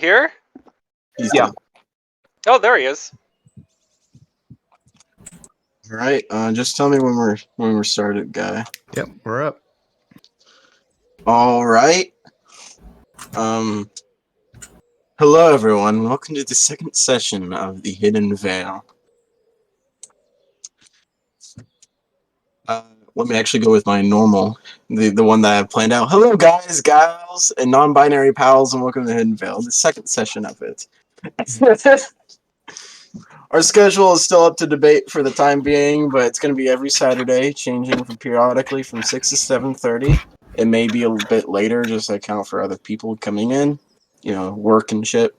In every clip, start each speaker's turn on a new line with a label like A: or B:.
A: Here?
B: Yeah.
A: Oh, there he is.
B: All right. Just tell me when we're started, guy.
C: Yep, we're up.
B: All right. Hello everyone. Welcome to the second session of the Hidden Veil. Let me actually go with my normal, the one that I have planned out. Hello guys, gals, and non-binary pals, and welcome to the Hidden Veil, the second session of it. Our schedule is still up to debate for the time being, but it's going to be every Saturday, changing from periodically from 6 to 7:30. It may be a bit later, just to account for other people coming in, work and shit.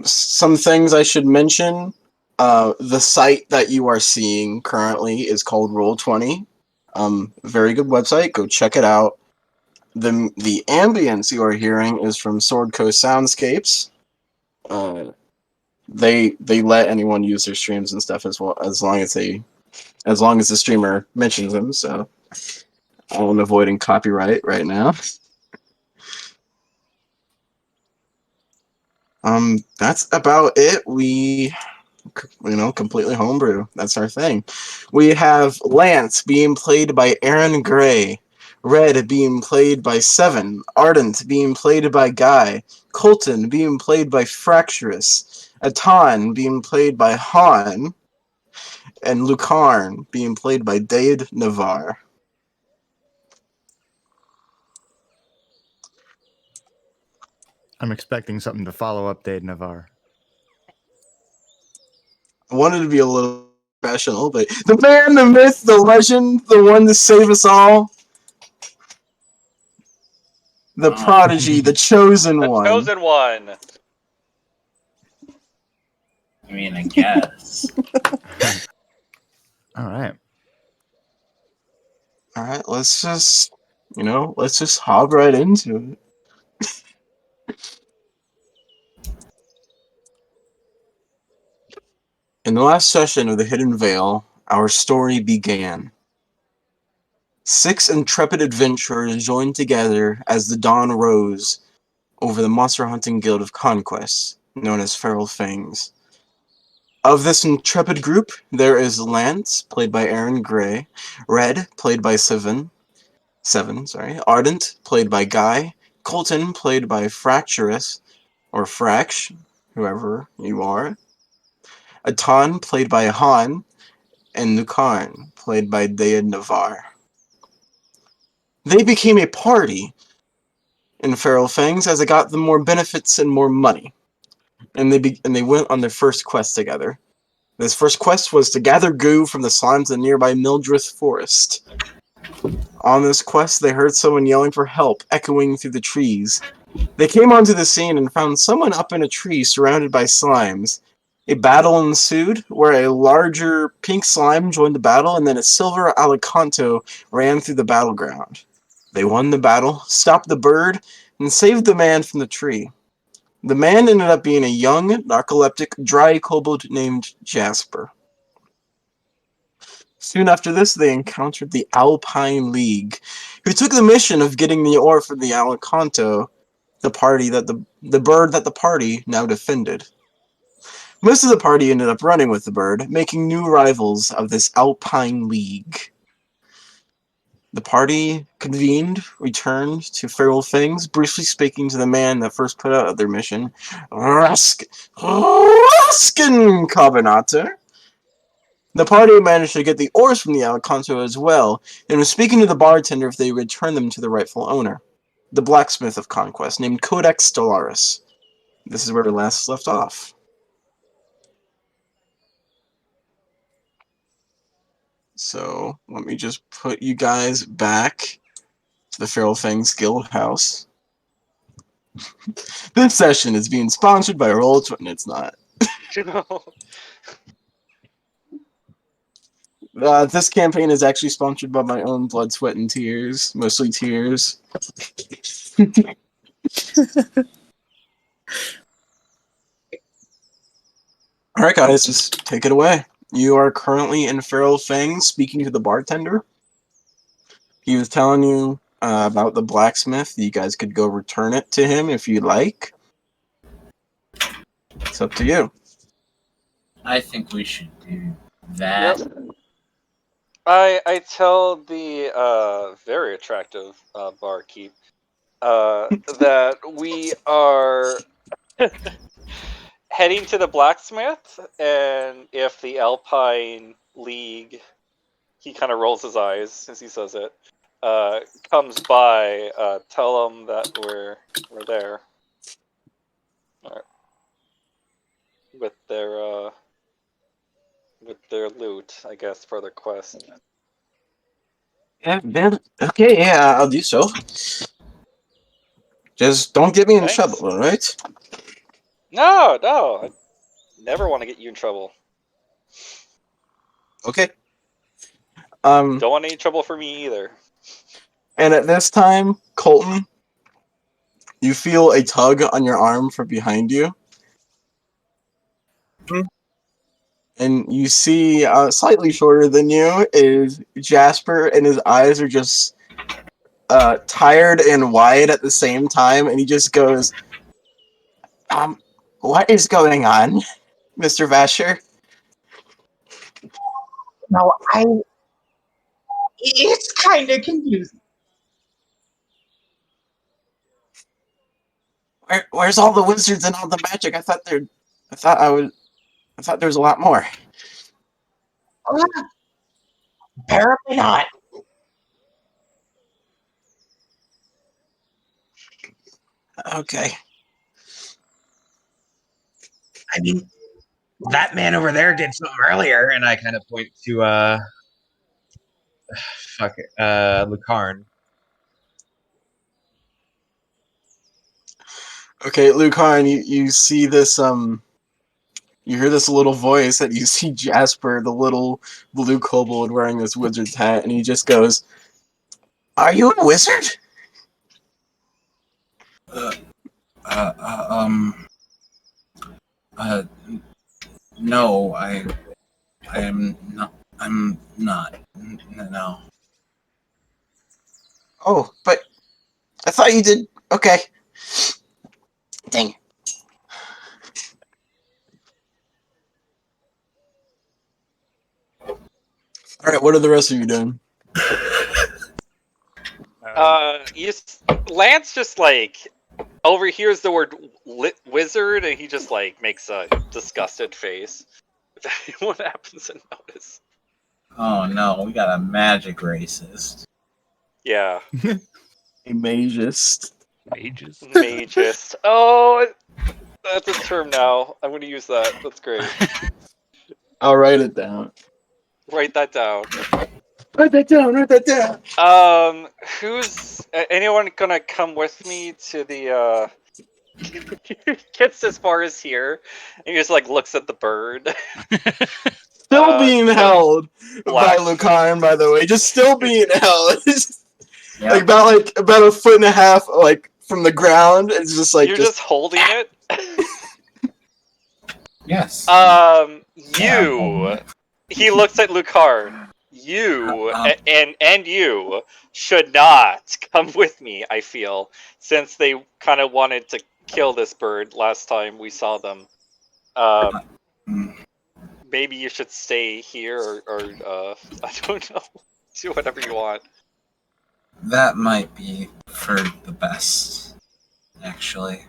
B: Some things I should mention. The site that you are seeing currently is called Roll20. Very good website. Go check it out. The ambience you are hearing is from Sword Coast Soundscapes. They let anyone use their streams and stuff as well, as long as the streamer mentions them. So I'm avoiding copyright right now. That's about it. We, completely homebrew. That's our thing. We have Lance being played by Aaron Gray, Red being played by Seven, Ardent being played by Guy, Colton being played by Fracturous, Atan being played by Han, and Lucarn being played by Dade Navarre.
C: I'm expecting something to follow up Dade Navarre.
B: I wanted to be a little professional, but the man, the myth, the legend, the one to save us all, the prodigy, the chosen one.
A: The chosen one.
D: I mean, I guess.
C: All right.
B: All right, let's just hop right into it. In the last session of the Hidden Veil, our story began. 6 intrepid adventurers joined together as the dawn rose over the monster hunting guild of Conquest, known as Feral Fangs. Of this intrepid group, there is Lance, played by Aaron Gray, Red, played by Seven, Ardent, played by Guy, Colton, played by Fracturous, or Frax, whoever you are, Atan, played by Han, and Lucarn, played by Dade Navarre. They became a party in Feral Fangs as it got them more benefits and more money. And they went on their first quest together. This first quest was to gather goo from the slimes in nearby Mildreth Forest. On this quest, they heard someone yelling for help, echoing through the trees. They came onto the scene and found someone up in a tree surrounded by slimes. A battle ensued, where a larger pink slime joined the battle, and then a silver alicanto ran through the battleground. They won the battle, stopped the bird, and saved the man from the tree. The man ended up being a young, narcoleptic, dry kobold named Jasper. Soon after this, they encountered the Alpine League, who took the mission of getting the ore from the alicanto, the bird that the party now defended. Most of the party ended up running with the bird, making new rivals of this Alpine League. The party convened, returned to Feral Fangs, briefly speaking to the man that first put out their mission, Raskin Covenanter. The party managed to get the ores from the alicanto as well, and was speaking to the bartender if they would return them to the rightful owner, the blacksmith of Conquest, named Codex Stellaris. This is where we last left off. So, let me just put you guys back to the Feral Fangs Guild House. This session is being sponsored by Roll20. It's not. This campaign is actually sponsored by my own blood, sweat, and tears. Mostly tears. Alright guys, just take it away. You are currently in Feral Fangs speaking to the bartender. He was telling you about the blacksmith. You guys could go return it to him if you like. It's up to you.
D: I think we should do that.
A: Yep. I tell the very attractive barkeep that we are heading to the blacksmith, and if the Alpine League, he kind of rolls his eyes as he says it, comes by, tell them that we're there. All right. With their loot, I guess, for their quest.
B: Yeah, man. Okay, yeah, I'll do so. Just don't get me in
A: Thanks.
B: trouble, all right?
A: No, I never want to get you in trouble.
B: Okay.
A: Don't want any trouble for me either.
B: And at this time, Colton, you feel a tug on your arm from behind you. And you see, slightly shorter than you, is Jasper, and his eyes are just tired and wide at the same time, and he just goes, what is going on, Mr. Vasher?
E: No, it's kind of confusing.
B: Where's all the wizards and all the magic? I thought there was a lot more.
E: Apparently not.
B: Okay.
E: I mean, that man over there did something earlier, and I kind of point to Lucarn.
B: Okay, Lucarn, you see this, you hear this little voice, and you see Jasper, the little blue kobold wearing this wizard's hat, and he just goes, "Are you a wizard?"
D: No, I am not. I'm not. No.
B: Oh, but I thought you did. Okay. Dang it. Alright, what are the rest of you doing?
A: Lance just like overhears the word wizard, and he just like makes a disgusted face. If anyone happens to notice.
D: Oh no, we got a magic racist.
A: Yeah.
B: A magist.
A: Magist. Oh, that's a term now. I'm going to use that. That's great.
B: I'll write it down.
A: Write that down.
B: Write that down.
A: Who's anyone gonna come with me to the? Gets as far as here, and he just like looks at the bird.
B: Still being held by
A: black.
B: Lucarn, by the way. Just still being held.
D: Yeah.
B: Like about a foot and a half, like from the ground. It's just like
A: You're just holding it.
D: Yes.
A: You. He looks at Lucarn. You and you should not come with me. I feel, since they kind of wanted to kill this bird last time we saw them. Maybe you should stay here, or I don't know. Do whatever you want.
D: That might be for the best, actually.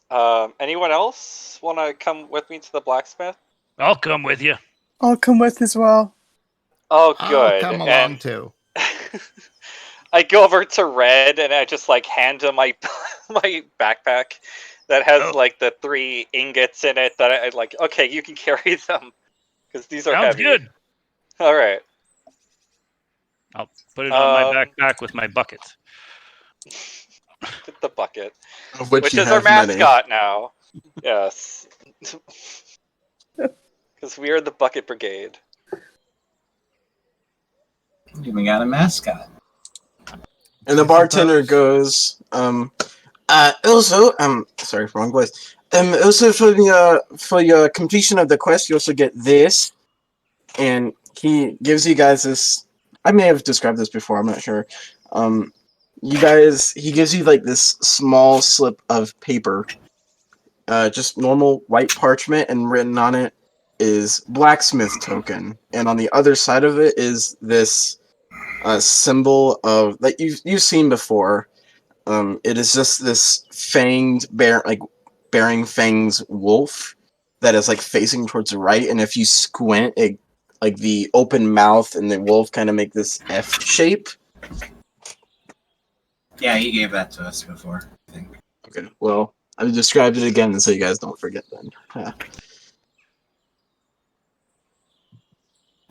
A: Anyone else want to come with me to the blacksmith?
F: I'll come with you.
G: I'll come with as well.
A: Oh,
C: I'll
A: good.
C: come along
A: And
C: too.
A: I go over to Red and I just like hand him my my backpack that has like the 3 ingots in it that I like. Okay, you can carry them because these are
F: Sounds
A: heavy.
F: good.
A: All right.
F: I'll put it on my backpack with my buckets.
A: Get the bucket,
B: of
A: which
B: you
A: is our
B: have many.
A: mascot now. Yes. Because we are the Bucket Brigade.
D: We even got a mascot.
B: And the bartender goes, also, sorry, wrong voice. Also for your completion of the quest, you also get this. And he gives you guys this, I may have described this before, I'm not sure. He gives you like this small slip of paper, just normal white parchment, and written on it is blacksmith token, and on the other side of it is this symbol of that you've seen before. It is just this fanged bearing fangs wolf that is like facing towards the right, and if you squint, it like the open mouth and the wolf kind of make this F shape.
D: Yeah, he gave that to us before, I think.
B: Okay, well, I described it again so you guys don't forget then.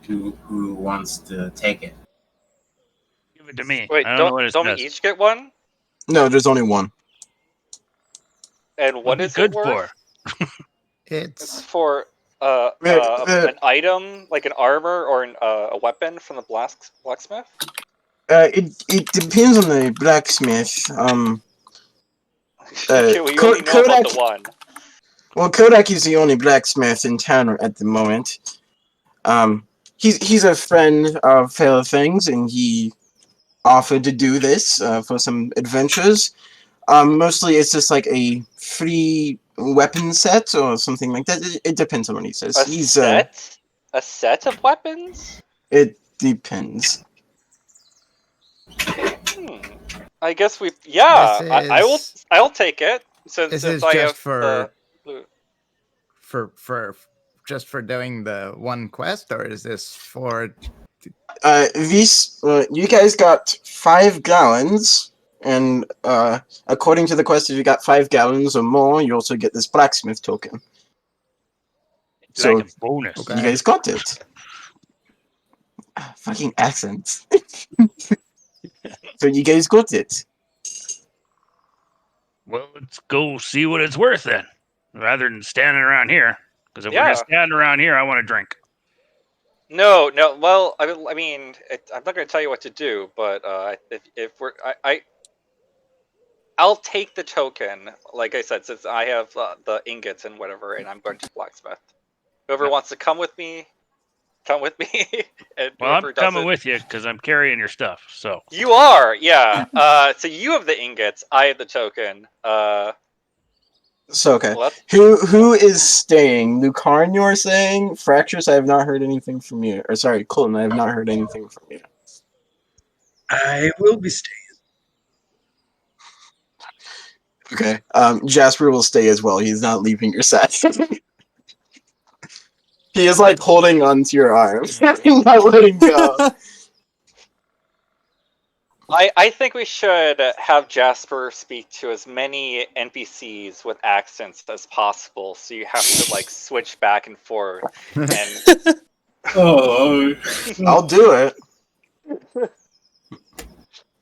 D: Who wants to take it?
F: Give it to me.
A: Wait,
F: I don't know what it
A: don't we
F: says.
A: each get one?
B: No, there's only one.
A: And what
F: What's
A: is
F: it good
A: it worth?
F: for?
A: It's
G: It's
A: for an item, like an armor or a weapon from the blacksmith.
B: It depends on the blacksmith.
A: Okay, well, you only know about
B: Kodak.
A: the one.
B: Well, Kodak is the only blacksmith in town at the moment. He's a friend of fellow things, and he offered to do this for some adventures. Mostly it's just like a free weapon set or something like that. It depends on what he says.
A: A set of weapons?
B: It depends.
A: I guess we. Yeah,
H: This
A: I will.
H: is-
A: I'll take it since
H: This
A: since
H: is
A: I
H: just
A: have
H: for
A: the.
H: just for doing the one quest, or is this for?
B: You guys got 5 gallons, and according to the quest, if you got 5 gallons or more, you also get this blacksmith token.
F: It's
B: So
F: like a bonus.
H: Okay.
B: you guys got it. Fucking accents. So you guys got it.
F: Well, let's go see what it's worth then, rather than standing around here. Because if we're
A: Yeah.
F: just standing around here, I want to drink.
A: No. Well, I mean, I'm not going to tell you what to do, but if we're, I'll take the token. Like I said, since I have the ingots and whatever, and I'm going to the blacksmith. Whoever
F: Yeah.
A: wants to come with me, come with me. And
F: Well, I'm
A: whoever
F: coming
A: doesn't-
F: with you because I'm carrying your stuff. So
A: You are, yeah. So you have the ingots. I have the token.
B: So okay.
A: Well,
B: Who is staying? Lucarn, you're saying? Fractures, I have not heard anything from you. Or sorry, Colton, I have not heard anything from you.
E: I will be staying.
B: Okay. Jasper will stay as well. He's not leaving your set. He is like holding onto your arm. Not letting go.
A: I think we should have Jasper speak to as many NPCs with accents as possible, so you have to like switch back and forth. And
D: Oh,
B: I'll do it.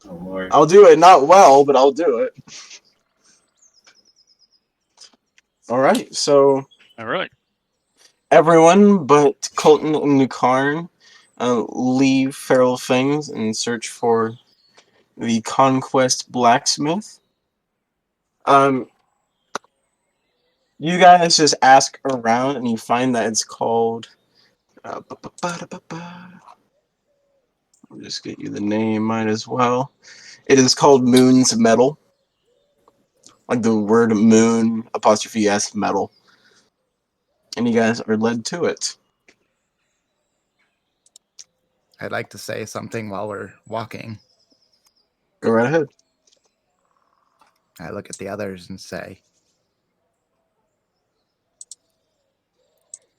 D: oh Lord.
B: I'll do it. Not well, but I'll do it. Alright, so
F: all right.
B: everyone but Colton and Lucarn leave Feral Things and search for the Conquest Blacksmith. You guys just ask around and you find that it's called. I'll just get you the name, might as well. It is called Moon's Metal. Like the word moon, apostrophe S, metal. And you guys are led to it.
H: I'd like to say something while we're walking.
B: Go right ahead.
H: I look at the others and say,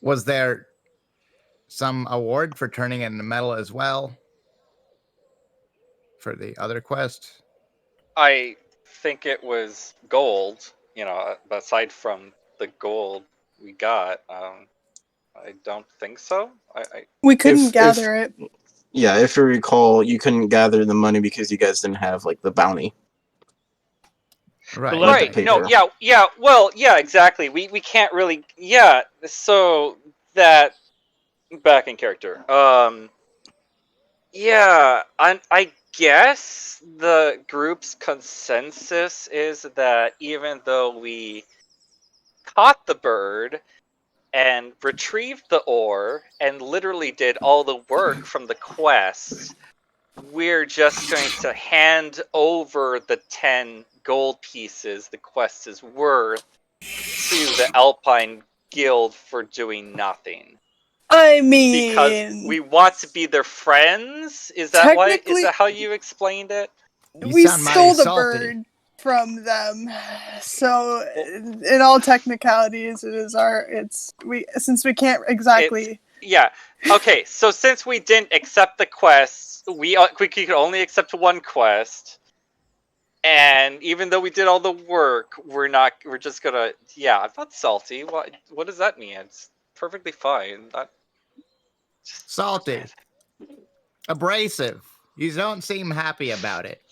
H: was there some award for turning it into metal as well? For the other quest?
A: I think it was gold. You know, aside from the gold we got, I don't think so.
G: We couldn't
B: If-
G: gather it.
B: Yeah, if you recall, you couldn't gather the money because you guys didn't have like the bounty.
H: Right.
F: Well,
A: Right.
B: paper.
A: No. Yeah. Well. Yeah. Exactly. We can't really. Yeah. So that back in character. Yeah. I guess the group's consensus is that even though we caught the bird and retrieved the ore and literally did all the work from the quest, we're just going to hand over the 10 gold pieces the quest is worth to the Alpine Guild for doing nothing.
G: I
A: Because
G: mean,
A: we want to be their friends? Is that why? Is
G: Technically-
A: that how you explained it?
H: You
G: we
H: sound mighty
G: stole the
H: salty.
G: bird from them, so in all technicalities, it is our. Since we can't exactly.
A: Yeah. Okay, so since we didn't accept the quest, we could only accept one quest. And even though we did all the work, we're just gonna, yeah, I'm not salty. What does that mean? It's perfectly fine.
H: Salty. Abrasive. You don't seem happy about it.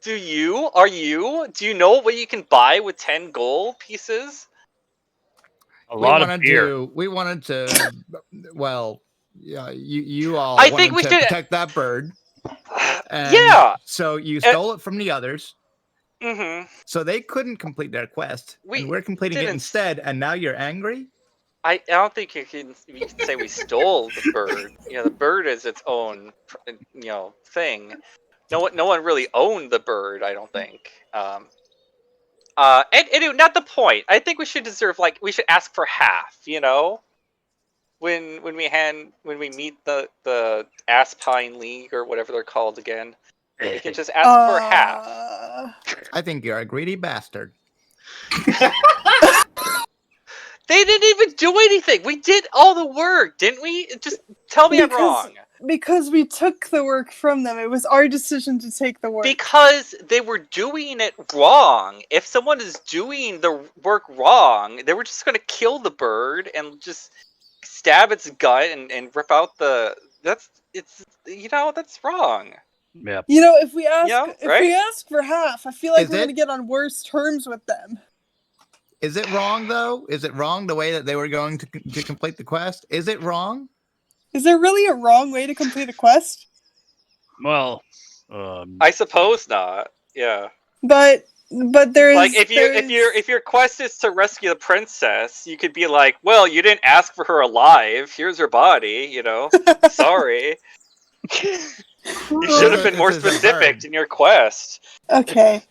A: Do you? Are you? Do you know what you can buy with 10 gold pieces?
F: A lot of beer.
H: We wanted to. Well, yeah, you all
A: I
H: wanted
A: think we
H: to
A: should-
H: protect that bird. And
A: Yeah.
H: So you stole it from the others,
A: Mm-hmm.
H: so they couldn't complete their quest, and we're completing it
A: didn't-
H: instead. And now you're angry.
A: I don't think you can say we stole the bird. The bird is its own, thing. No one really owned the bird, I don't think. Anyway, not the point. I think we should we should ask for half. When we meet the Aspine League or whatever they're called again, we can just ask for half.
H: I think you're a greedy bastard.
A: They didn't even do anything. We did all the work, didn't we? Just tell me I'm wrong.
G: Because we took the work from them. It was our decision to take the work.
A: Because they were doing it wrong. If someone is doing the work wrong, they were just going to kill the bird and just stab its gut and rip out that's wrong.
F: Yeah.
G: If we ask,
A: right?
G: we ask for half, I feel like
H: Is
G: we're
H: it?
G: going to get on worse terms with them.
H: Is it wrong though? Is it wrong the way that they were going to complete the quest? Is it wrong?
G: Is there really a wrong way to complete a quest?
F: Well,
A: I suppose not. Yeah.
G: But there's
A: Like if your quest is to rescue the princess, you could be like, well, you didn't ask for her alive. Here's her body. Sorry. You should have been more
H: This is a
A: specific
H: bird.
A: in your quest.
G: Okay.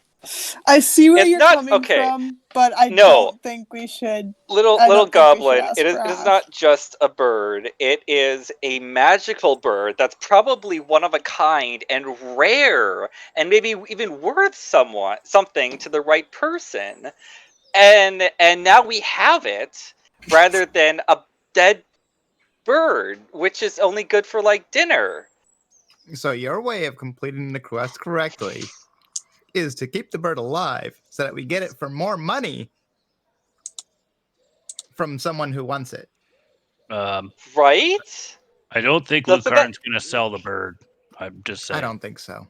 G: I see where
A: It's
G: you're
A: not-
G: coming
A: okay.
G: from, but I
A: No.
G: don't think we should.
A: Little
G: I don't think we
A: goblin,
G: should ask
A: it is
G: for half.
A: not just a bird. It is a magical bird that's probably one of a kind and rare, and maybe even worth something to the right person. And now we have it rather than a dead bird, which is only good for like dinner.
H: So your way of completing the quest correctly is to keep the bird alive so that we get it for more money from someone who wants it.
A: Right?
F: I don't think
A: That's the
F: Lucarin's going to sell the bird. I'm just saying.
H: I don't think so.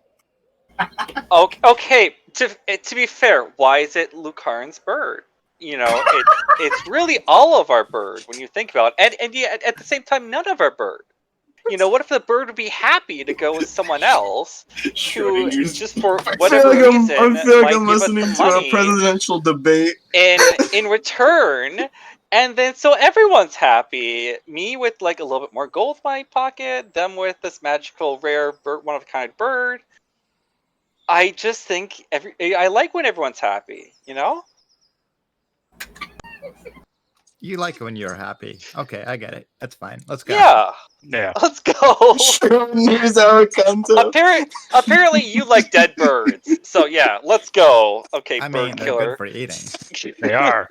A: Okay. To be fair, why is it Lucarin's bird? It's really all of our bird when you think about it, and yet at the same time, none of our bird. What if the bird would be happy to go with someone else who just for whatever reason
B: I feel like
A: might
B: I'm
A: give us
B: listening
A: the
B: to a
A: money
B: presidential debate.
A: in return, and then so everyone's happy. Me with like a little bit more gold in my pocket, them with this magical rare bird, one of a kind bird. I just think I like when everyone's happy.
H: You like it when you're happy. Okay, I get it. That's fine. Let's go.
A: Yeah,
F: Yeah.
A: let's go.
B: Here's our content.
A: Apparently you like dead birds. So yeah, let's go. Okay,
H: I
A: bird
H: mean, they're
A: killer.
H: good for eating.
F: They are.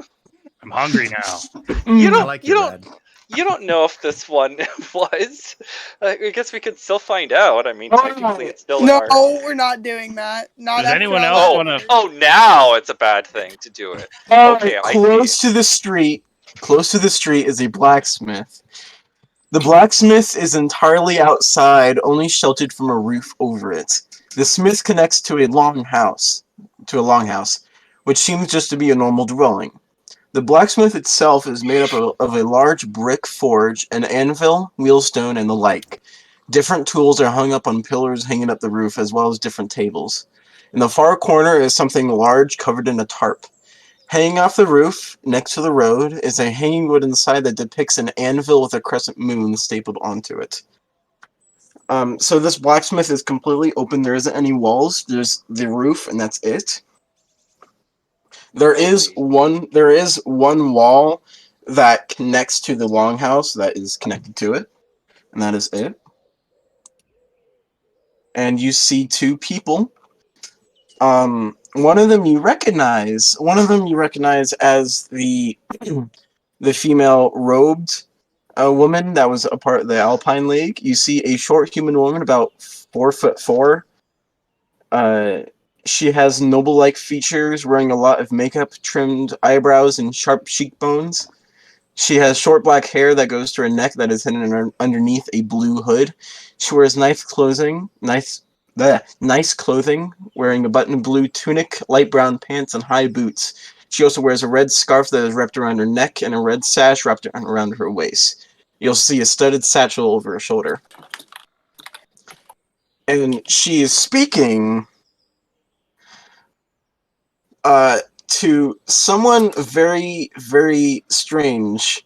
F: I'm hungry now.
A: You
H: I
A: don't.
H: like
A: you
H: your
A: don't.
H: red.
A: You don't know if this one was. I guess we could still find out. I mean, technically, it's still in
G: No,
A: our.
G: we're not doing that. Not
F: Does
G: after
F: anyone
G: all
F: else
G: that
F: wanna-
G: work.
A: Oh, now it's a bad thing to do it. Okay, I
B: Close to the street is a blacksmith. The blacksmith is entirely outside, only sheltered from a roof over it. The smith connects to a longhouse, which seems just to be a normal dwelling. The blacksmith itself is made up of a large brick forge, an anvil, wheelstone, and the like. Different tools are hung up on pillars hanging up the roof, as well as different tables. In the far corner is something large covered in a tarp. Hanging off the roof, next to the road, is a hanging wooden sign that depicts an anvil with a crescent moon stapled onto it. So this blacksmith is completely open. There isn't any walls. There's the roof, and that's it. There is one wall that connects to the longhouse that is connected to it, and that is it. And you see two people. One of them you recognize. One of them you recognize as the the female robed woman that was a part of the Alpine League. You see a short human woman about 4'4". She has noble-like features, wearing a lot of makeup, trimmed eyebrows, and sharp cheekbones. She has short black hair that goes to her neck that is hidden underneath a blue hood. She wears nice clothing, wearing a button blue tunic, light brown pants, and high boots. She also wears a red scarf that is wrapped around her neck and a red sash wrapped around her waist. You'll see a studded satchel over her shoulder. And she is speaking to someone very, very strange.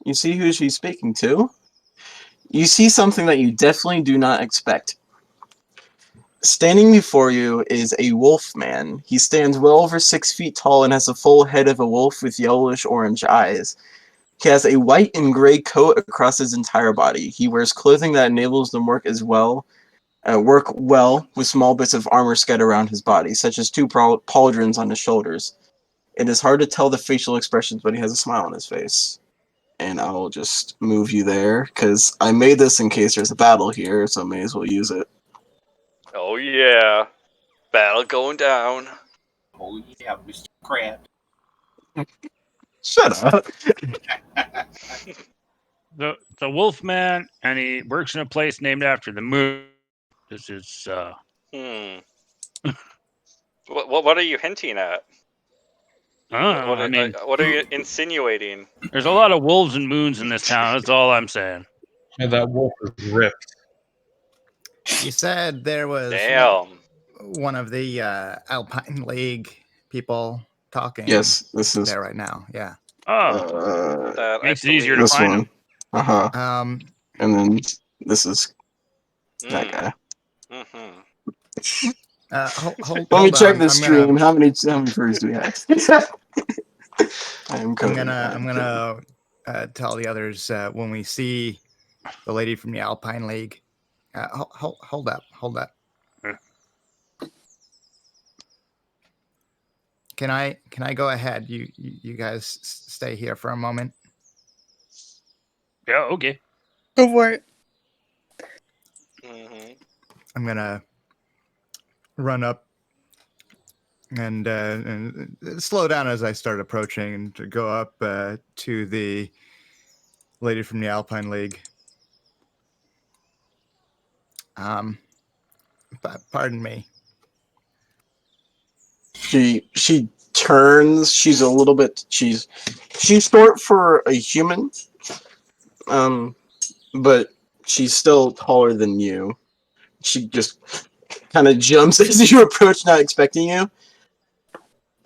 B: You see who she's speaking to? You see something that you definitely do not expect. Standing before you is a wolf man. He stands well over 6 feet tall and has a full head of a wolf with yellowish-orange eyes. He has a white and gray coat across his entire body. He wears clothing that enables them work well with small bits of armor scattered around his body, such as two pauldrons on his shoulders. It is hard to tell the facial expressions, but he has a smile on his face. And I'll just move you there, because I made this in case there's a battle here, so I may as well use it.
A: Oh yeah, battle going down.
D: Oh yeah, Mr. Crab.
B: Shut up.
F: The Wolfman, and he works in a place named after the moon. This is
A: What are you hinting at?
F: I mean,
A: what are you insinuating?
F: there's a lot of wolves and moons in this town. That's all I'm saying.
E: Yeah, that wolf is ripped.
H: You said there was
A: Damn.
H: one of the Alpine League people talking.
B: Yes, this is
H: there right now. Yeah.
F: Oh,
A: That
F: makes
A: I
F: it easier to
B: this
F: find
B: one.
F: them.
B: Uh-huh. And then this is
A: believe.
B: that guy.
A: Mm-hmm.
B: Let me check
H: on.
B: this stream. How many furs do we have? I'm
H: gonna tell the others when we see the lady from the Alpine League. Hold up. Can I go ahead? You guys stay here for a moment.
F: Yeah, okay.
G: Go for it.
A: Mm-hmm.
H: I'm gonna run up and slow down as I start approaching, and to go up to the lady from the Alpine League. Pardon me.
B: She turns. She's a little bit. She's short for a human. But she's still taller than you. She just kind of jumps as you approach, not expecting you.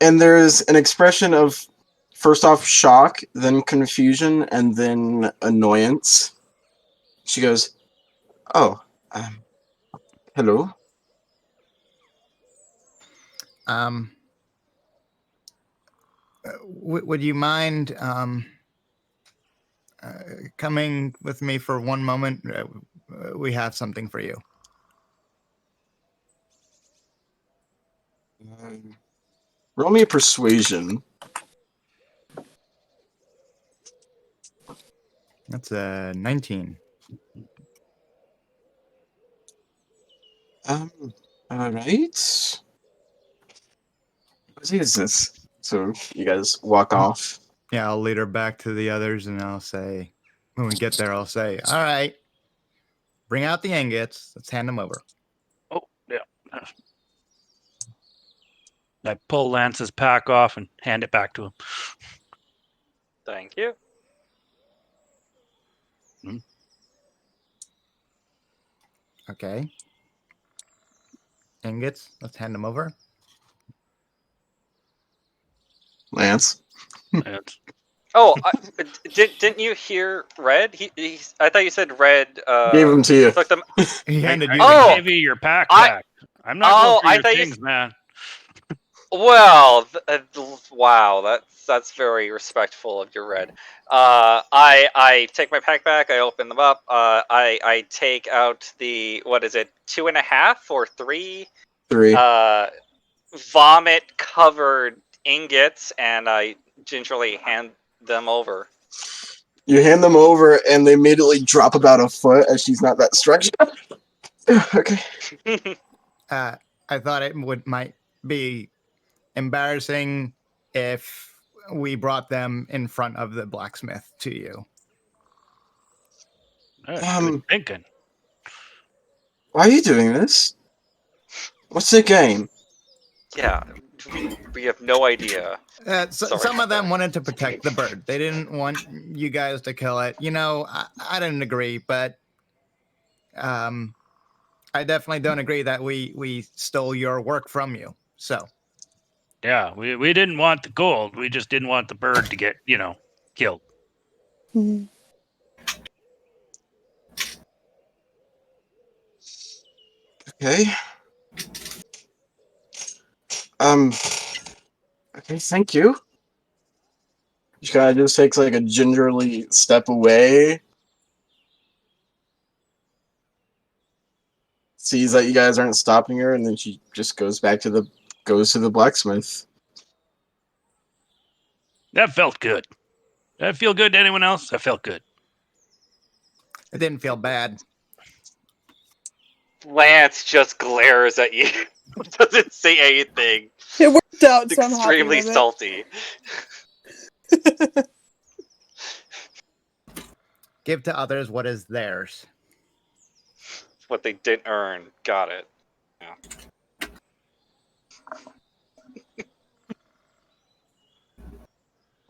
B: And there's an expression of, first off, shock, then confusion, and then annoyance. She goes, "Oh, hello."
H: Would you mind coming with me for one moment? We have something for you.
B: Roll me a persuasion.
H: That's a 19.
B: All right. What is this? So you guys walk off.
H: Yeah, I'll lead her back to the others, and I'll say, when we get there, I'll say, all right, bring out the ingots. Let's hand them over.
F: Oh, yeah. I pull Lance's pack off and hand it back to him.
A: Thank you.
H: Okay. Ingots. Let's hand them over.
B: Lance.
F: Lance.
A: Oh, didn't you hear Red? I thought you said Red.
B: Gave them to you.
A: Took them.
H: He handed you.
A: Oh!
H: the
F: Gave you your pack
A: I-
F: back. I'm not going for
A: I
F: your
A: thought you
F: things, man.
A: Well, wow, that's very respectful of your Red. I take my pack back. I open them up. I take out the, what is it, 2.5 or 3
B: 3.
A: vomit covered ingots, and I gingerly hand them over.
B: You hand them over, and they immediately drop about a foot as she's not that stretched. Okay.
H: I thought it might be embarrassing if we brought them in front of the blacksmith to you.
F: Good thinking.
B: Why are you doing this? What's the game?
A: Yeah, we have no idea. Sorry
H: Some
A: about
H: of them
A: that.
H: wanted to protect the bird. They didn't want you guys to kill it. You know, I didn't agree, but I definitely don't agree that we stole your work from you. So
F: Yeah, we didn't want the gold. We just didn't want the bird to get, killed.
G: Mhm.
B: Okay. Okay, thank you. She kind of just takes like a gingerly step away. Sees that you guys aren't stopping her, and then she just goes to the blacksmith.
F: That felt good. Did that feel good to anyone else? That felt good.
H: it didn't feel bad.
A: Lance just glares at you. Doesn't say anything.
G: It worked out,
A: It's
G: so I'm happy
A: extremely
G: with it.
A: salty.
H: Give to others what is theirs.
A: What they didn't earn. Got it. Yeah.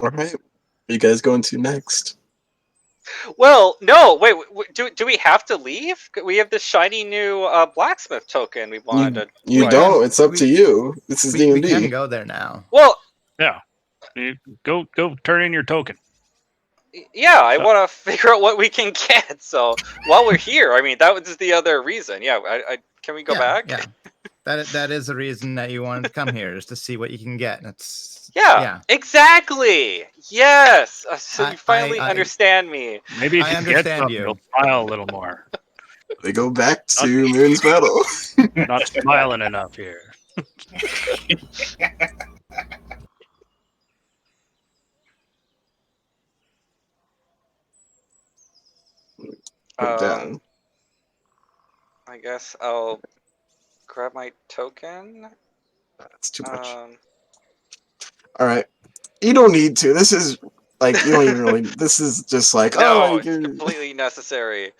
B: All right. Where you guys going to next?
A: Well, no, wait. Do we have to leave? We have this shiny new blacksmith token we wanted to.
B: You
A: try
B: don't.
A: out.
B: It's up to you. This is
H: We can
B: D&D.
H: go there now.
A: Well,
F: Yeah. You go turn in your token.
A: yeah, I want to figure out what we can get. So while we're here, I mean, that was the other reason. Yeah, can we go back?
H: Yeah, that is the reason that you wanted to come here, is to see what you can get.
A: Yeah, exactly. Yes. So you finally
H: I-
A: understand me.
F: Maybe if
H: I
F: you get
H: understand
F: something,
H: you.
F: you'll smile a little more.
B: They go back to Moon's Meadow.
F: Not smiling enough here.
B: Put it down.
A: I guess I'll grab my token.
B: That's too much. All right. You don't need to. This is like you don't even really. This is just like
A: No,
B: oh,
A: it's completely necessary.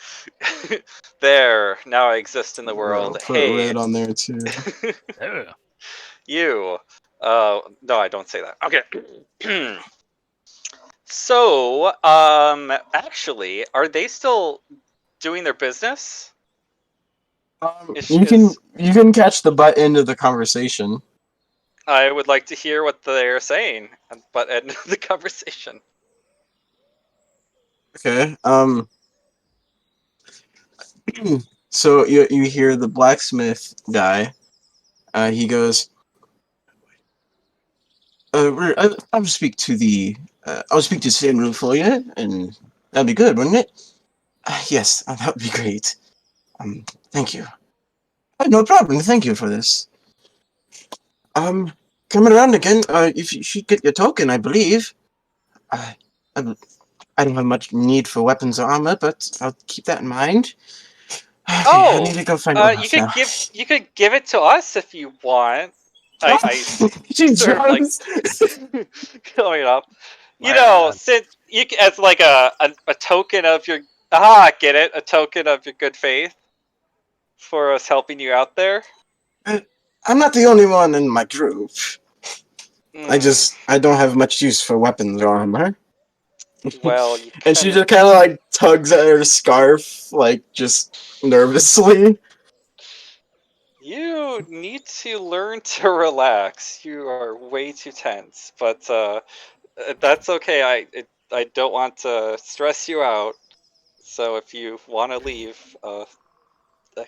A: There, now I exist in the world.
B: Put
A: Hey,
B: red on there too.
F: Yeah.
A: you. No, I don't say that. Okay. So, actually, are they still doing their business?
B: You can catch the butt end of the conversation.
A: I would like to hear what they're saying, but end of the conversation.
B: Okay. So you hear the blacksmith guy. He goes. I'll speak to the. I'll speak to Samuel for you, and that'd be good, wouldn't it? Yes, that would be great. Thank you. No problem. Thank you for this. Coming around again. If you should get your token, I believe. I don't have much need for weapons or armor, but I'll keep that in mind. Okay, I need to go find
A: you could give it to us if you want. I
B: She
A: sort of like
B: jumps.
A: going up. You
F: My
A: know,
F: God.
A: since you as like a token of your get it, a token of your good faith for us helping you out there.
B: I'm not the only one in my group.
A: Mm,
B: I don't have much use for weapons or armor.
A: well, you
B: And she
A: kinda-
B: just kind of like tugs at her scarf, like just nervously.
A: You need to learn to relax. You are way too tense, but that's okay. I don't want to stress you out. So if you want to leave, I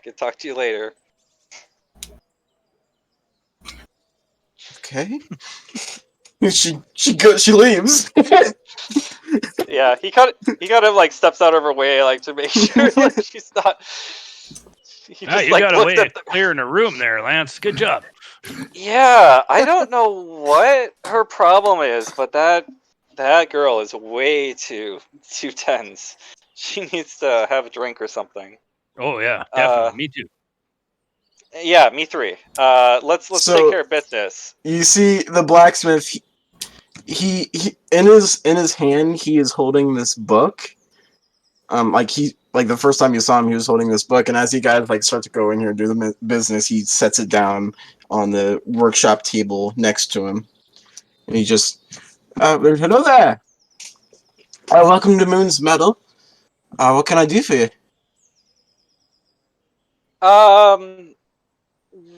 A: can talk to you later.
B: Okay. She leaves.
A: Yeah, he kind of like steps out of her way, like to make sure like she's not. He just
F: you
A: like
F: got a
A: looks
F: way
A: at
F: of clearing a room there, Lance. Good job.
A: Yeah, I don't know what her problem is, but that girl is way too tense. She needs to have a drink or something.
F: Oh yeah, definitely. Me too.
A: Yeah, me three. Let's take
B: So-
A: care of business.
B: You see the blacksmith. He in his hand he is holding this book. Like the first time you saw him, he was holding this book, and as you guys like start to go in here and do the business, he sets it down on the workshop table next to him, and he just, hello there. Welcome to Moon's Metal. What can I do for you?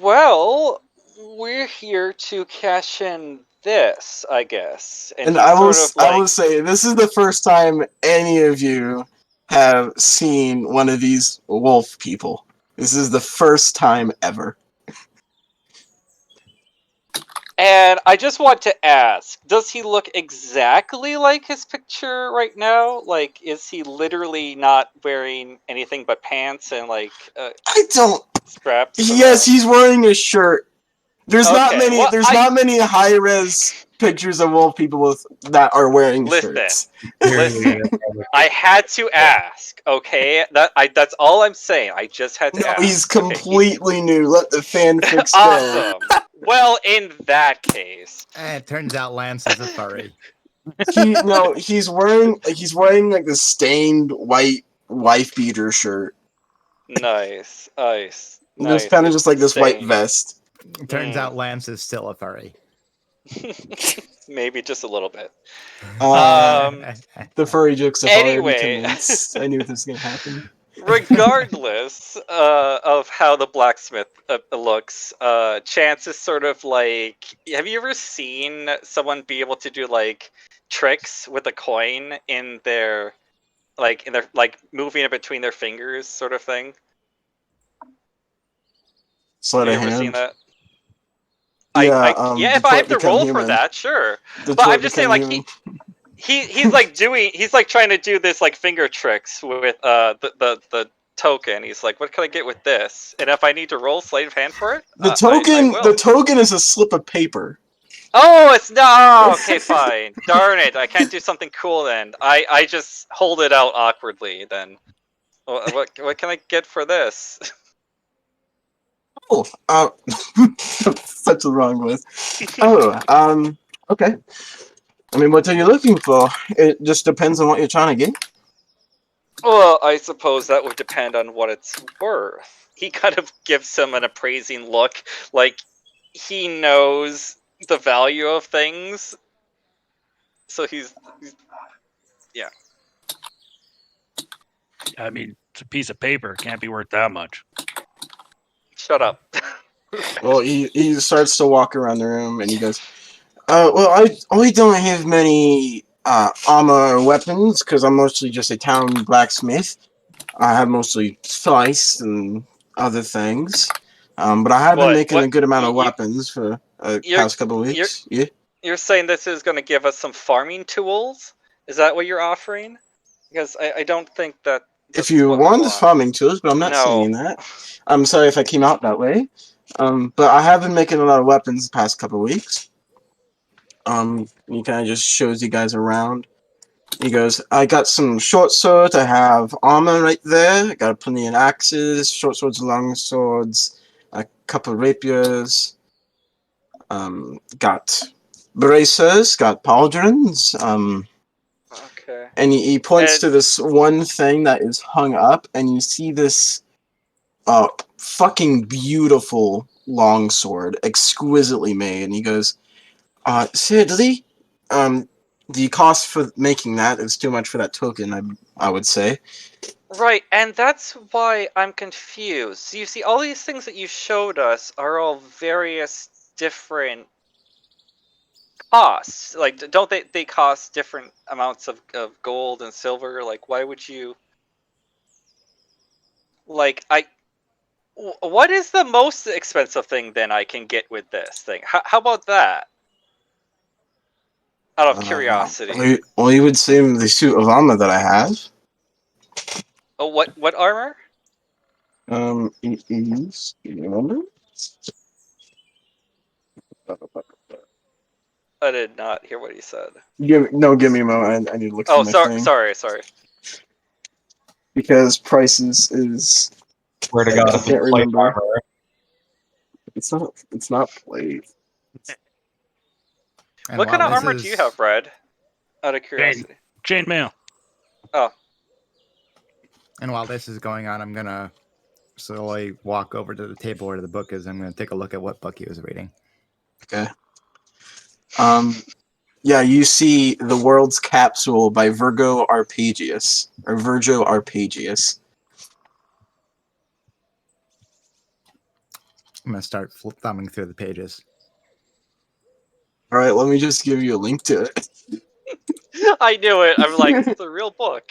A: Well, we're here to cash in this, I guess.
B: And
A: he's
B: I will
A: sort of
B: I will
A: like,
B: say this is the first time any of you have seen one of these wolf people. This is the first time ever.
A: and I just want to ask, does he look exactly like his picture right now? Like, is he literally not wearing anything but pants and like
B: I don't.
A: straps?
B: Yes, he's wearing a shirt. There's not
A: Okay,
B: many.
A: well,
B: There's not many high res pictures of wolf people that are wearing
A: Listen.
B: shirts.
A: Listen, I had to ask. Okay, that's all I'm saying. I just had to
B: No,
A: ask.
B: he's
A: Okay,
B: completely new. Let the fanfics go.
A: awesome. Well, in that case,
H: It turns out Lance is a furry.
B: He's wearing like the stained white wife beater shirt.
A: nice.
B: There's kind of just like this white
A: Same.
B: vest.
H: It turns out Lance is still a furry.
A: Maybe just a little bit.
B: The furry jokes have already
A: Anyway.
B: commenced. I knew this was gonna happen.
A: Regardless of how the blacksmith looks, Chance is sort of like. Have you ever seen someone be able to do like tricks with a coin in their moving it between their fingers, sort of thing?
B: Sleight
A: Have
B: of
A: you ever seen
B: hand.
A: that?
B: Yeah,
A: if I have to
B: Detroit
A: roll
B: Become
A: for
B: Human.
A: that, sure. But
B: Detroit
A: I'm just saying,
B: Become
A: like
B: Human.
A: he's like trying to do this like finger tricks with the token. He's like, what can I get with this? And if I need to roll sleight of hand for it,
B: The
A: I
B: token.
A: will.
B: The token is a slip of paper.
A: Oh, it's no. Okay, fine. Darn it! I can't do something cool then. I just hold it out awkwardly. Then, what can I get for this?
B: Oh, such a wrong list. Oh, okay. I mean, what are you looking for? It just depends on what you're trying to get.
A: Well, I suppose that would depend on what it's worth. He kind of gives him an appraising look, like he knows the value of things. So he's yeah.
F: I mean, it's a piece of paper. Can't be worth that much.
A: Shut up.
B: Well, he starts to walk around the room and he goes, well, I don't have many armor or weapons because I'm mostly just a town blacksmith. I have mostly slice and other things. But I have been making a good amount of weapons for the past couple of weeks. Yeah.
A: You're saying this is going to give us some farming tools? Is that what you're offering? Because I don't think that.
B: If you want farming tools, but I'm not saying that. I'm sorry if I came out that way. But I have been making a lot of weapons the past couple of weeks. He kind of just shows you guys around. He goes, I got some short swords. I have armor right there. I got plenty of axes, short swords, long swords, a couple of rapiers. Got bracers, got pauldrons.
A: Okay.
B: And he points to this one thing that is hung up, and you see this fucking beautiful longsword, exquisitely made. And he goes, sadly, the cost for making that is too much for that token, I would say.
A: Right, and that's why I'm confused. You see, all these things that you showed us are all various different cost? Like, don't they cost different amounts of gold and silver? Like, why would you? Like, what is the most expensive thing then I can get with this thing? How about that? Out of curiosity.
B: Well, you would say the suit of armor that I have.
A: Oh, what armor?
B: It is. Give me a moment.
A: I did not hear what he said.
B: Give me a moment. I need to look
A: Oh,
B: through my thing.
A: sorry.
B: Because prices is.
E: Swear to God,
B: I
E: if
B: can't
E: it's plate
B: remember.
E: armor.
B: It's not. It's not plate.
H: And
A: What kind
H: while
A: of
H: this
A: armor do you
H: is-
A: have, Brad? Out of curiosity.
F: Chainmail.
A: Oh,
H: And while this is going on, I'm gonna slowly walk over to the table where the book is. I'm gonna take a look at what book he was reading.
B: Okay. Yeah, you see The World's Capsule by Virgo Arpegius. Or Virgo Arpegius.
H: I'm gonna start thumbing through the pages.
B: Alright, let me just give you a link to it.
A: I knew it. I'm like, it's a real book.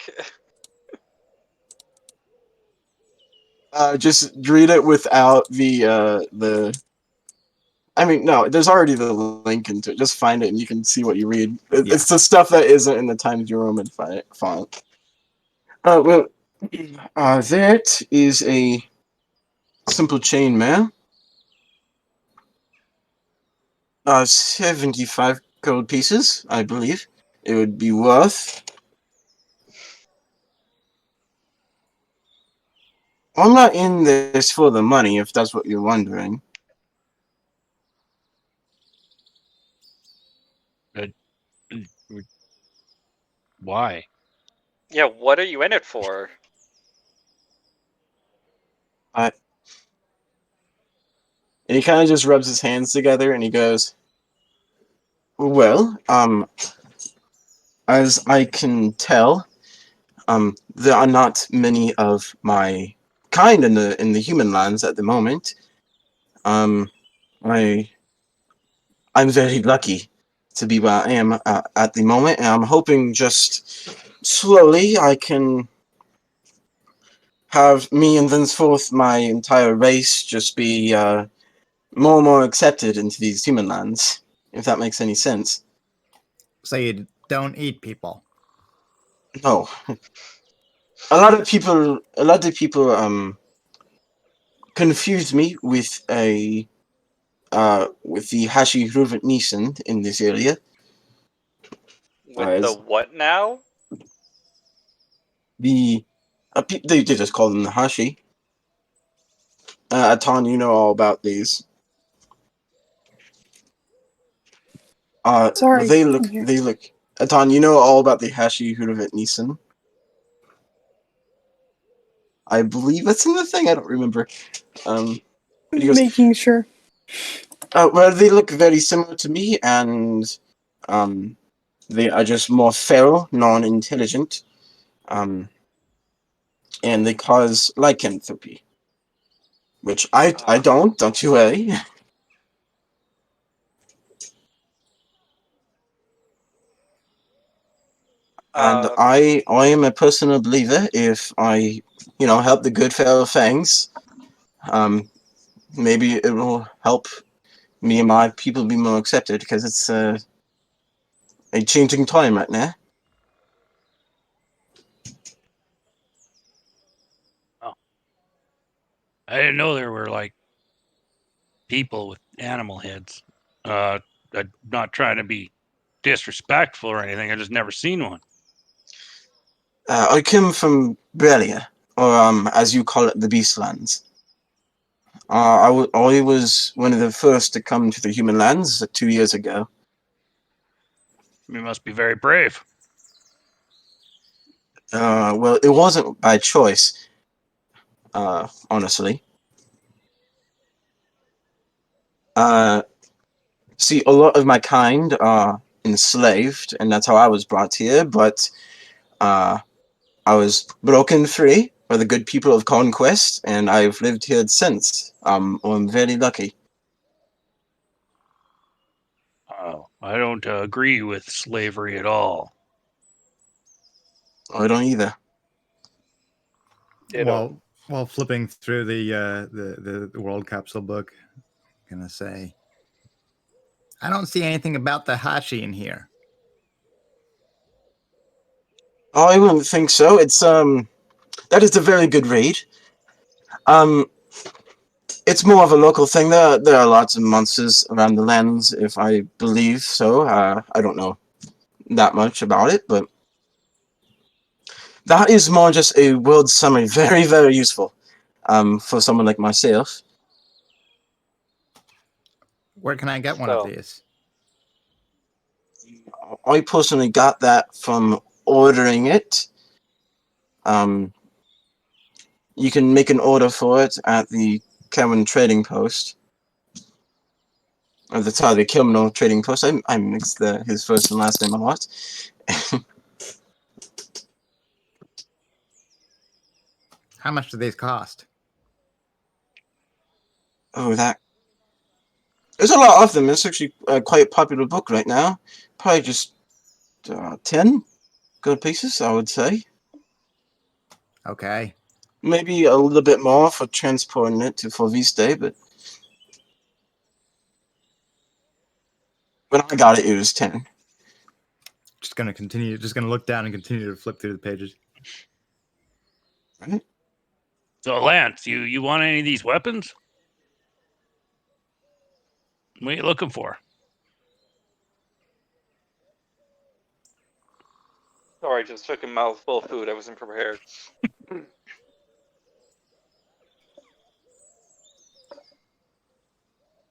B: Just read it without the. I mean, no, there's already the link into it. Just find it and you can see what you read. It's the stuff that isn't in the Times New Roman font. Well, that is a simple chainmail. 75 gold pieces, I believe. It would be worth. I'm not in this for the money, if that's what you're wondering.
F: Why?
A: Yeah, what are you in it for?
B: And he kind of just rubs his hands together and he goes, well, as I can tell, there are not many of my kind in the human lands at the moment. I'm very lucky to be where I am at the moment, and I'm hoping just slowly I can have me and thenceforth my entire race just be more and more accepted into these human lands, if that makes any sense.
H: So you don't eat people.
B: No. A lot of people confuse me with with the Hashi Hruvat Nisan in this area.
A: With the what now?
B: They just call them the Hashi. Atan, you know all about these.
G: Sorry,
B: They
G: I'm
B: look.
G: here.
B: Atan, you know all about the Hashi Hruvat Nisan. I believe that's in the thing. I don't remember. He goes,
G: Making sure.
B: well, they look very similar to me, and they are just more feral, non-intelligent, and they cause lycanthropy, which I don't you worry. And I am a personal believer. If I, help the good fellow Fangs, maybe it will help me and my people be more accepted, because it's a changing time right now.
F: I didn't know there were like people with animal heads. I'm not trying to be disrespectful or anything. I just never seen one.
B: I come from Brelia, or as you call it, the Beastlands. I was one of the first to come to the human lands 2 years ago.
F: You must be very brave.
B: Well, it wasn't by choice, honestly. See, a lot of my kind are enslaved, and that's how I was brought here, but I was broken free by the good people of Conquest, and I've lived here since. I'm very lucky.
F: Oh, I don't agree with slavery at all.
B: I don't either.
A: Ditto.
H: While flipping through the world capsule book, I'm gonna say, I don't see anything about the Hashi in here.
B: Oh, I wouldn't think so. It's that is a very good raid. It's more of a local thing. There are lots of monsters around the lands, if I believe so. I don't know that much about it, but that is more just a world summary. Very, very useful. For someone like myself.
H: Where can I get one
A: So-
H: of these?
B: I personally got that from ordering it. You can make an order for it at the Cameron Trading Post. Or the Kilmano Trading Post. I mixed his first and last name a lot.
H: How much do these cost?
B: Oh, that. There's a lot of them. It's actually quite a popular book right now. Probably just 10 good pieces, I would say.
H: Okay.
B: Maybe a little bit more for transporting it to Viste, but when I got it, it was 10.
H: Just gonna look down and continue to flip through the pages.
B: Right?
F: So, Lance, you want any of these weapons? What are you looking for?
A: Sorry, I just took a mouthful of food. I wasn't prepared.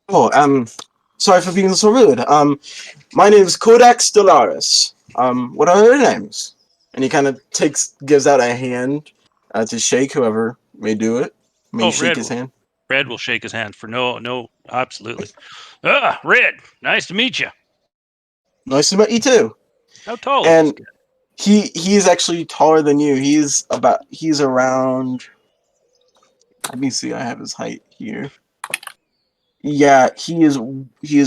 B: Oh, sorry for being so rude. My name is Kodak Stellaris. What are your names? And he kind of gives out a hand to shake whoever may do it. May shake his hand.
F: Red will shake his hand for no, absolutely. Red, nice to meet you.
B: Nice to meet you too.
F: How tall is
B: And
F: this guy?
B: he is actually taller than you. He's around. Let me see. I have his height here. Yeah, he is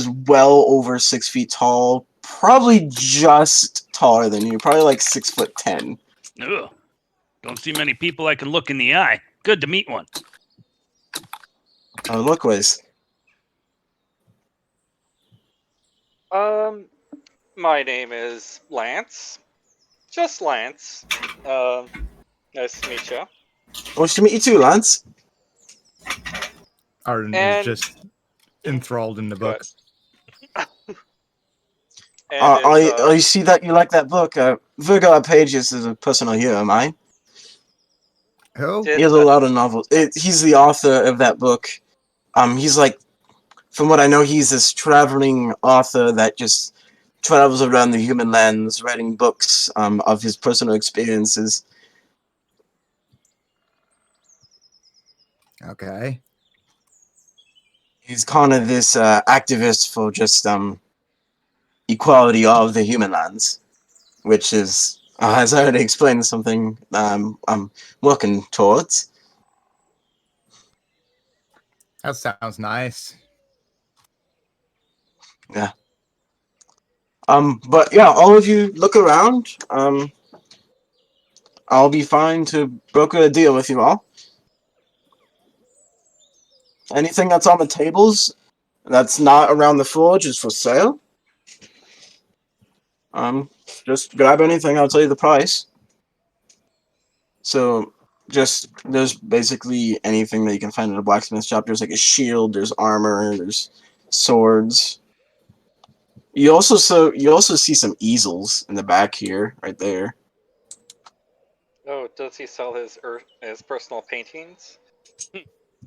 B: well over 6 feet tall. Probably just taller than you. Probably like 6'10".
F: Ugh. Don't see many people I can look in the eye. Good to meet one.
B: Look, Wiz.
A: My name is Lance. Just Lance. Nice to meet you.
B: Nice to meet you too, Lance.
H: Arden
A: And-
H: is just enthralled in the book.
A: And
B: I see that you like that book. Virgo Pages is a personal hero of mine.
H: Who?
A: Did-
B: He has a lot of novels. He's the author of that book. He's like, from what I know, he's this traveling author that just travels around the human lands, writing books of his personal experiences.
H: Okay.
B: He's kind of this activist for just equality of the human lands, which is, as I already explained, something I'm working towards.
H: That sounds nice.
B: But yeah, all of you look around. I'll be fine to broker a deal with you all. Anything that's on the tables that's not around the forge is for sale. Just grab anything, I'll tell you the price. So there's basically anything that you can find in a blacksmith shop. There's like a shield, there's armor, there's swords. You also see some easels in the back here, right there.
A: Oh, does he sell his personal paintings?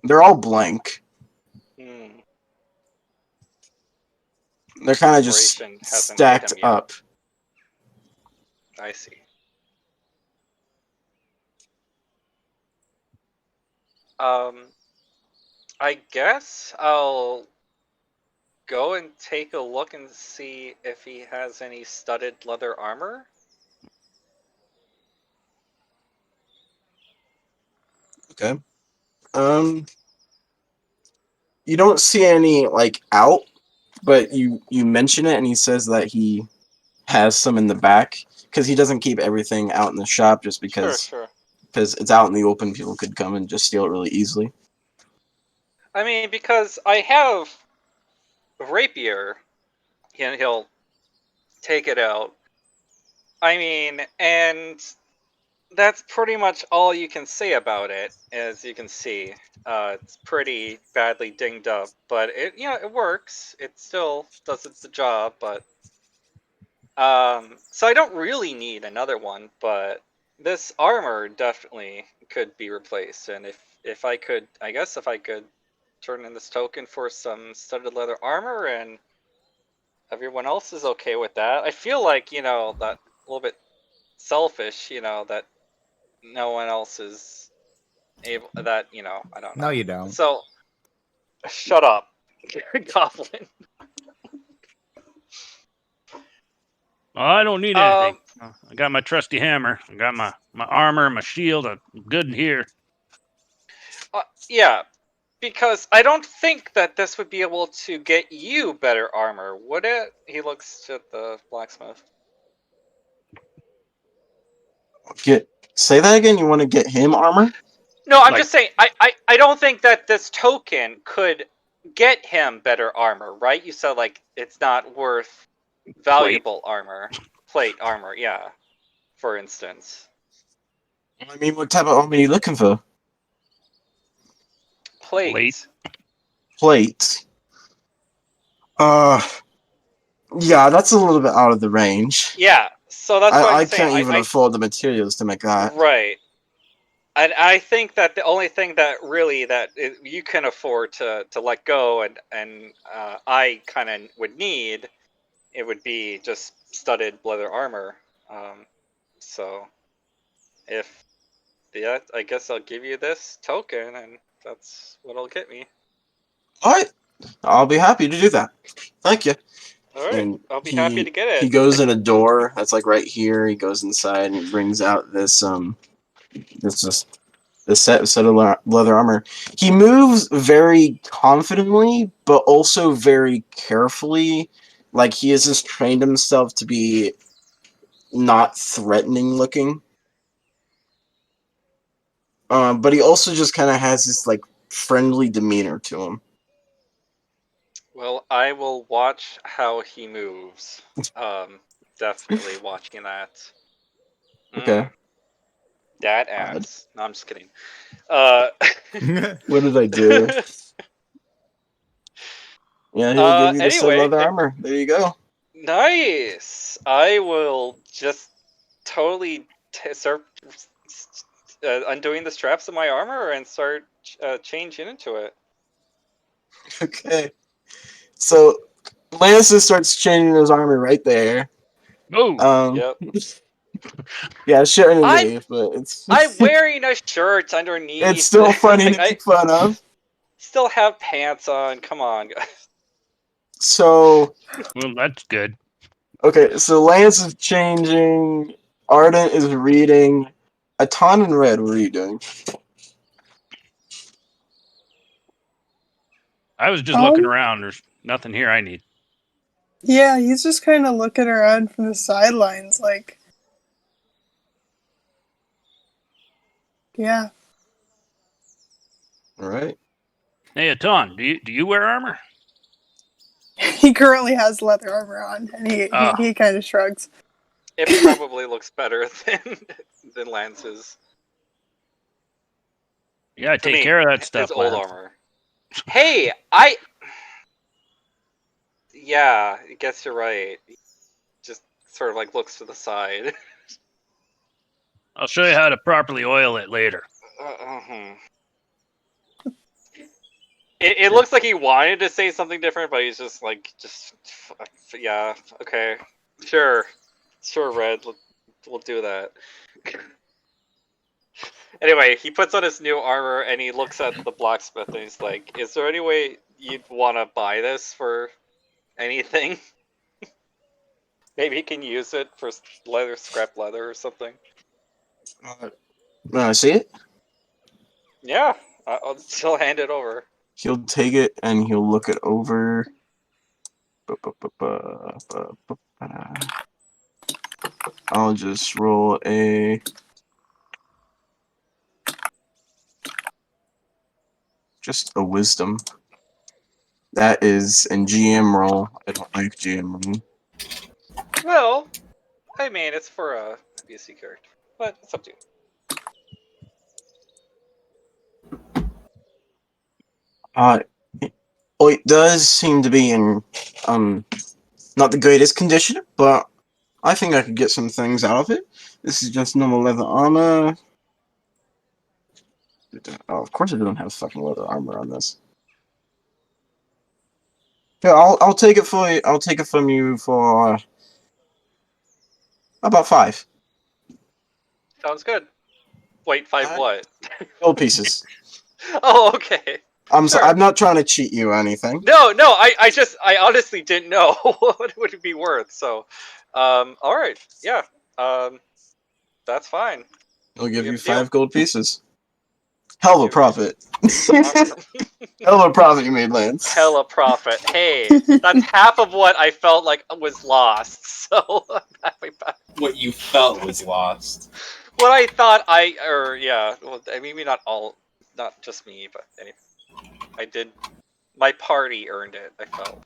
B: They're all blank.
A: Hmm.
B: They're kind of just
A: Corporation hasn't hit
B: stacked
A: him yet.
B: up.
A: I see. I guess I'll go and take a look and see if he has any studded leather armor.
B: Okay. You don't see any like out but you mention it, and he says that he has some in the back because he doesn't keep everything out in the shop just because
A: Sure.
B: it's out in the open. People could come and just steal it really easily.
A: I mean, because I have a rapier, and he'll take it out. I mean, and that's pretty much all you can say about it, as you can see. It's pretty badly dinged up, but it works. It still does its job, but so I don't really need another one, but this armor definitely could be replaced, and if I could, I guess if I could turn in this token for some studded leather armor, and everyone else is okay with that, I feel like that a little bit selfish, that no one else is able, that I don't know.
H: No, you don't.
A: So shut up, Goblin.
F: Oh, I don't need anything. I got my trusty hammer. I got my armor, my shield. I'm good in here.
A: Yeah, because I don't think that this would be able to get you better armor, would it? He looks at the blacksmith.
B: Say that again. You want to get him armor?
A: No, I'm
F: Like-
A: just saying. I don't think that this token could get him better armor, right? You said like it's not worth valuable armor, plate armor. Yeah, for instance.
B: I mean, what type of armor are you looking for?
A: Plate.
B: Plate. Yeah, that's a little bit out of the range.
A: Yeah, so that's what
B: I
A: I'm saying.
B: can't even afford the materials to make that.
A: Right. And I think that the only thing that really you can afford to let go and I kind of would need, it would be just studded leather armor. So I guess I'll give you this token, and that's what'll get me.
B: Alright. I'll be happy to do that. Thank you.
A: All right,
B: And
A: I'll be happy to get it.
B: He goes in a door that's like right here. He goes inside and he brings out this set of leather armor. He moves very confidently, but also very carefully. Like he has just trained himself to be not threatening looking. But he also just kind of has this like friendly demeanor to him.
A: Well, I will watch how he moves. Definitely watching that.
B: Okay.
A: That ass. No, I'm just kidding.
B: What did I do? Yeah, he'll give you the set of
A: anyway,
B: leather armor. There you go.
A: Nice. I will just totally start undoing the straps of my armor and start changing into it.
B: Okay. So Lancer starts changing his armor right there.
F: Oh,
A: Yep.
B: Yeah, shit underneath, but it's
A: I'm wearing a shirt underneath.
B: it's still funny
A: Like,
B: to make fun of.
A: still have pants on. Come on, guys.
B: So
F: well, that's good.
B: okay, so Lance is changing. Ardent is reading. Atan and Red, what are you doing?
F: I was just looking around. There's nothing here I need.
G: Yeah, he's just kind of looking around from the sidelines, like. Yeah.
B: All right.
F: Hey, Atan, do you wear armor?
G: He currently has leather armor on, and he kind of shrugs.
A: It probably looks better than Lance's.
F: Yeah,
A: To
F: take
A: me,
F: care of that stuff.
A: His old
F: Lance.
A: armor. Hey, yeah, I guess you're right. Just sort of like looks to the side.
F: I'll show you how to properly oil it later.
A: It looks like he wanted to say something different, but he's just like, yeah, okay, sure, Red, we'll do that. Anyway, he puts on his new armor and he looks at the blacksmith and he's like, "Is there any way you'd want to buy this for anything? Maybe he can use it for scrap leather or something."
B: See it?
A: Yeah, I'll still hand it over.
B: He'll take it and he'll look it over. I'll just roll a. Just a wisdom. That is in GM roll. I don't like GM roll.
A: Well, I mean, it's for a BC character, but it's up to you.
B: It does seem to be in not the greatest condition, but I think I could get some things out of it. This is just normal leather armor. Oh, of course I don't have fucking leather armor on this. Yeah, I'll take it for you. I'll take it from you for about 5
A: Sounds good. Wait, 5 what?
B: gold pieces.
A: Oh, okay. Sure.
B: I'm not trying to cheat you or anything.
A: No, I honestly didn't know what it would be worth. So, all right, yeah, that's fine.
B: I'll give you
A: Good deal.
B: 5 gold pieces. Hell of a profit.
A: Awesome.
B: Hell of a profit you made, Lance.
A: Hella profit. Hey, that's half of what I felt like was lost. So I'm halfway back.
D: What you felt was lost.
A: What I thought well, maybe not all, not just me, but anyway, I did. My party earned it. I felt.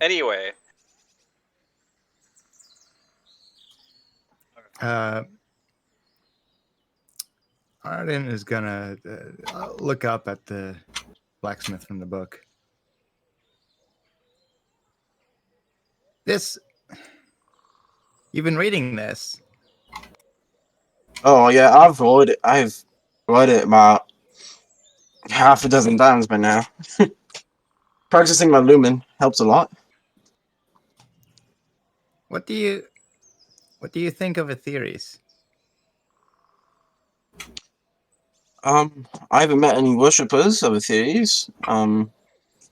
A: Anyway.
H: Arden is gonna look up at the blacksmith from the book. You've been reading this.
B: Oh yeah, I've read it about half a dozen times by now. Practicing my lumen helps a lot.
H: What do you think of Aetheres?
B: I haven't met any worshippers of Aetheres.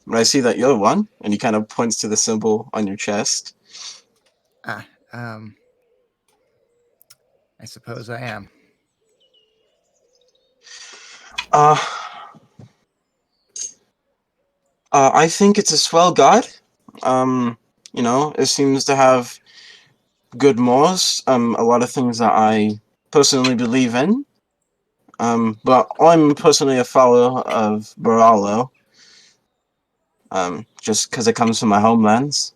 B: But I see that you're one, and he kind of points to the symbol on your chest.
H: I suppose I am.
B: I think it's a swell god. It seems to have good mores. A lot of things that I personally believe in. But I'm personally a follower of Baralo. Just because it comes from my homelands.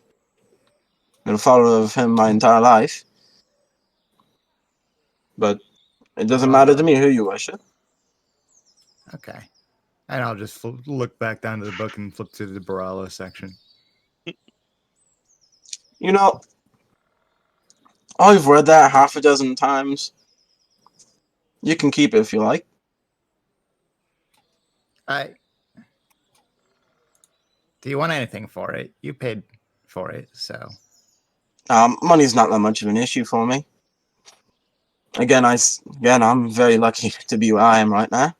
B: Been a follower of him my entire life. But it doesn't matter to me who you worship.
H: Okay. And I'll just look back down to the book and flip to the Baralo section.
B: I've read that half a dozen times. You can keep it if you like.
H: Do you want anything for it? You paid for it, so.
B: Money's not that much of an issue for me. Again, I'm very lucky to be where I am right now.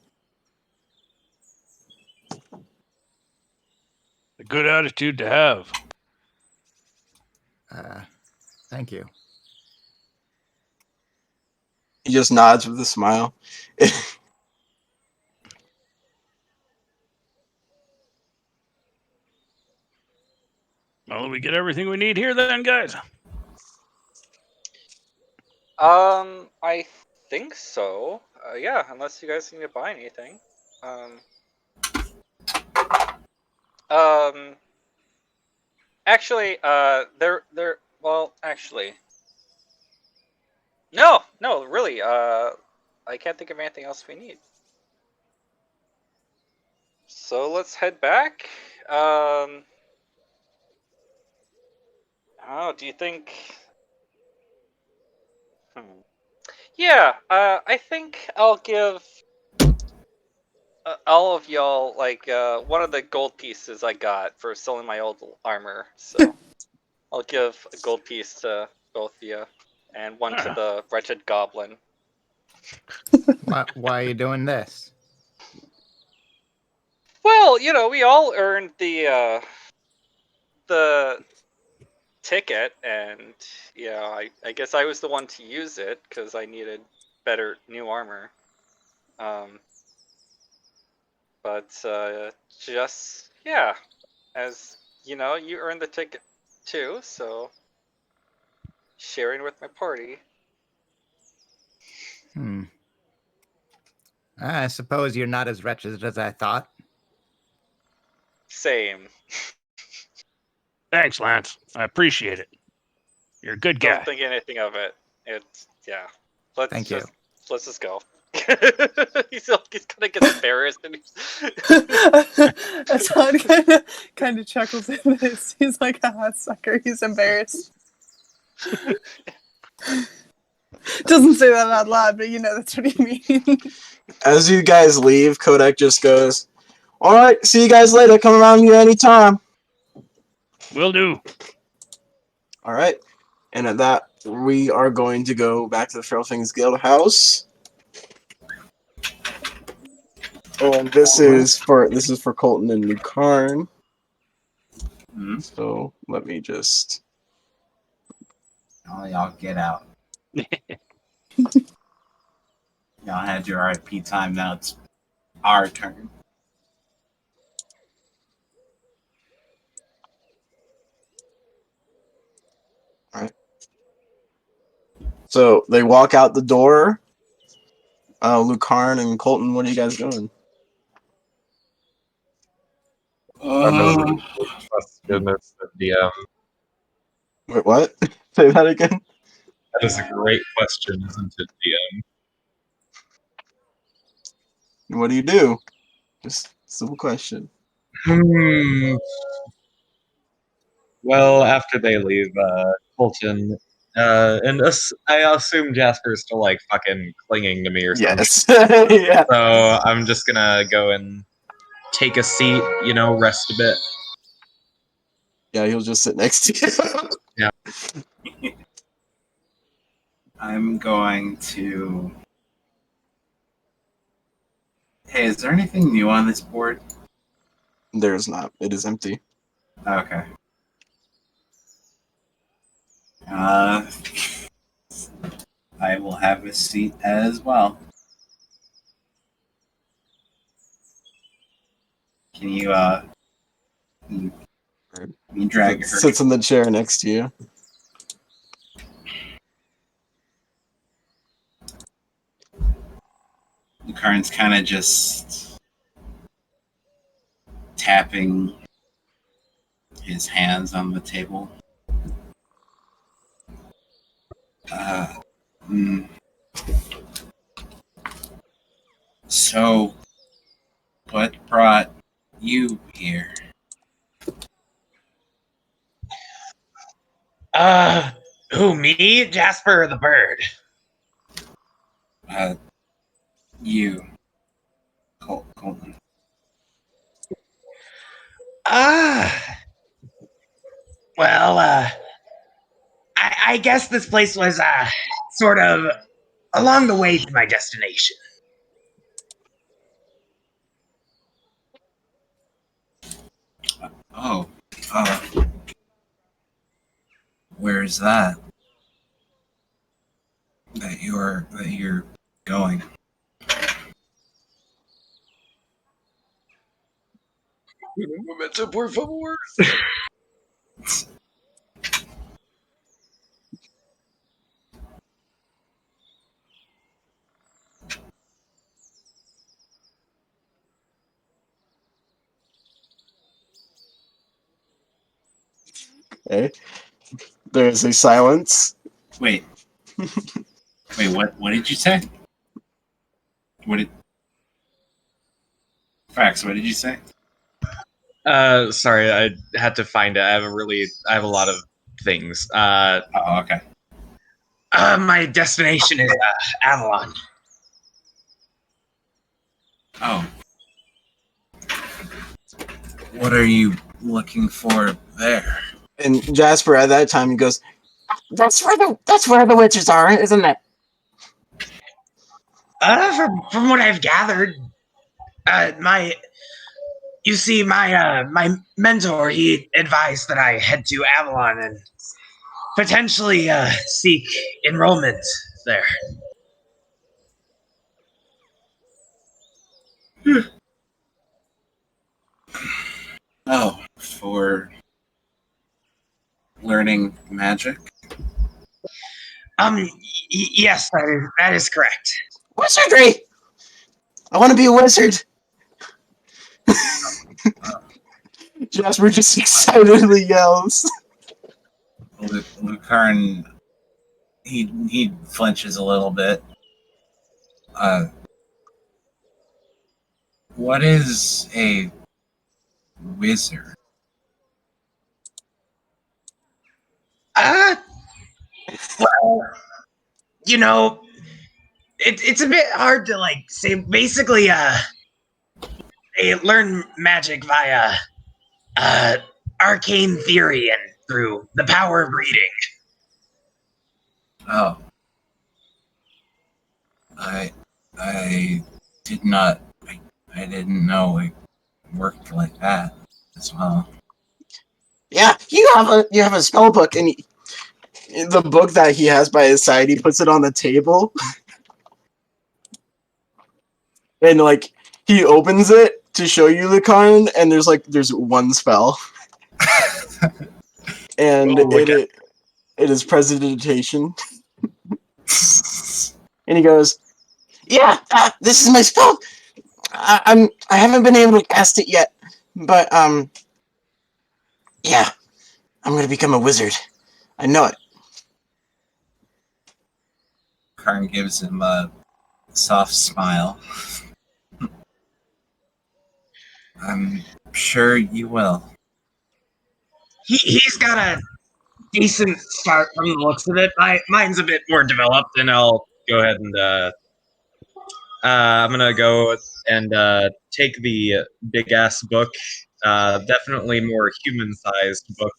F: A good attitude to have.
H: Thank you.
B: He just nods with a smile.
F: Well, we get everything we need here then, guys.
A: I think so. Yeah, unless you guys need to buy anything. Actually, well, actually. No, really, I can't think of anything else we need. So let's head back. Oh, do you think... Yeah, I think I'll give all of y'all, one of the gold pieces I got for selling my old armor. So I'll give a gold piece to both of you, and one to the wretched goblin.
H: Why are you doing this?
A: Well, we all earned the ticket, and I guess I was the one to use it because I needed better new armor. But as you earned the ticket too, so sharing with my party.
H: I suppose you're not as wretched as I thought.
A: Same.
F: Thanks, Lance. I appreciate it. You're a good guy.
A: Don't think anything of it. It's yeah. Let's
H: Thank you.
A: let's just go. he's gonna get embarrassed and
G: Todd kind of chuckles at this. He's like, "Ah, sucker." He's embarrassed. Doesn't say that out loud, but you know that's what he means.
B: As you guys leave, Kodak just goes, "All right, see you guys later. Come around here anytime."
F: Will do.
B: All right, and at that, we are going to go back to the Feral Things Guild house. And this is for Colton and Lucarn.
D: Hmm?
B: So let me just.
D: Oh, y'all get out. Y'all had your RIP time. Now it's our turn.
B: So they walk out the door. Lucarn and Colton, what are you guys doing?
I: Trust goodness that the
B: Wait, what? Say that again.
I: that is a great question, isn't it, DM?
B: What do you do? Just simple question.
I: Well, after they leave, Colton, I assume Jasper's still like fucking clinging to me or something.
B: Yes. Yeah.
I: So I'm just gonna go and take a seat, rest a bit.
B: Yeah, he'll just sit next to you.
D: I'm going to. Hey, is there anything new on this board?
B: There's not. It is empty.
D: Okay. I will have a seat as well. Can you drag her?
B: Sits in the chair next to you.
D: Lucarn's kind of just tapping his hands on the table. So, what brought you here?
E: Who, me? Jasper or the bird?
D: You. Colton.
E: Well, I guess this place was, sort of along the way to my destination.
D: Oh, where's that? That you're going?
I: Momento, por favor.
B: Okay. There's a silence.
D: Wait. What did you say? Fax, what did you say?
I: Sorry, I had to find it. I have a lot of things.
D: Oh, okay.
E: My destination is, Avalon.
D: Oh. What are you looking for there?
B: And Jasper at that time he goes, That's where the witches are, isn't it?
E: From what I've gathered, my mentor, he advised that I head to Avalon and potentially seek enrollment there.
D: Oh, for learning magic?
E: Yes, that is correct.
B: Wizardry! I want to be a wizard! Jasper just excitedly yells.
D: Lucarin, he flinches a little bit. What is a wizard?
E: Well, it's a bit hard to like say. Basically, they learn magic via arcane theory and through the power of reading.
D: Oh. I did not. I didn't know it worked like that as well.
B: Yeah, you have a spell book, and the book that he has by his side, he puts it on the table, and like he opens it to show you the card, and there's one spell, and it is Prestidigitation, and he goes, "Yeah, this is my spell. I haven't been able to cast it yet, but yeah, I'm gonna become a wizard. I know it."
D: Karn gives him a soft smile. I'm sure you will.
E: He's got a decent start from the looks of it. Mine's a bit more developed.
I: Then I'll go ahead and I'm gonna go and take the big ass book, definitely more human sized book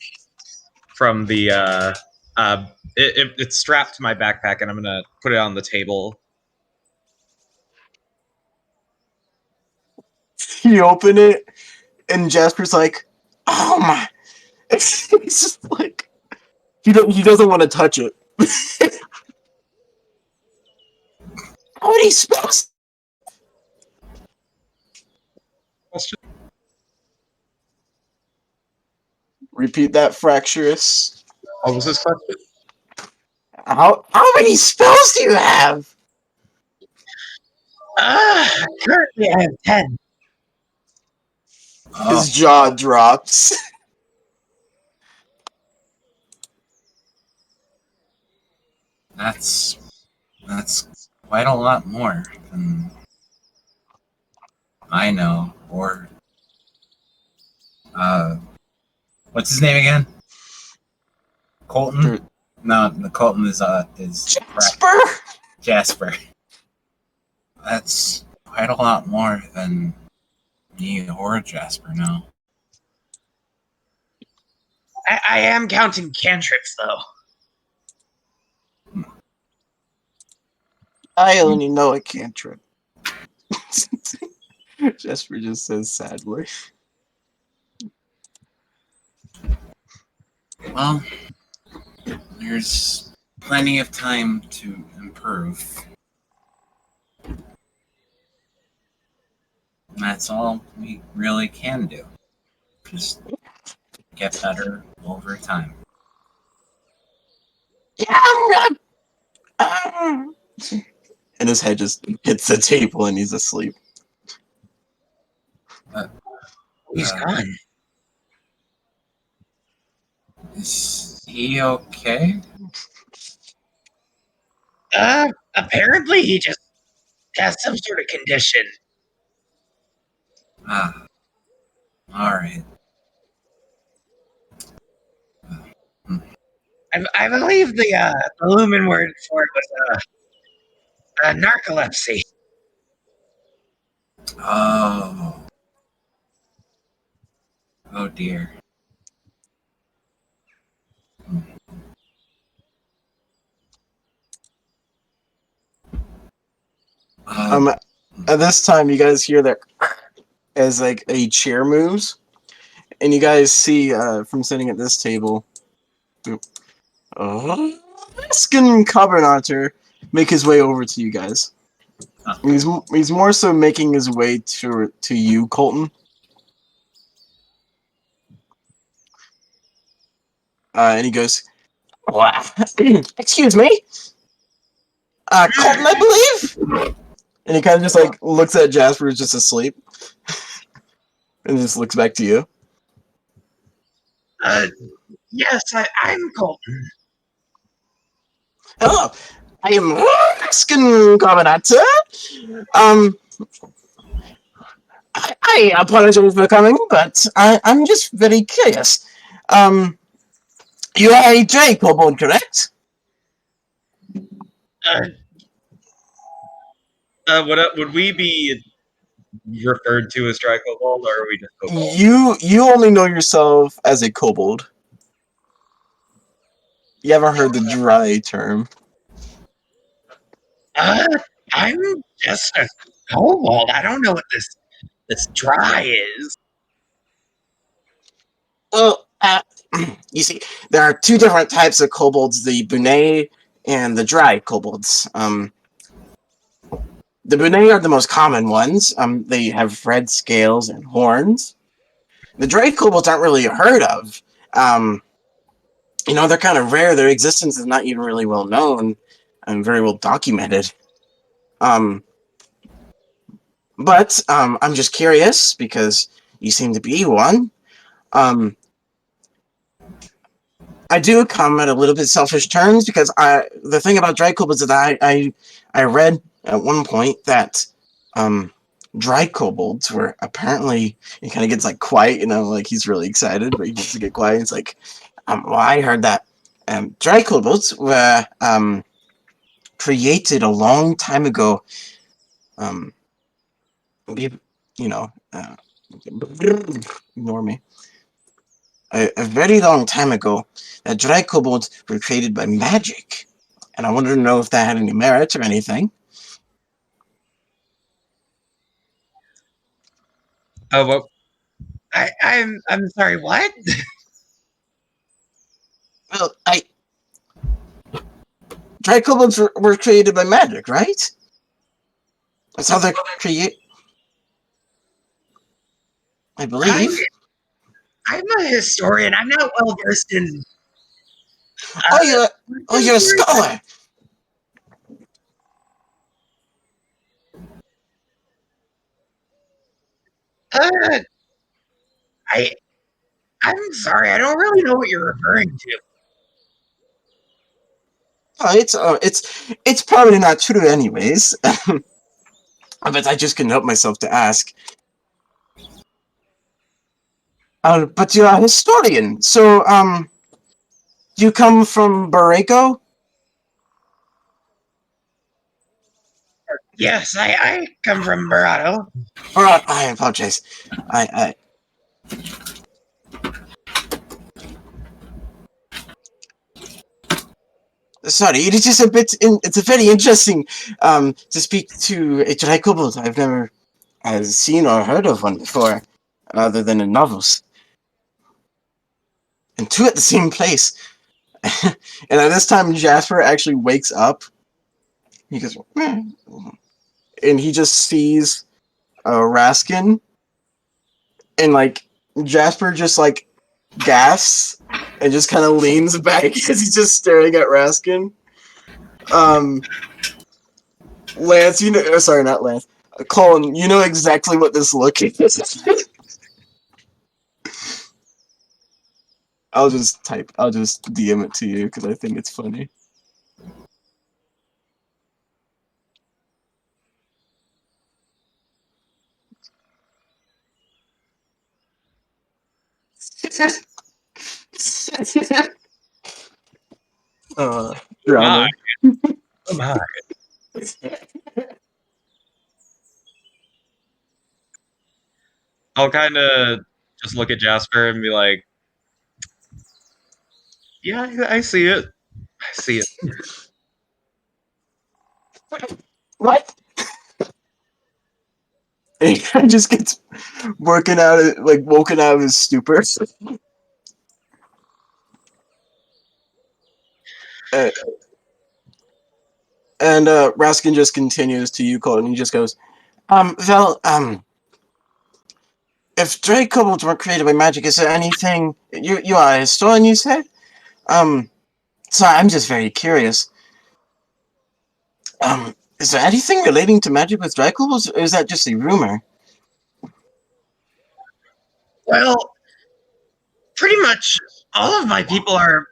I: from the it's strapped to my backpack, and I'm gonna put it on the table.
B: You open it, and Jasper's like, "Oh my!" He's just like, he doesn't want to touch it. How many spells? Repeat that, Fracturous.
I: What was this question?
B: How many spells do you have?
E: Currently I have 10.
B: His jaw drops.
D: That's quite a lot more than I know. Or what's his name again? Colton? No, the Colton is
B: Jasper.
D: Jasper. That's quite a lot more than me or Jasper now.
E: I am counting cantrips though.
B: I only know a cantrip. Jasper just says sadly.
D: Well, there's plenty of time to improve. And that's all we really can do. Just get better over time.
B: Yeah, and his head just hits the table and he's asleep.
E: He's gone.
D: Is he okay?
E: Apparently he just has some sort of condition.
D: Ah. Alright.
E: I believe the lumen word for it was narcolepsy.
D: Oh. Oh dear.
B: At this time, you guys hear that as like a chair moves, and you guys see from sitting at this table, Skin Carbonator make his way over to you guys. He's more so making his way to you, Colton. And he goes, "Wow. Excuse me? Colton, I believe?" And he kind of just like looks at Jasper, who's just asleep, and just looks back to you.
E: Yes, I'm Colton.
B: Hello, I am Raskin Covenanter. I apologize for coming, but I'm just very curious. You are a Dry Kobold, correct?
I: Would we be referred to as Dry Kobold, or are we just Kobold?
B: You only know yourself as a kobold. You haven't heard the dry term.
E: I'm just a kobold. I don't know what this dry is.
B: Well, you see, there are two different types of kobolds: the Bunay and the dry kobolds. The Bunay are the most common ones. They have red scales and horns. The dry kobolds aren't really heard of. They're kind of rare. Their existence is not even really well known and very well documented. But I'm just curious because you seem to be one. I do come at a little bit selfish terms because the thing about dry kobolds is that I read at one point that dry kobolds were apparently, he kind of gets like quiet, like he's really excited, but he gets to get quiet. It's like, well, I heard that dry kobolds were created a long time ago. Ignore me. A very long time ago, that dry kobolds were created by magic, and I wanted to know if that had any merit or anything.
I: Oh, well,
E: I'm sorry. What?
B: Well, dry kobolds were created by magic, right? That's how they're created, I believe.
E: I'm a historian. I'm not well versed in.
B: You're a scholar.
E: I'm sorry. I don't really know what you're referring to.
B: Oh, it's probably not true anyways. But I just couldn't help myself to ask. But you're a historian, so you come from Borrego?
E: Yes, I come from Barato.
B: I apologize. Sorry, it is just a bit. It's a very interesting to speak to a dry kobold. I've never seen or heard of one before, other than in novels. And two at the same place. And at this time, Jasper actually wakes up. He goes, and he just sees Raskin, and like Jasper just like gasps and just kind of leans back because he's just staring at Raskin. Lance, sorry, not Lance. Colin, you know exactly what this look is. I'll just DM it to you because I think it's funny. Drama.
I: oh my. I'll kind of just look at Jasper and be like, "Yeah, I see it. I see it."
B: What? And he kind of just gets woken out of his stupor. And Raskin just continues to you, Colton. He just goes, if dry kobolds weren't created by magic, is there anything... You are a historian, you said? So I'm just very curious. Is there anything relating to magic with Dracula, or is that just a rumor?
E: Well, pretty much all of my people are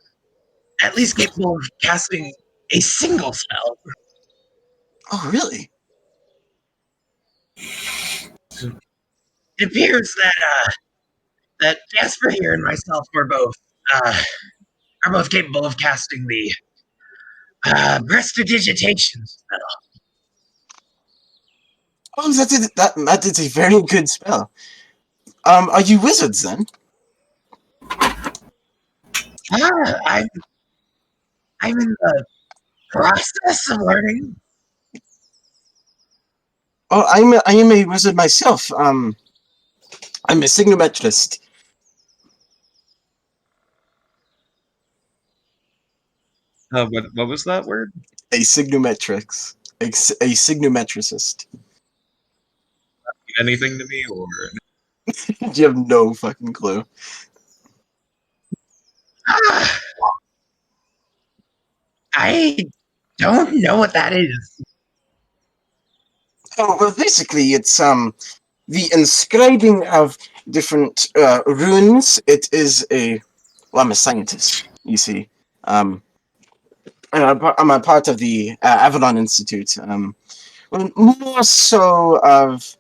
E: at least capable of casting a single spell.
B: Oh, really?
E: It appears that Jasper here and myself are both capable of casting the prestidigitation spell.
B: Oh, that is a very good spell. Are you wizards then?
E: I'm in the process of learning.
B: Oh, I am a wizard myself. I'm a signometrist.
I: What was that word?
B: A signometrix. A signometricist.
I: Anything to me, or
B: You have no fucking clue.
E: I don't know what that is.
B: Oh, well, basically, it's the inscribing of different runes. It is a well, I'm a scientist, you see. And I'm a part of the Avalon Institute. Well, more so of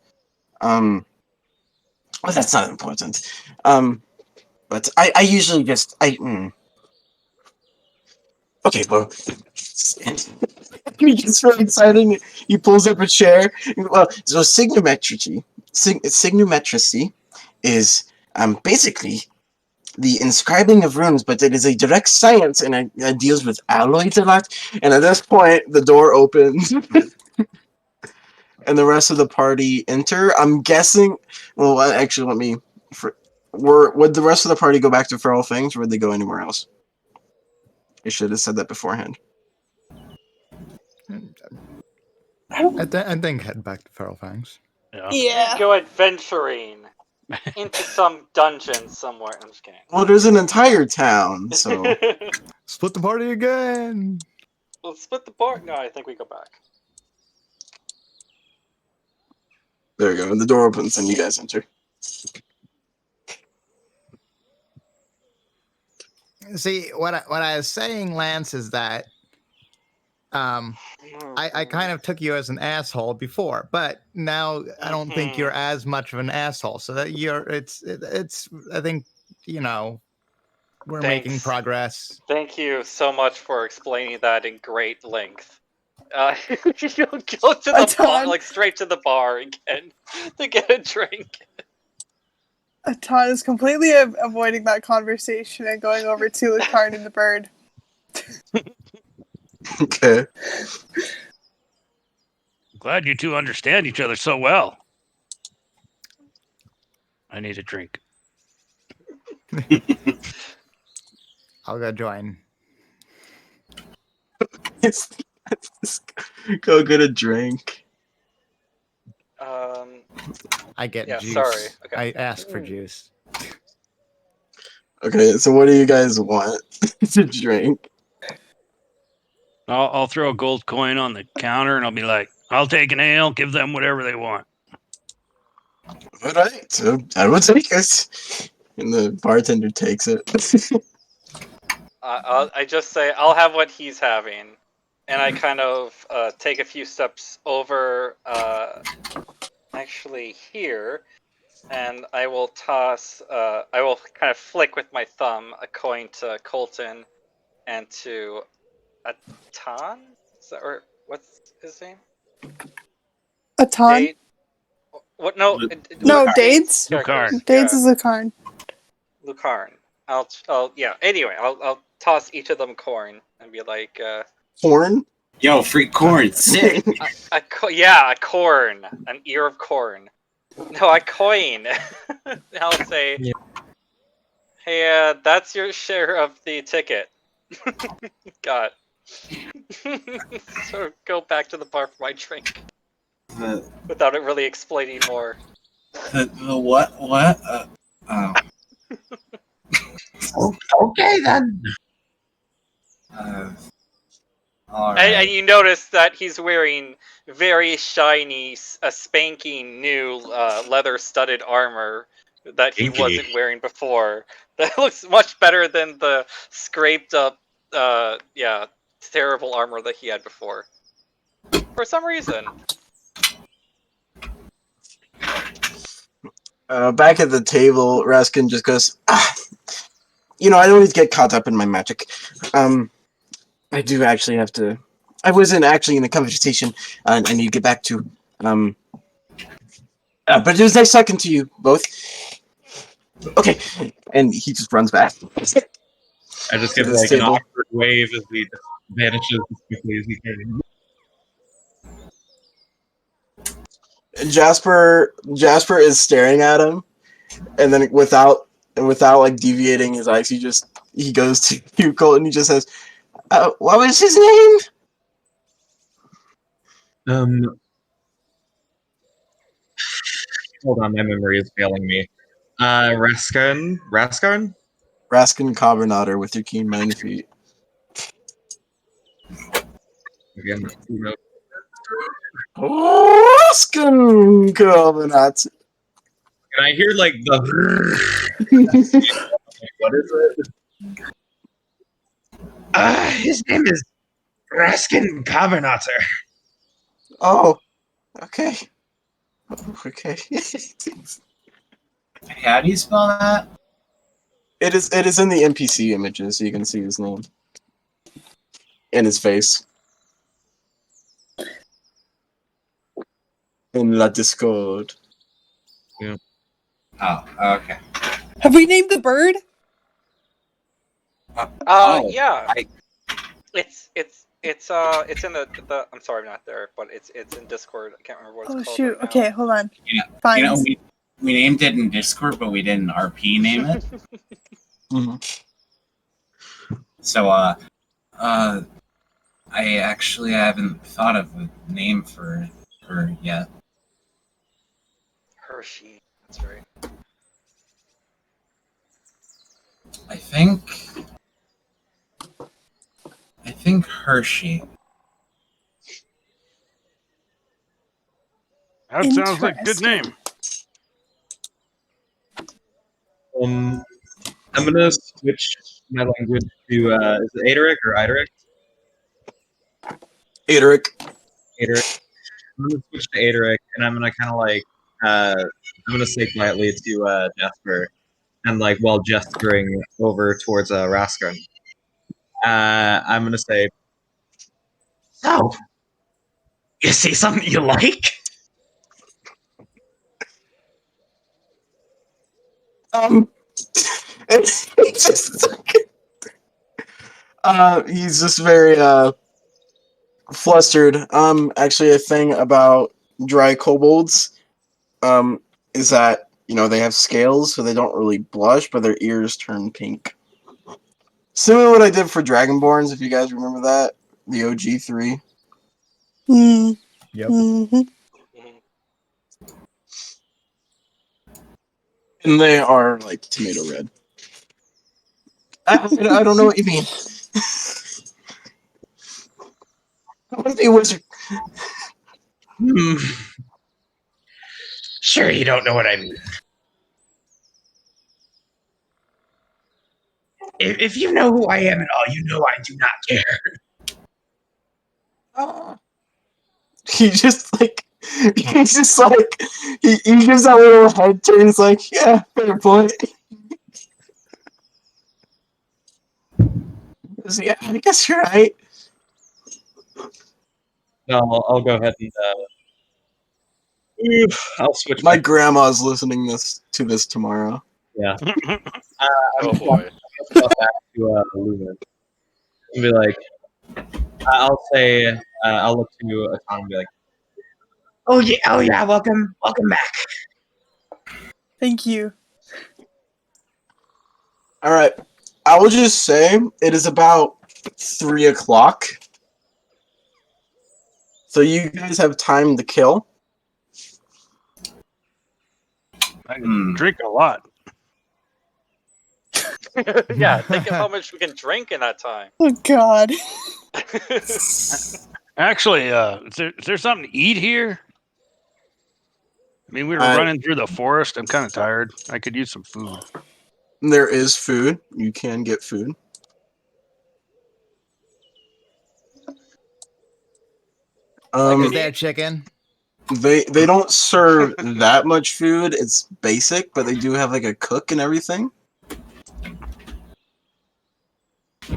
B: well, that's not important. But I usually just okay, well, he gets really exciting. He pulls up a chair. Well, so signometry is basically the inscribing of runes, but it is a direct science and it deals with alloys a lot. And at this point, the door opens. And the rest of the party enter. I'm guessing. Well, actually, let me. Would the rest of the party go back to Feral Fangs, or would they go anywhere else? I should have said that beforehand.
H: I think head back to Feral Fangs.
F: Yeah.
G: Yeah.
A: Go adventuring into some dungeon somewhere. I'm just kidding.
B: Well, there's an entire town, so
H: Split the party again.
A: We'll split the bar. No, I think we go back.
B: there you go. And the door opens, and you guys enter.
H: See, what I was saying, Lance, is that I kind of took you as an asshole before, but now I don't think you're as much of an asshole. So that it's I think, we're making
A: Thanks.
H: progress.
A: Thank you so much for explaining that in great length. You'll go to the bar, like straight to the bar again to get a drink.
G: Todd is completely avoiding that conversation and going over to Lucarn and the bird.
B: Okay.
F: Glad you two understand each other so well. I need a drink.
H: I'll go join.
B: Go get a drink.
H: I get
A: Yeah,
H: juice.
A: sorry. Okay.
H: I asked for juice.
B: Okay, so what do you guys want to drink?
F: I'll throw a gold coin on the counter and I'll be like, I'll take an ale, give them whatever they want.
B: All right, so I will take it. And the bartender takes it.
A: I just say I'll have what he's having, and I kind of take a few steps over, actually here, and I will toss. I will kind of flick with my thumb a coin to Colton, and to Atan. Or what's his name?
G: Atan?
A: Dade? What? No.
G: No,
A: Lucarn.
G: Dades?
F: Lucarn.
G: Dades is Lucarn.
A: Lucarn. Yeah. Anyway, I'll toss each of them corn and be like,
B: Corn?
D: Yo, free corn, sick.
A: a corn, an ear of corn. No, a coin. I'll say, hey, that's your share of the ticket. God. So go back to the bar for my drink. Without it really explaining more.
D: The what? What? Oh.
E: Okay then.
D: All
A: And
D: right.
A: you notice that he's wearing very shiny, spanking new leather-studded armor that he
I: Kinky.
A: wasn't wearing before. That looks much better than the scraped-up, terrible armor that he had before. For some reason.
B: Back at the table, Raskin just goes, I always get caught up in my magic. I do actually have to. I wasn't actually in a conversation. I need to get back to. But it was nice talking to you both. Okay, and he just runs back.
I: I just
B: To
I: give
B: this
I: like an
B: table.
I: awkward wave as he vanishes as quickly as he can.
B: Jasper is staring at him, and then without like deviating his eyes, he goes to you, Colt, and he just says, "What was his name?"
I: Hold on, my memory is failing me. Raskarn?
B: Raskin Cobbernaughter with your keen mind feet.
I: Again, who knows?
B: Raskin Cobbernaughter.
I: And I hear like the. What is it?
E: His name is Raskin Carbonator.
B: Oh, okay. Okay.
D: How do you spell that?
B: It is in the NPC images, so you can see his name. And his face. In La Discord.
D: Oh, okay.
G: Have we named the bird?
A: Yeah.
D: I-
A: It's in the I'm sorry, I'm not there, but it's in Discord. I can't remember what it's
G: Oh
A: called.
G: shoot.
A: right now.
G: Okay, hold on.
D: Yeah,
G: Fine.
D: we named it in Discord, but we didn't RP name it.
B: Mhm.
D: So, I actually haven't thought of a name for her yet.
A: Hershey. That's right.
D: I think Hershey.
F: That sounds like a good name.
I: I'm gonna switch my language to is it Aderic or Ideric?
B: Adric.
I: Aderic. I'm gonna switch to Aderic, and I'm gonna kind of like I'm gonna say quietly to Jasper, and like while gesturing over towards Raskin, I'm gonna say,
E: So, you see something you like?
B: It's just he's just very flustered. Actually, a thing about dry kobolds is that they have scales, so they don't really blush, but their ears turn pink. Similar to what I did for Dragonborns, if you guys remember that, the OG3.
G: Mm.
C: Yep.
G: hmm
B: And they are like tomato red. I don't know what you mean. I want to be a wizard.
E: Sure, you don't know what I mean. If you know who I am at all, you know I do not care.
B: He just like he gives that little head turn. He's like, yeah, fair point. Yeah, I guess you're right.
I: no, I'll go ahead and I'll switch
B: My grandma's listening to this tomorrow.
I: Yeah.
A: Oh boy.
I: Back to Lumen. And be like, I'll say, I'll look to Atan and be like,
E: Oh yeah, welcome back.
G: Thank you.
B: All right, I will just say it is about 3:00, so you guys have time to kill.
F: I can drink a lot.
A: Yeah, think of how much we can drink in that time.
G: Oh God.
F: Actually, is there something to eat here? I mean, we were
B: Uh,
F: running through the forest. I'm kind of tired. I could use some food.
B: There is food. You can get food.
H: Is there chicken?
B: They don't serve that much food. It's basic, but they do have like a cook and everything.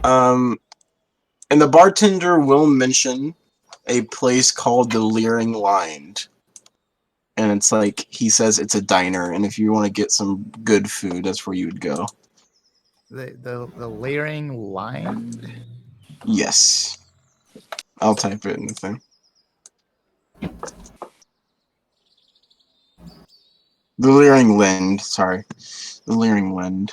B: And the bartender will mention a place called the Leering Lion. And it's like, he says it's a diner, and if you want to get some good food, that's where you would go.
H: The Leering Lion?
B: Yes. I'll type it in the thing. The Leering Lind, sorry. The Leering Lind.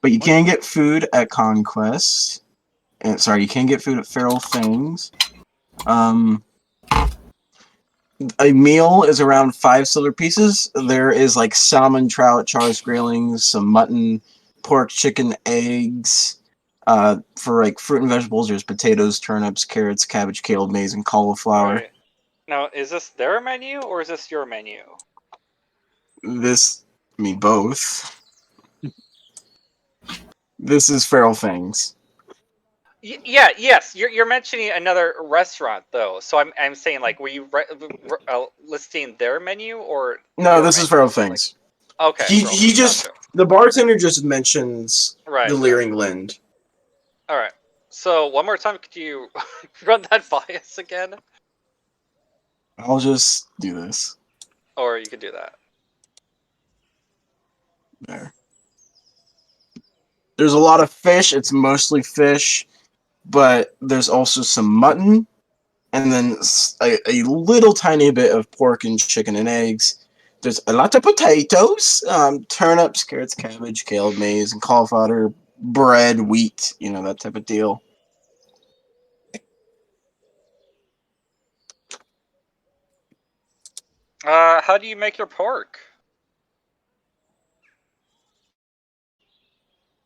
B: But you can get food at Conquest. And sorry, you can get food at Feral Things. A meal is around 5 silver pieces. There is like salmon, trout, Charles grillings, some mutton, pork, chicken, eggs. For like fruit and vegetables, there's potatoes, turnips, carrots, cabbage, kale, maize, and cauliflower.
A: Right. Now, is this their menu or is this your menu?
B: Both. This is Feral Things.
A: Yeah, yes. You're mentioning another restaurant though, so I'm saying like, were you listing their menu or?
B: No,
A: your
B: this is
A: menu?
B: Feral Things.
A: Okay.
B: He just
A: gotcha.
B: the bartender just mentions
A: Right.
B: the Leering Lind.
A: All right. So one more time, could you run that by us again?
B: I'll just do this.
A: Or you could do that.
B: There. There's a lot of fish. It's mostly fish, but there's also some mutton, and then a little tiny bit of pork and chicken and eggs. There's a lot of potatoes, turnips, carrots, cabbage, kale, maize, and cauliflower, bread, wheat, that type of deal.
A: How do you make your pork?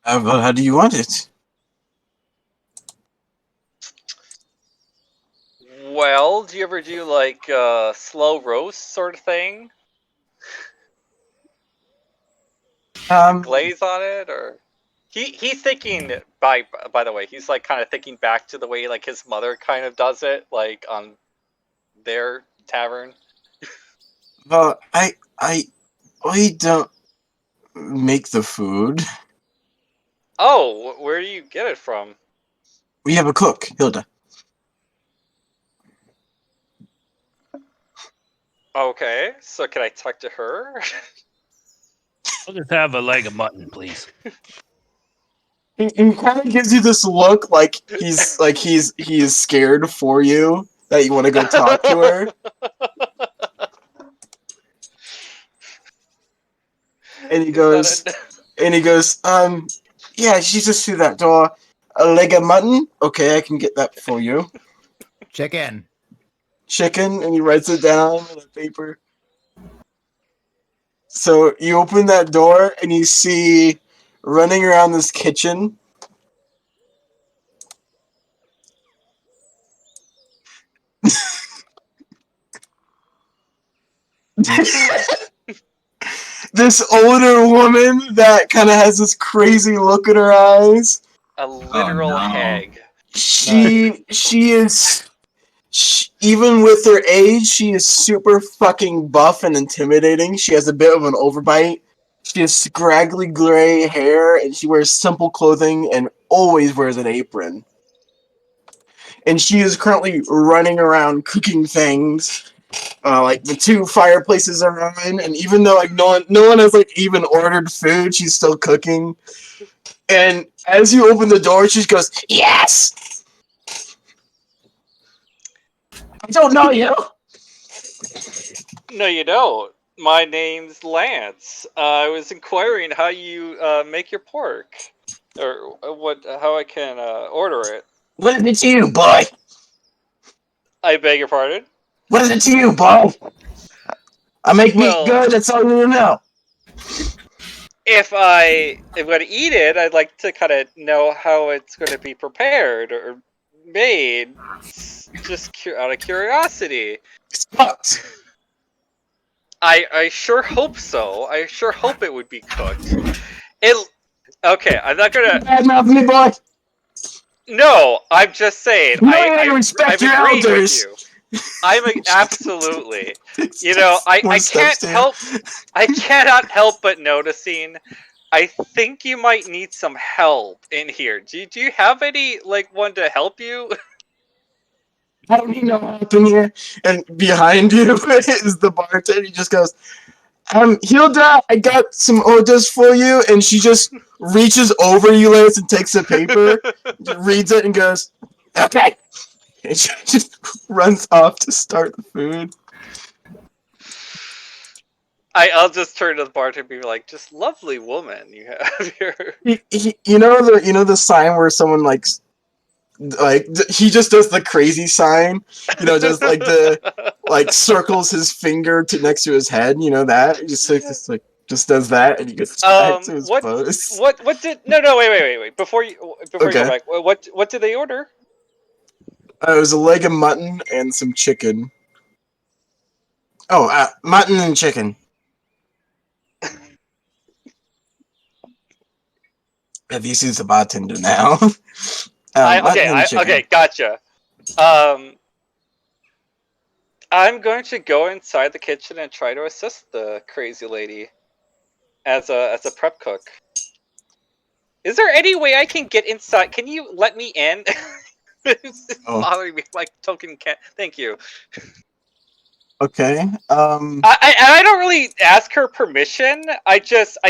B: How do you want it?
A: Well, do you ever do like slow roast sort of thing? Glaze on it, or he's thinking by the way, he's like kind of thinking back to the way like his mother kind of does it, like on their tavern.
B: Well, I don't make the food.
A: Oh, where do you get it from?
B: We have a cook, Hilda.
A: Okay, so can I talk to her?
F: I'll just have a leg of mutton, please.
B: He kind of gives you this look like he is scared for you that you want to go talk to her. And he goes, yeah, she's just through that door. A leg of mutton? Okay, I can get that for you.
H: Chicken,
B: and he writes it down on a paper. So you open that door and you see running around this kitchen. This older woman that kind of has this crazy look in her eyes.
A: A literal hag.
B: She is, even with her age, she is super fucking buff and intimidating. She has a bit of an overbite. She has scraggly gray hair, and she wears simple clothing and always wears an apron. And she is currently running around cooking things. Like the 2 fireplaces are on, and even though like no one has like even ordered food, she's still cooking. And as you open the door, she goes, "Yes." I don't know you.
A: No, you don't. My name's Lance. I was inquiring how you make your pork, or how I can order it.
B: What is it to you, boy?
A: I beg your pardon?
B: What is it to you, boy? I make meat
A: Well-
B: good. That's all you need to know.
A: if I am going to eat it, I'd like to kind of know how it's going to be prepared or made, just out of curiosity.
B: It's cooked.
A: I sure hope so. I sure hope it would be cooked. Okay, I'm not gonna.
B: Bad mouth me, boy.
A: No, I'm just saying.
B: No, you respect
A: I'm
B: your
A: agreeing
B: elders.
A: with you. Absolutely. You know, I can't help. I cannot help but noticing. I think you might need some help in here. Do you have any one to help you?
B: I don't need no help in here. And behind you is the bartender. He just goes, Hilda, I got some orders for you. And she just reaches over you, Lance, and takes a paper, reads it, and goes, okay. And she just runs off to start the food.
A: I'll just turn to the bartender and be like, "Just lovely woman you have here."
B: You know the sign where someone he just does the crazy sign, just circles his finger next to his head, that he just does that, and he gets back to his post.
A: What did wait before you
B: Okay.
A: go back, what did they order?
B: It was a leg of mutton and some chicken. Oh, mutton and chicken. If you see the bartender now.
A: Okay, gotcha. I'm going to go inside the kitchen and try to assist the crazy lady as a prep cook. Is there any way I can get inside? Can you let me in? It's bothering me. Like token can't. Thank you.
B: Okay.
A: I don't really ask her permission. I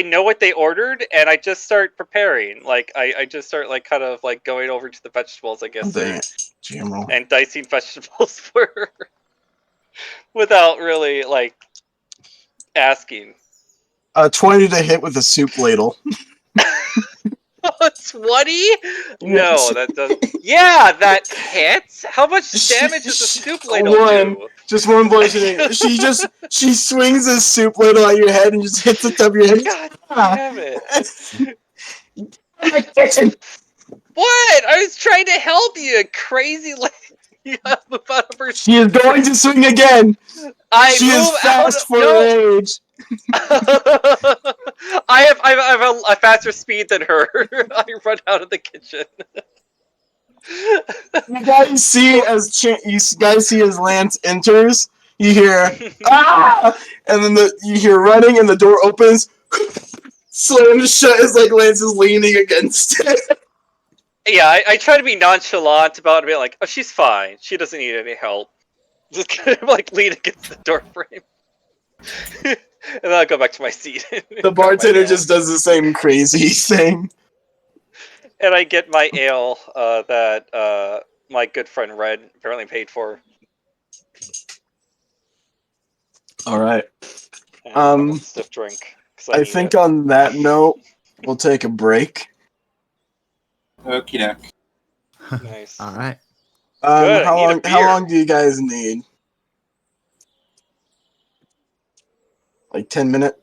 A: know what they ordered, and I just start preparing. I just start going over to the vegetables, I guess, and dicing vegetables for her without really asking.
B: 20 to hit with a soup ladle.
A: 20? No, that doesn't. Yeah, that hits. How much damage does a soup ladle do?
B: Just one bludgeoning. she swings a soup ladle at your head and just hits the top of your head.
A: God damn it! What? I was trying to help you, crazy lady.
B: She is going to swing again. She is fast for her age.
A: I have a faster speed than her. I run out of the kitchen.
B: You guys see as Lance enters, you hear ah, and then you hear running, and the door opens, slams shut as Lance is leaning against it.
A: Yeah, I try to be nonchalant about it, like, oh, she's fine. She doesn't need any help. Just kind of lean against the door frame. And then I'll go back to my seat.
B: The bartender just does the same crazy thing.
A: And I get my ale that my good friend Red apparently paid for.
B: Alright.
A: Stiff drink.
B: I think on that note, we'll take a break.
D: Okie doke.
A: Nice.
H: Alright.
A: Good,
B: how long do you guys need? 10 minutes?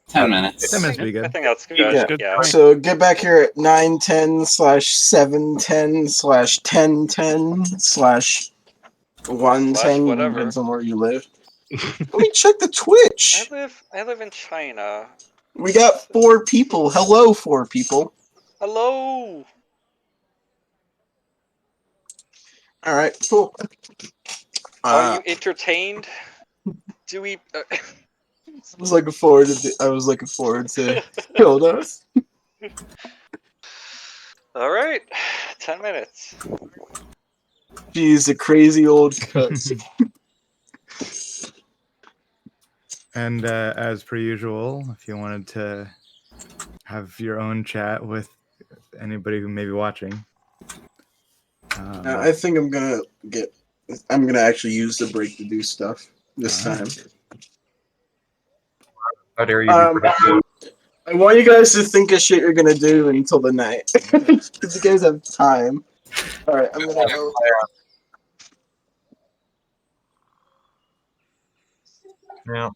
D: 10 minutes.
H: 10 minutes would be
A: I
H: good.
A: think that's good.
B: Yeah.
A: Yeah.
B: So get back here at 9:10/7:10/10:10/1:10.
A: Whatever.
B: Depends on where you live. Let me check the Twitch.
A: I live in China.
B: We got 4 people. Hello, 4 people.
A: Hello.
B: All right, cool.
A: Are you entertained? Do we?
B: I was looking forward to Hilda.
A: All right, 10 minutes.
B: She's a crazy old cook.
H: And as per usual, if you wanted to have your own chat with anybody who may be watching,
B: I think I'm gonna actually use the break to do stuff this time.
I: How dare you?
B: I want you guys to think of shit you're gonna do until the night, because you guys have time. All right, I'm gonna go.
I: Yeah.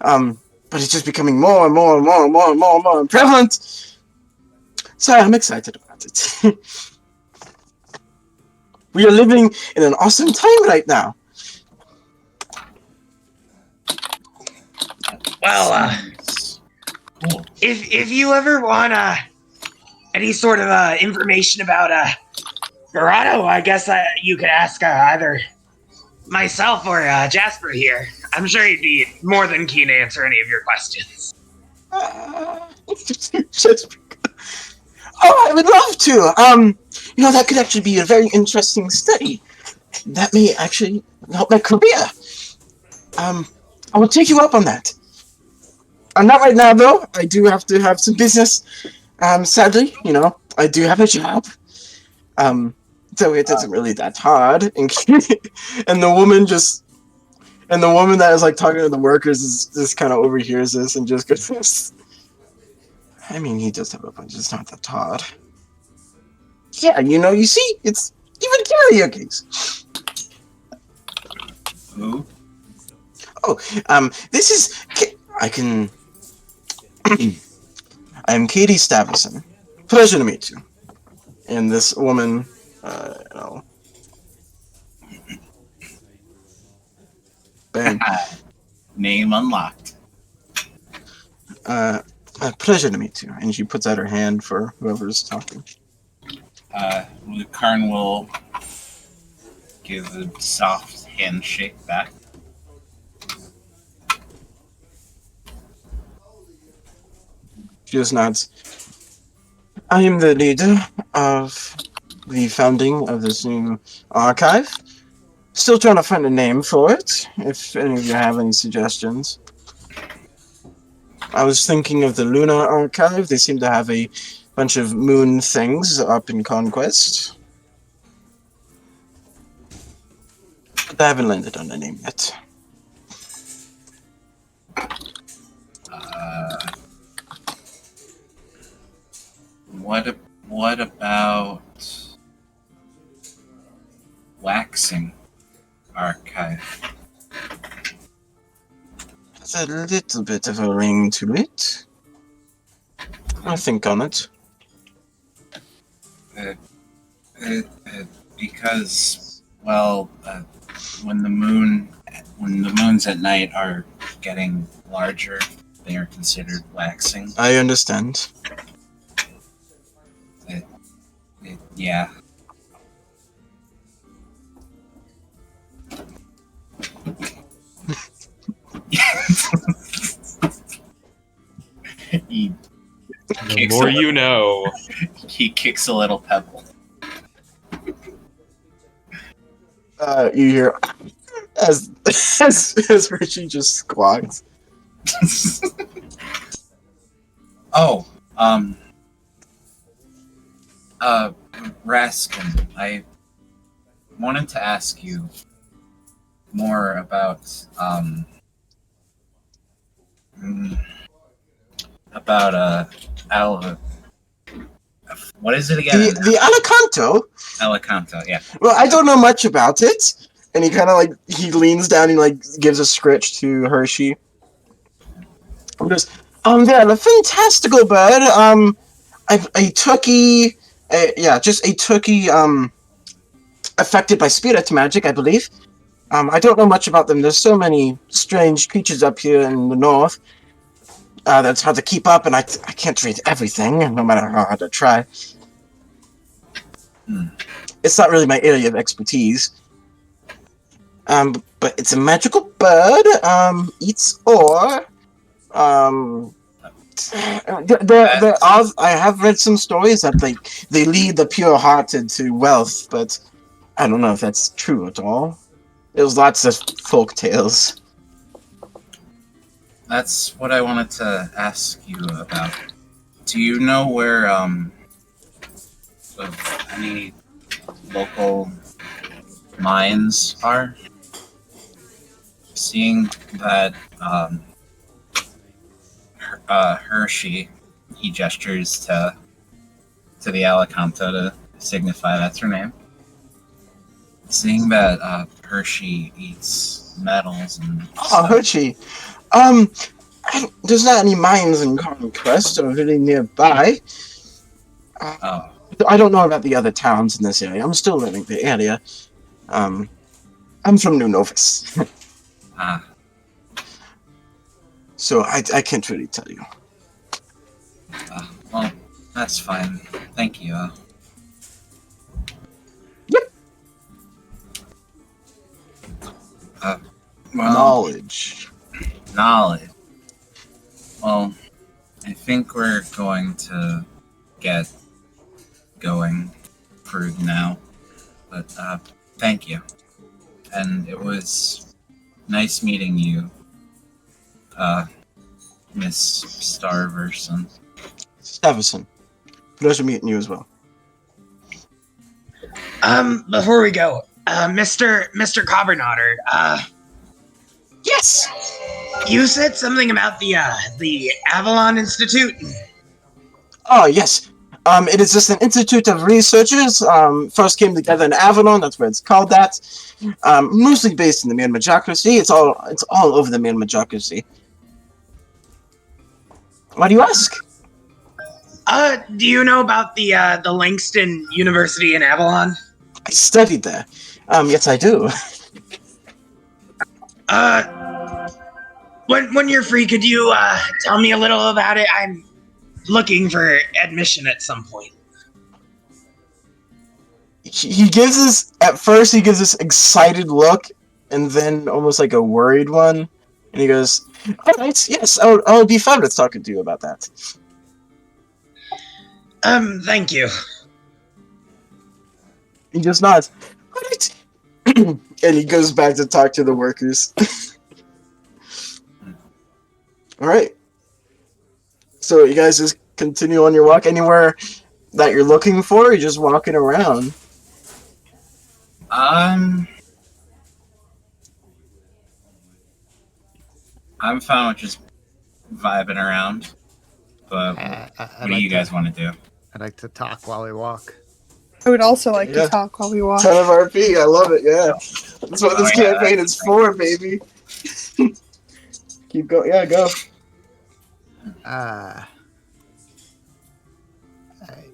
B: But it's just becoming more and more and more and more and more and more prevalent. So I'm excited about it. We are living in an awesome time right now.
E: Well,
D: Cool.
E: if you ever want any sort of information about Verado, I guess you could ask either myself or Jasper here. I'm sure he'd be more than keen to answer any of your questions.
B: Oh, I would love to. That could actually be a very interesting study. That may actually help my career. I will take you up on that. Not right now, though. I do have to have some business. Sadly, I do have a job. So it isn't really that hard. And the woman that is like talking to the workers just kind of overhears this and just goes, I mean, he does have a bunch. It's not that hard. Yeah, you see, it's even karaoke's.
D: Who?
B: Oh, this is... I'm Katie Stavison. Pleasure to meet you. And this woman, Bam.
D: Name unlocked.
B: Pleasure to meet you. And she puts out her hand for whoever's talking.
D: Karn will give a soft handshake back.
B: She just nods. I am the leader of the founding of this new archive. Still trying to find a name for it, if any of you have any suggestions. I was thinking of the Lunar Archive. They seem to have a bunch of moon things up in Conquest. But I haven't landed on a name yet.
D: What about Waxing Archive?
B: There's a little bit of a ring to it. I'll think on it.
D: Because, when the moons at night are getting larger, they are considered waxing.
B: I understand.
D: Yeah.
I: The more you know.
D: He kicks a little pebble.
B: You hear as Richie just squawks.
D: Raskin, I wanted to ask you more about what is it again?
B: The Alicanto?
D: Alicanto, yeah.
B: Well, I don't know much about it. And he kind of he leans down and gives a scritch to Hershey. He goes, they're a fantastical bird. A turkey, just a turkey, affected by spirit magic, I believe. I don't know much about them. There's so many strange creatures up here in the north. That's hard to keep up, and I can't read everything, no matter how hard I try. It's not really my area of expertise. But it's a magical bird. Eats ore. I have read some stories that they lead the pure-hearted to wealth, but I don't know if that's true at all. There's lots of folk tales.
D: That's what I wanted to ask you about. Do you know where of any local mines are? Seeing that Hershey, he gestures to the Alicanto to signify that's her name. Seeing that Hershey eats metals and
B: stuff. Hershey. There's not any mines in Conquest or really nearby.
D: Oh,
B: I don't know about the other towns in this area. I'm still learning the area. I'm from New Novus,
D: ah,
B: so I can't really tell you.
D: well, that's fine. Thank you.
B: Yep.
D: Well,
B: Knowledge.
D: knowledge. Well, I think we're going to get going for now. But thank you. And it was nice meeting you, Miss Starverson.
B: Stavison. Pleasure meeting you as well.
E: Before we go, Mr. Cobbernaughter,
B: Yes!
E: you said something about the Avalon Institute.
B: Oh, yes. It is just an institute of researchers. First came together in Avalon. That's where it's called that. Mostly based in the Myrmidocracy. It's all over the Myrmidocracy. Why do you ask?
E: Do you know about the Langston University in Avalon?
B: I studied there. Yes, I do.
E: When you're free, could you tell me a little about it? I'm looking for admission at some point.
B: He gives this, at first he gives this excited look, and then almost like a worried one. And he goes, alright, yes, I'll be fine with talking to you about that.
E: Thank you.
B: He just nods. Alright. And he goes back to talk to the workers. Alright. So you guys just continue on your walk anywhere that you're looking for, or you're just walking around?
D: I'm fine with just vibing around. But what do you guys want to do?
H: I'd like to talk while we walk.
G: I would also like
B: Yeah.
G: to talk while we walk.
B: Ton of RP, I love it, yeah. That's what this
D: Oh, yeah,
B: campaign is for, baby. Keep going, yeah, go.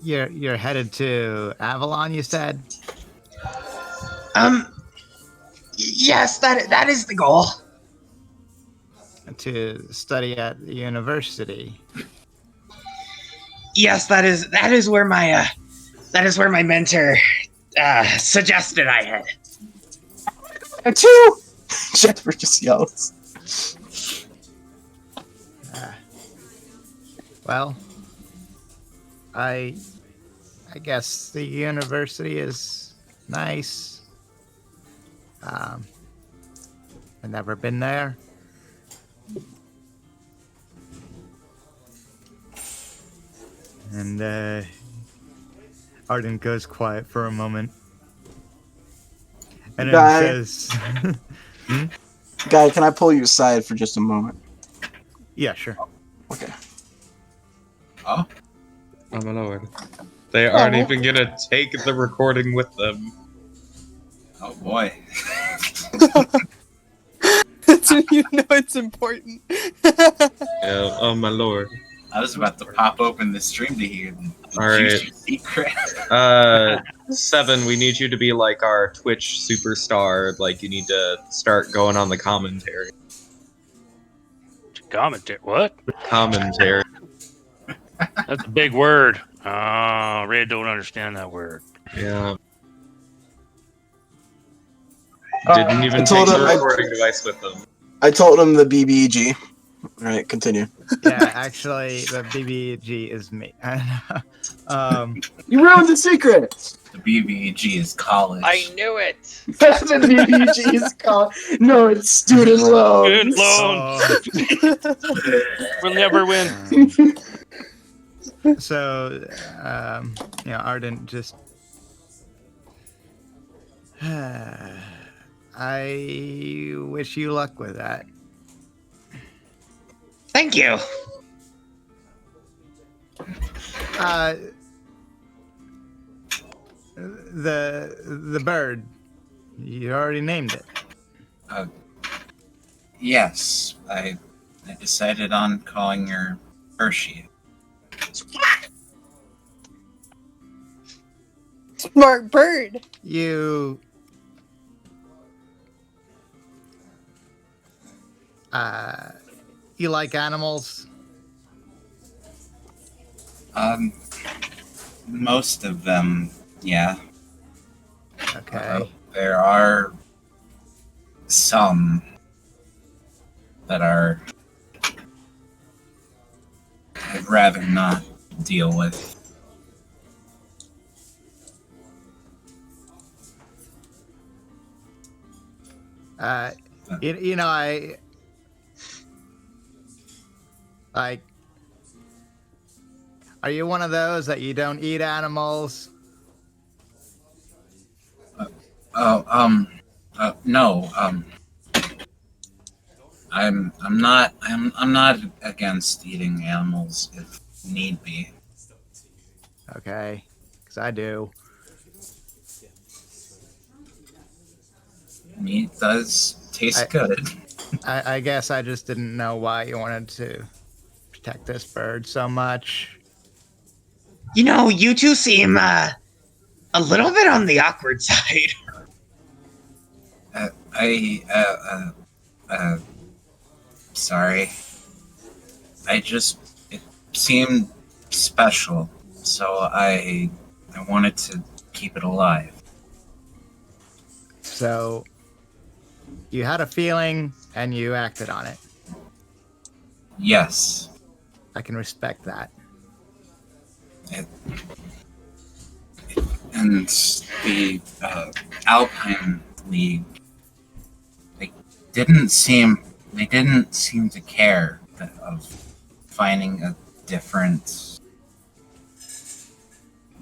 H: You're headed to Avalon, you said?
E: Yes, that is the goal.
H: To study at the university.
E: Yes, that is where my mentor suggested I head.
B: Two! Jasper just yells.
H: Well, I guess the university is nice. I've never been there. And Arden goes quiet for a moment. And
B: Guy.
H: then says,
B: Guy, can I pull you aside for just a moment?
H: yeah, sure.
B: Okay.
D: Oh,
I: Oh my lord. They aren't even gonna take the recording with them.
D: oh boy.
G: You know it's important.
I: Yeah, oh my lord.
D: I was about to pop open the stream to hear the
I: All right.
D: juicy secret.
I: 7, we need you to be like our Twitch superstar. Like, you need to start going on the commentary.
F: Commentary. What?
I: Commentary.
F: That's a big word. Oh, Red don't understand that word.
I: Yeah. Didn't
B: I
I: even
B: told
I: take the
B: him- I-
I: recording device with them.
B: I told him the BBG. Alright, continue.
H: Yeah, actually, the BBG is me.
B: You ruined the secret!
D: The BBG is college.
A: I knew it.
B: That's what BBG is called. No, it's student loans.
F: Student loan. We'll never win.
H: So, Arden just. I wish you luck with that.
E: Thank you.
H: The bird. You already named it.
D: Yes, I I decided on calling her Hershey.
G: Smart bird.
H: You you like animals?
D: Most of them, yeah.
H: Okay.
D: There are some that are I'd rather not deal with.
H: You know, I like. Are you one of those that you don't eat animals?
D: No, I'm not against eating animals if need be.
H: Okay, because I do.
D: Meat does taste good.
H: I guess I just didn't know why you wanted to protect this bird so much.
E: You know, you two seem a little bit on the awkward side.
D: Sorry. It seemed special, so I wanted to keep it alive.
H: So you had a feeling and you acted on it.
D: Yes.
H: I can respect that.
D: And the Alpine League, they didn't seem to care of finding a different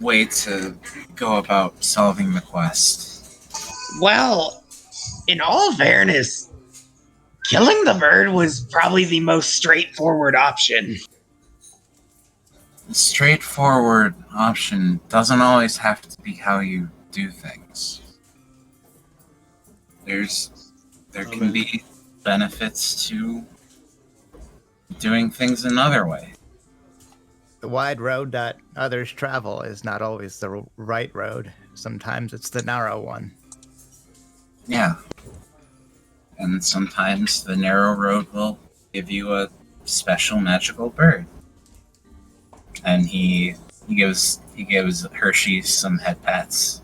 D: way to go about solving the quest.
E: Well, in all fairness, killing the bird was probably the most straightforward option.
D: The straightforward option doesn't always have to be how you do things. There can be benefits to doing things another way.
H: The wide road that others travel is not always the right road. Sometimes it's the narrow one.
D: Yeah. And sometimes the narrow road will give you a special magical bird. And he gives Hershey some head pats.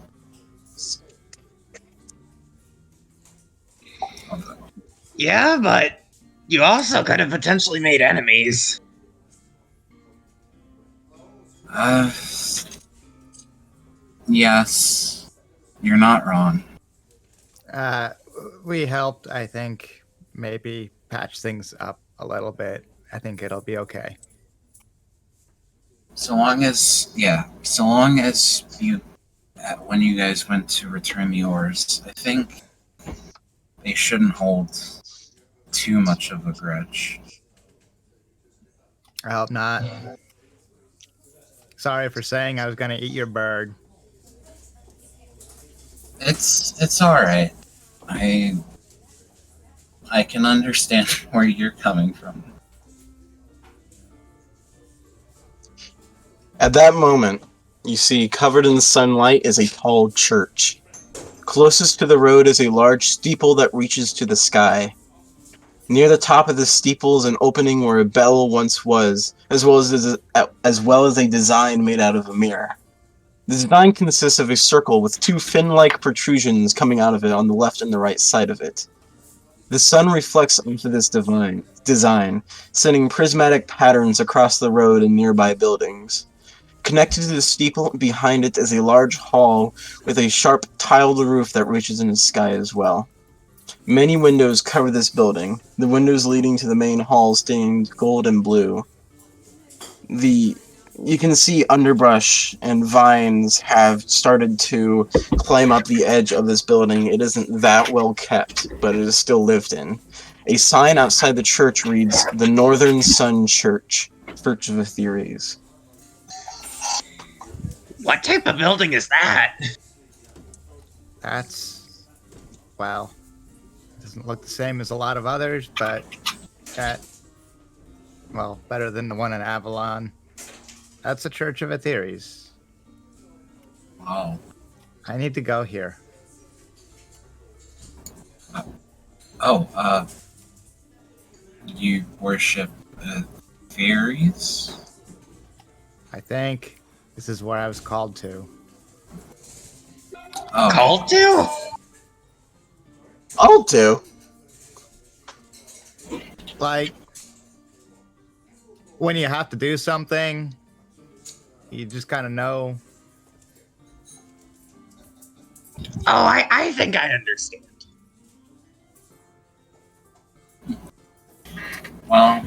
E: Yeah, but you also could have potentially made enemies.
D: Yes. You're not wrong.
H: We helped, I think, maybe patch things up a little bit. I think it'll be okay.
D: So long as you, when you guys went to return the ores, I think they shouldn't hold too much of a grudge.
H: I hope not. Sorry for saying I was going to eat your bird.
D: It's all right. I can understand where you're coming from.
B: At that moment, you see covered in sunlight is a tall church. Closest to the road is a large steeple that reaches to the sky. Near the top of the steeple is an opening where a bell once was, as well as a design made out of a mirror. The design consists of a circle with two fin-like protrusions coming out of it on the left and the right side of it. The sun reflects onto this design, sending prismatic patterns across the road and nearby buildings. Connected to the steeple behind it is a large hall with a sharp tiled roof that reaches into the sky as well. Many windows cover this building, the windows leading to the main hall stained gold and blue. You can see underbrush and vines have started to climb up the edge of this building. It isn't that well kept, but it is still lived in. A sign outside the church reads, "The Northern Sun Church, Church of Etheres."
E: What type of building is that?
H: That's, well, doesn't look the same as a lot of others, but that Well, better than the one in Avalon. That's the Church of Atheres.
D: Oh.
H: I need to go here.
D: Oh, you worship fairies?
H: I think this is what I was called to.
D: Oh.
E: Called to?
B: I'll do.
H: Like, when you have to do something, you just kind of know.
E: Oh, I think I understand.
D: Well,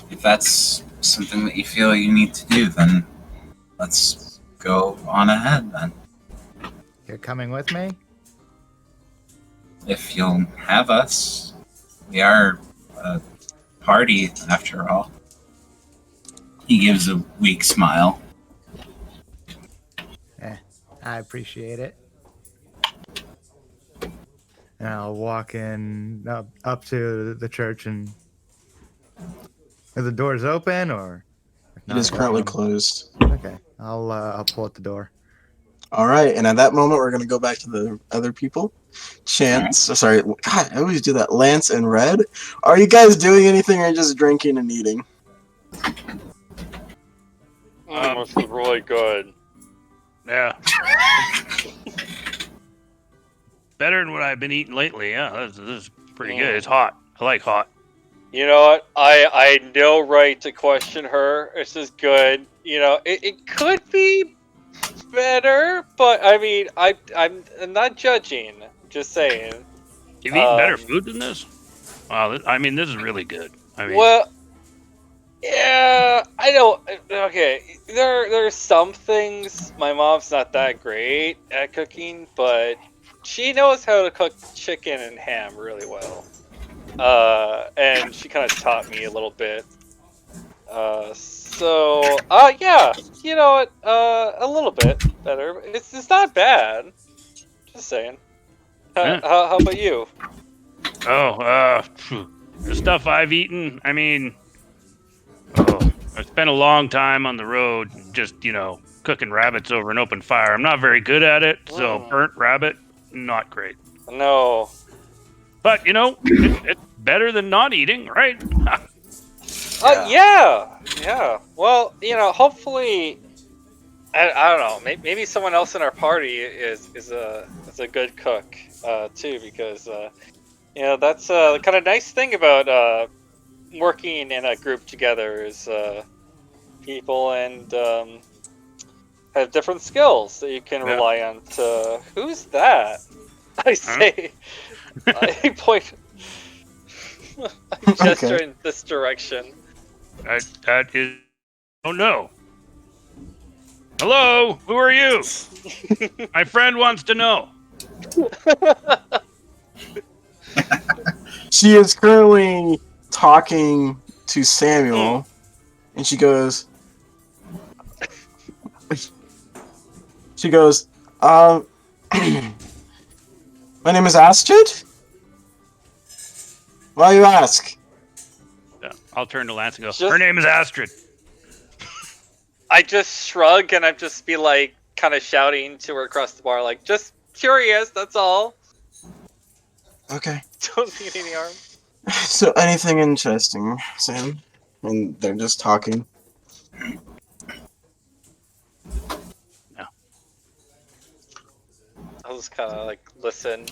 D: if that's something that you feel you need to do, then let's go on ahead then.
H: You're coming with me?
D: If you'll have us. We are a party, after all. He gives a weak smile.
H: I appreciate it. And I'll walk in up to the church, and are the doors open or?
B: It is currently closed.
H: Okay, I'll pull at the door.
B: All right, and at that moment, we're going to go back to the other people. Sorry, God, I always do that. Lance and Red, are you guys doing anything or just drinking and eating?
A: This is really good.
F: Yeah. Better than what I've been eating lately. Yeah, this is pretty good. It's hot. I like hot.
A: You know what? I had no right to question her. This is good. You know, it could be better, but I mean, I'm not judging. Just saying.
F: You've eaten better food than this? Wow, I mean, this is really good. I mean,
A: Well, yeah, I don't. Okay, there's some things my mom's not that great at cooking, but she knows how to cook chicken and ham really well. And she kind of taught me a little bit. Yeah, you know what? A little bit better. It's not bad. Just saying. How about you?
F: The stuff I've eaten, I mean, I spent a long time on the road just, cooking rabbits over an open fire. I'm not very good at it, so burnt rabbit, not great.
A: No.
F: But, it's better than not eating, right?
A: Yeah. Well, hopefully, I don't know. Maybe someone else in our party is a good cook too, because that's the kind of nice thing about working in a group together is people and have different skills that you can rely on. Who's that? I say. I point. I gesture in this direction.
F: That is. Oh no. Hello, who are you? My friend wants to know.
B: She is currently talking to Samuel, and she goes, my name is Astrid? Why you ask?
F: I'll turn to Lance and go, her name is Astrid.
A: I just shrug and I just be like, kind of shouting to her across the bar, like, just curious, that's all.
B: Okay.
A: Don't need any harm.
B: So, anything interesting, Sam? And they're just talking.
F: No.
A: I'll just kind of like listen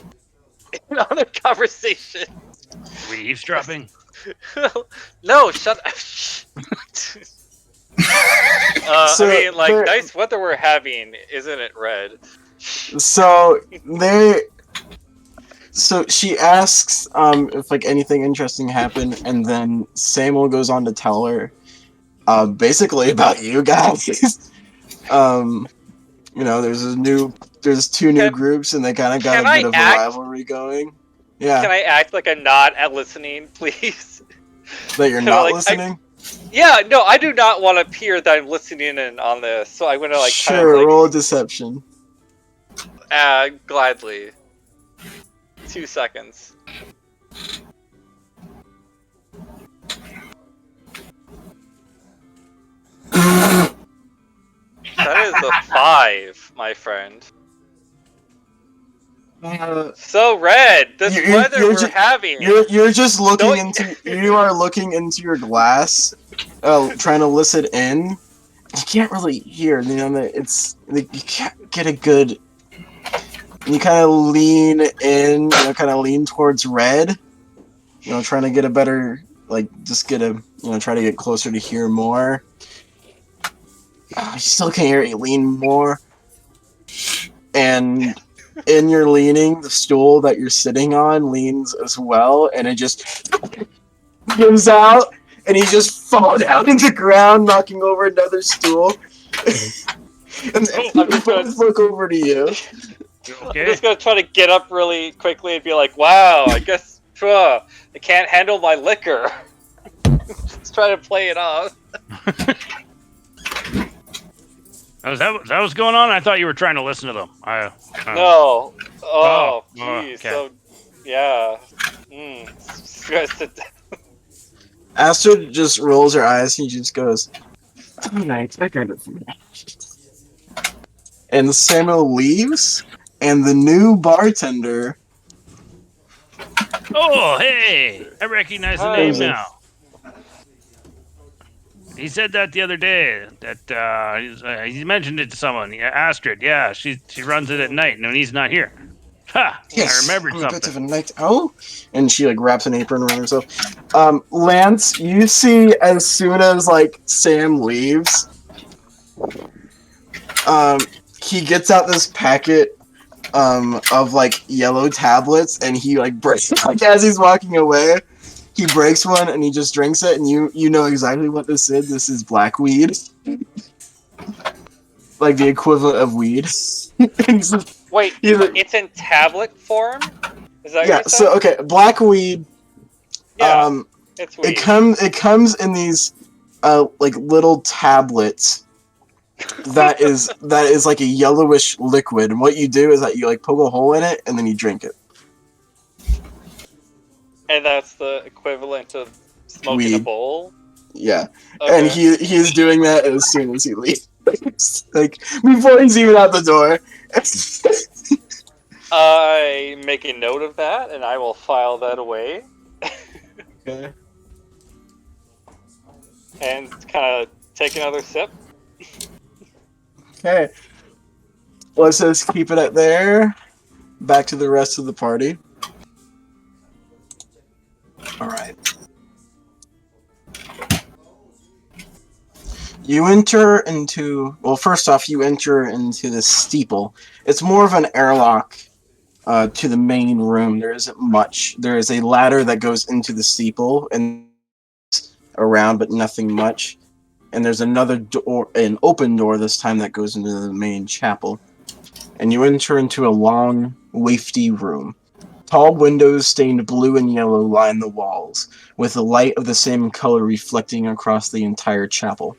A: in on the conversation.
F: Are we eavesdropping?
A: No, shut up. Nice weather we're having, isn't it, Red?
B: So she asks if like anything interesting happened, and then Samuel goes on to tell her basically about you guys. There's two new groups, and they kind of got a bit of a rivalry going. Yeah.
A: Can I act like I'm not at listening, please?
B: That you're not listening?
A: No, I do not want to appear that I'm listening in on this, so I'm gonna like
B: sure, roll a deception.
A: Gladly. 2 seconds. That is a 5, my friend. So, Red, this weather we're having.
B: You're just looking
A: Don't-
B: into. You are looking into your glass, trying to listen in. You can't really hear. You know, it's you can't get a good. You kind of lean in. You know, kind of lean towards Red. You know, trying to get a better, just get a. You know, try to get closer to hear more. You still can't hear it. You lean more, and in your leaning, the stool that you're sitting on leans as well, and it just gives out, and you just fall down to the ground, knocking over another stool. And
A: I'm just gonna
B: look over to you.
A: I'm just gonna try to get up really quickly and be like, "Wow, I guess I can't handle my liquor." Just try to play it off.
F: That was going on? I thought you were trying to listen to them.
A: No. Oh,
F: Oh,
A: jeez.
F: okay.
A: So, yeah.
B: Astrid just rolls her eyes and she just goes, "Oh, nice. I got it from that." And Samuel leaves, and the new bartender.
F: Oh, hey! I recognize the
A: Hi.
F: name now. He said that the other day. That he mentioned it to someone. Yeah, Astrid. Yeah, she runs it at night, and when he's not here. Ha!
B: Yes,
F: I remembered
B: I'm a bit of
F: something.
B: a night owl. And she wraps an apron around herself. Lance, you see as soon as Sam leaves, he gets out this packet of yellow tablets, and he breaks as he's walking away. He breaks one and he just drinks it, and you know exactly what this is. This is black weed, like the equivalent of weed.
A: Wait, it's in tablet form? Is that
B: Yeah.
A: what you
B: So
A: said?
B: okay, black weed.
A: Yeah, it's weed.
B: It comes in these little tablets. That is like a yellowish liquid, and what you do is that you poke a hole in it and then you drink it.
A: And that's the equivalent of smoking a
B: Weed.
A: bowl?
B: Yeah.
A: Okay.
B: And he's doing that as soon as he leaves. Before he's even out the door.
A: I make a note of that, and I will file that away.
B: Okay.
A: And kind of take another sip.
B: Okay. Let's just keep it at there. Back to the rest of the party. Alright. You enter into... Well, first off, you enter into the steeple. It's more of an airlock to the main room. There isn't much. There is a ladder that goes into the steeple and around, but nothing much. And there's another door, an open door this time, that goes into the main chapel. And you enter into a long, wafty room. Tall windows stained blue and yellow line the walls, with the light of the same color reflecting across the entire chapel.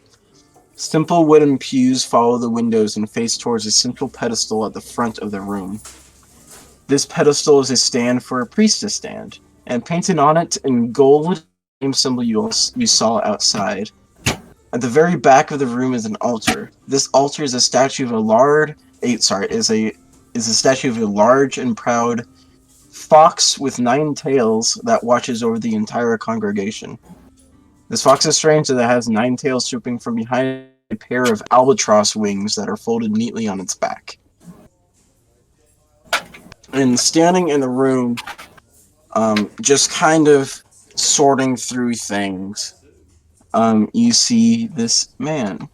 B: Simple wooden pews follow the windows and face towards a central pedestal at the front of the room. This pedestal is a stand for a priestess stand, and painted on it in gold, the same symbol you saw outside. At the very back of the room is an altar. This altar is a statue of a large and proud fox with 9 tails that watches over the entire congregation. This fox is strange that it has 9 tails swooping from behind a pair of albatross wings that are folded neatly on its back. And standing in the room, just kind of sorting through things, you see this man.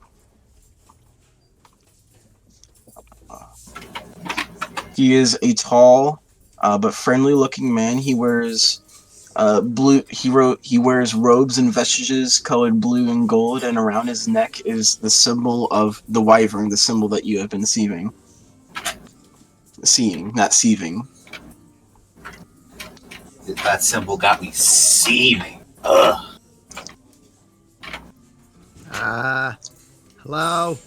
B: He is a tall, but friendly-looking man. He wears blue. He wears robes and vestiges colored blue and gold, and around his neck is the symbol of the wyvern, the symbol that you have been seeing, not sieving.
J: That symbol got me seething. Ugh.
H: Hello?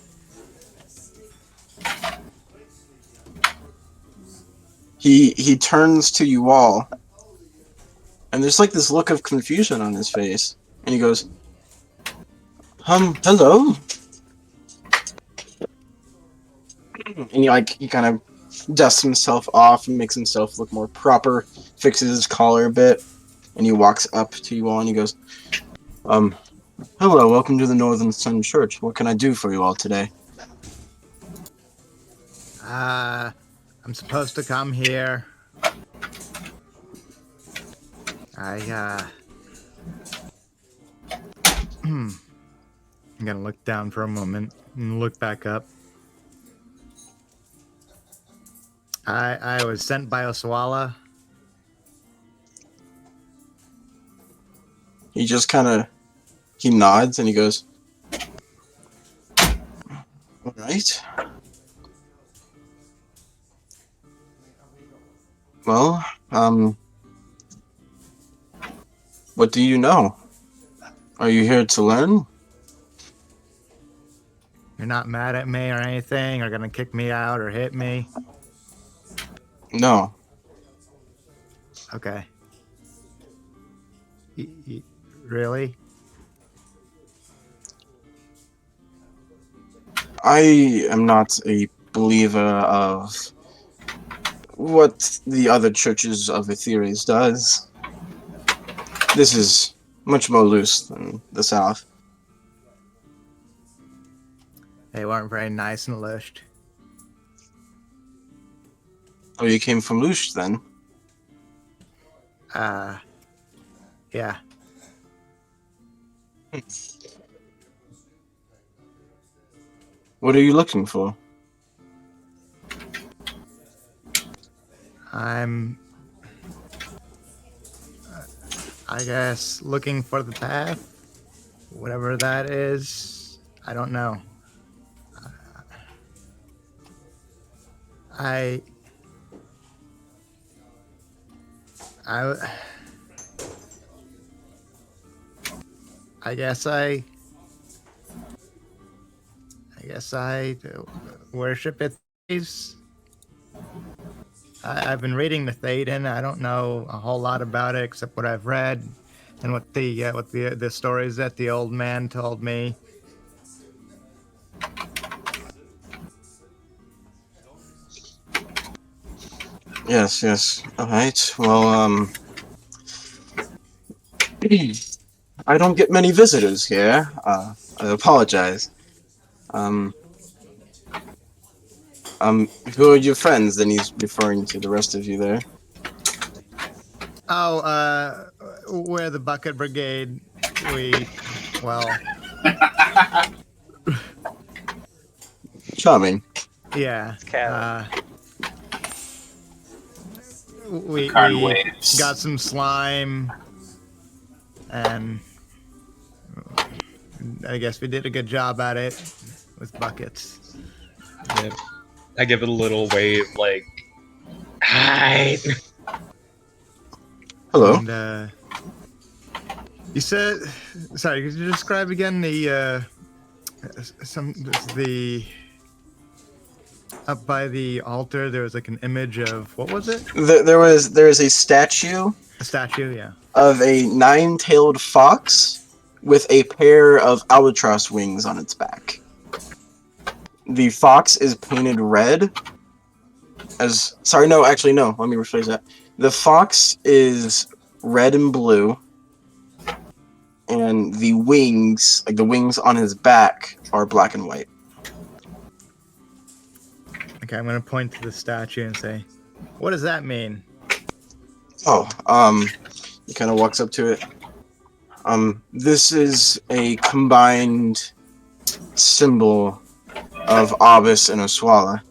B: He turns to you all, and there's this look of confusion on his face, and he goes, hello? And he kind of dusts himself off and makes himself look more proper, fixes his collar a bit, and he walks up to you all and he goes, hello, welcome to the Northern Sun Church. What can I do for you all today?
H: I'm supposed to come here. I'm gonna look down for a moment and look back up. I was sent by Oswala.
B: He just he nods and he goes, all right. Well, what do you know? Are you here to learn?
H: You're not mad at me or anything, or gonna kick me out or hit me?
B: No.
H: Okay. Really?
B: I am not a believer of what the other churches of Etheres does. This is much more loose than the South.
H: They weren't very nice and lushed.
B: Oh, you came from Lush then?
H: Yeah.
B: What are you looking for?
H: I'm, I guess, looking for the path. Whatever that is, I don't know. I guess I worship it. I've been reading the Théoden. I don't know a whole lot about it except what I've read and what the stories that the old man told me.
B: Yes. Alright, well, I don't get many visitors here. I apologize. Who are your friends? Then he's referring to the rest of you there.
H: Oh, we're the Bucket Brigade.
B: Charming.
H: Yeah. We
J: waves.
H: got some slime, and I guess we did a good job at it with buckets.
I: Yep. I give it a little wave, like, hi.
B: Hello.
H: And, you said, sorry, could you describe again the up by the altar, there was like an image of, what was it?
B: There is a statue.
H: A statue, yeah.
B: Of a 9-tailed fox with a pair of albatross wings on its back. The fox is painted red. Let me rephrase that. The fox is red and blue, and the wings, like the wings on his back, are black and white.
H: Okay, I'm gonna point to the statue and say, what does that mean?
B: He kind of walks up to it. This is a combined symbol of Obis and Oswala,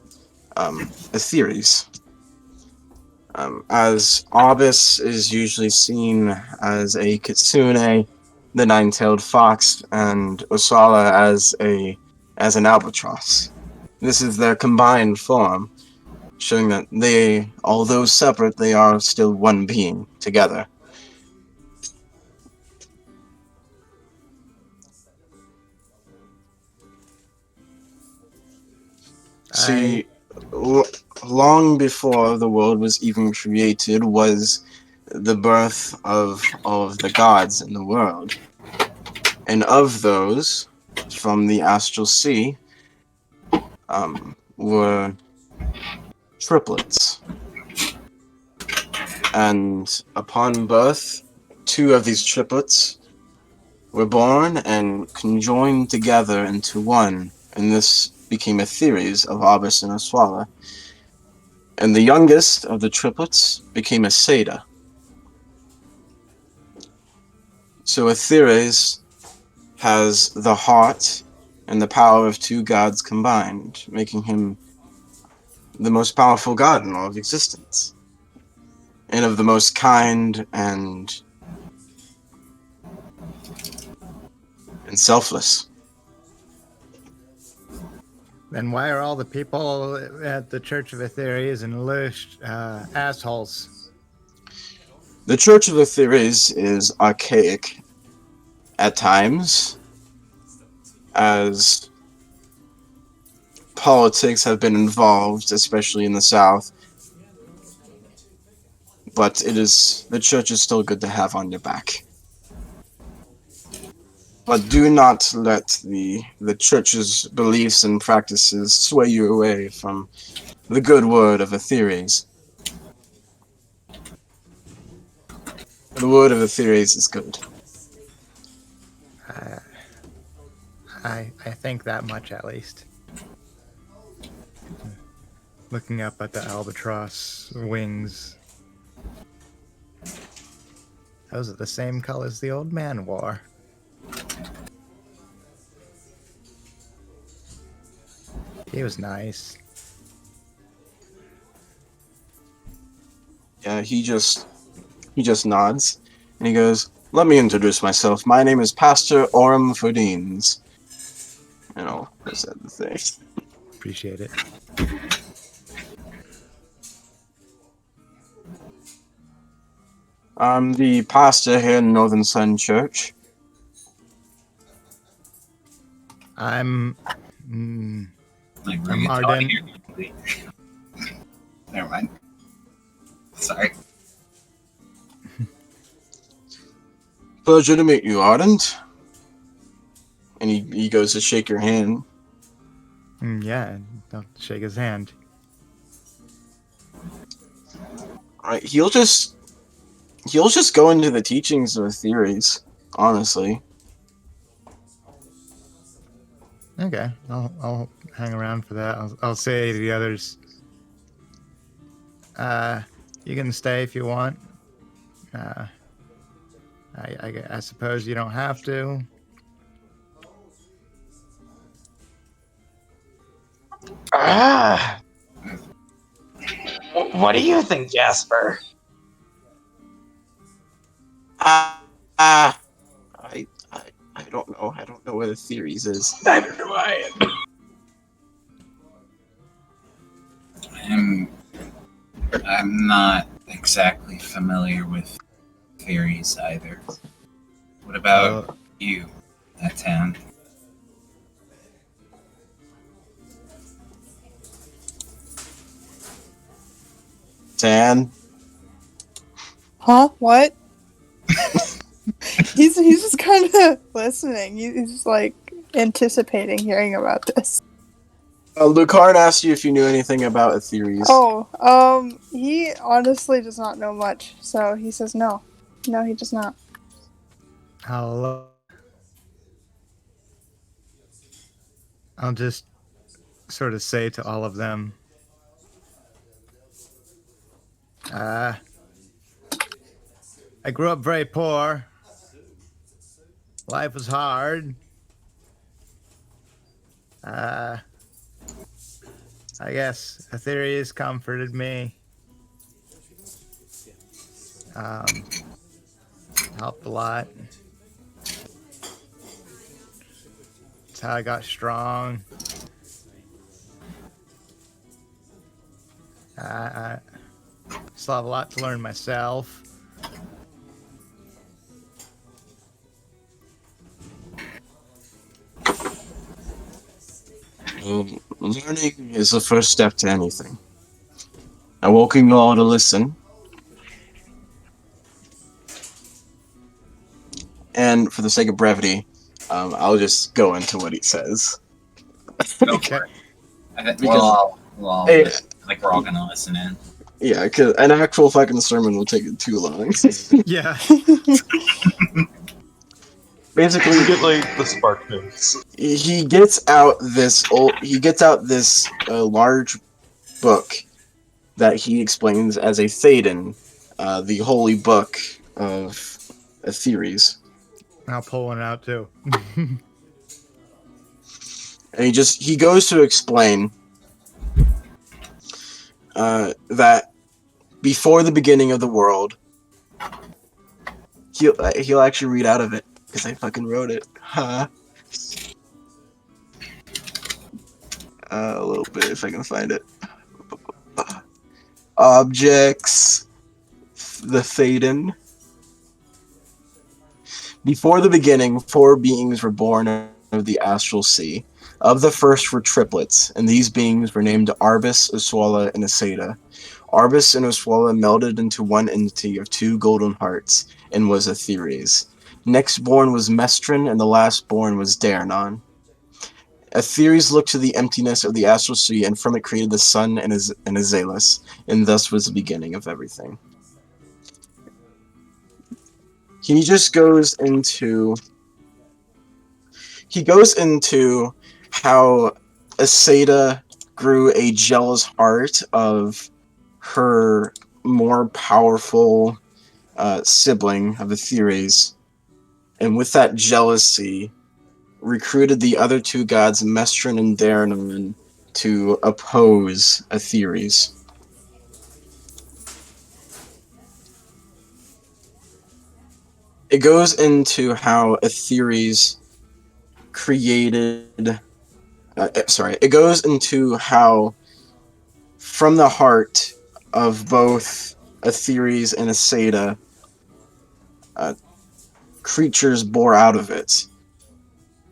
B: Etheres. As Obis is usually seen as a kitsune, the 9-tailed fox, and Oswala as an albatross. This is their combined form, showing that they, although separate, they are still one being together. See, long before the world was even created was the birth of all of the gods in the world. And of those, from the Astral Sea, were triplets. And upon birth, 2 of these triplets were born and conjoined together into one, and this became Atheres of Arbus and Oswala. And the youngest of the triplets became a Seda. So Atheres has the heart and the power of 2 gods combined, making him the most powerful god in all of existence. And of the most kind and selfless.
H: Then why are all the people at the Church of Atheres and Lush assholes?
B: The Church of Atheres is archaic at times, as politics have been involved, especially in the South. But the church is still good to have on your back. But do not let the church's beliefs and practices sway you away from the good word of Atheres. The word of Atheres is good.
H: I think that much at least. Looking up at the albatross wings. Those are the same colors the old man wore. He was nice.
B: Yeah, he just nods, and he goes, "Let me introduce myself. My name is Pastor Orem Fodines." You know, I said the thing.
H: Appreciate it.
B: I'm the pastor here in Northern Sun Church.
H: I'm
D: Like,
H: I'm Arden.
D: Never mind. Sorry.
B: Pleasure to meet you, Ardent. And he goes to shake your hand.
H: Yeah, don't shake his hand.
B: Alright, he'll just go into the teachings of theories, honestly.
H: Okay, I'll hang around for that. I'll say to the others, you can stay if you want. I suppose you don't have to.
E: What do you think, Jasper?
B: I don't know. I don't know where the theories is.
E: Neither do I.
D: I'm not exactly familiar with theories either. What about you, Natan?
B: Tan?
G: Huh? What? he's just kind of listening. He's just like anticipating hearing about this.
B: Lucarn asked you if you knew anything about theories.
G: Oh, he honestly does not know much, so he says no. No, he does not.
H: I'll just sort of say to all of them, I grew up very poor. Life was hard. I guess Atheres comforted me. Helped a lot. That's how I got strong. I still have a lot to learn myself.
B: Learning is the first step to anything. I welcome you all to listen. And for the sake of brevity, I'll just go into what he says.
D: Go for it.
B: Hey,
D: like we're all gonna listen in.
B: yeah, because an actual fucking sermon will take it too long.
H: Yeah.
B: Basically,
K: We get like the spark notes.
B: he gets out this large book that he explains as a Thaden, the holy book of theories.
H: I'll pull one out too.
B: And he goes to explain that before the beginning of the world, he'll actually read out of it because I fucking wrote it. Huh? A little bit if I can find it. Objects, the Thaden. Before the beginning, 4 beings were born of the astral sea. Of the first were triplets, and these beings were named Arbus, Oswala, and Aseda. Arbus and Oswala melded into one entity of 2 golden hearts, and was Atheres. Next born was Mestrin, and the last born was Darenon. Atheres looked to the emptiness of the astral sea, and from it created the sun and Azalis, and thus was the beginning of everything. He goes into how Aseda grew a jealous heart of her more powerful sibling of Atheres, and with that jealousy, recruited the other 2 gods, Mestrin and Darenon, to oppose Atheres. It goes into how Atheres created... it goes into how from the heart of both Atheres and Aseda, creatures bore out of it.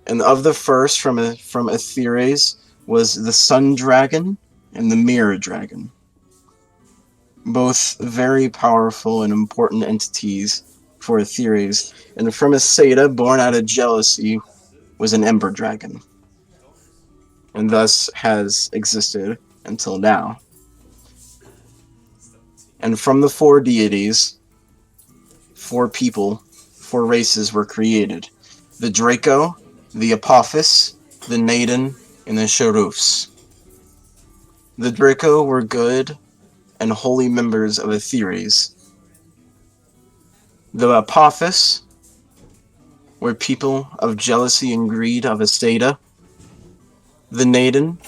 B: And of the first from Atheres was the Sun Dragon and the Mirror Dragon. Both very powerful and important entities for Atheres. And from Aseda, born out of jealousy, was an Ember Dragon. And thus has existed until now. And from the 4 deities, 4 people, 4 races were created. The Draco, the Apophis, the Naden, and the Cherufs. The Draco were good and holy members of Atheres. The Apophis were people of jealousy and greed of Aseda. The Naden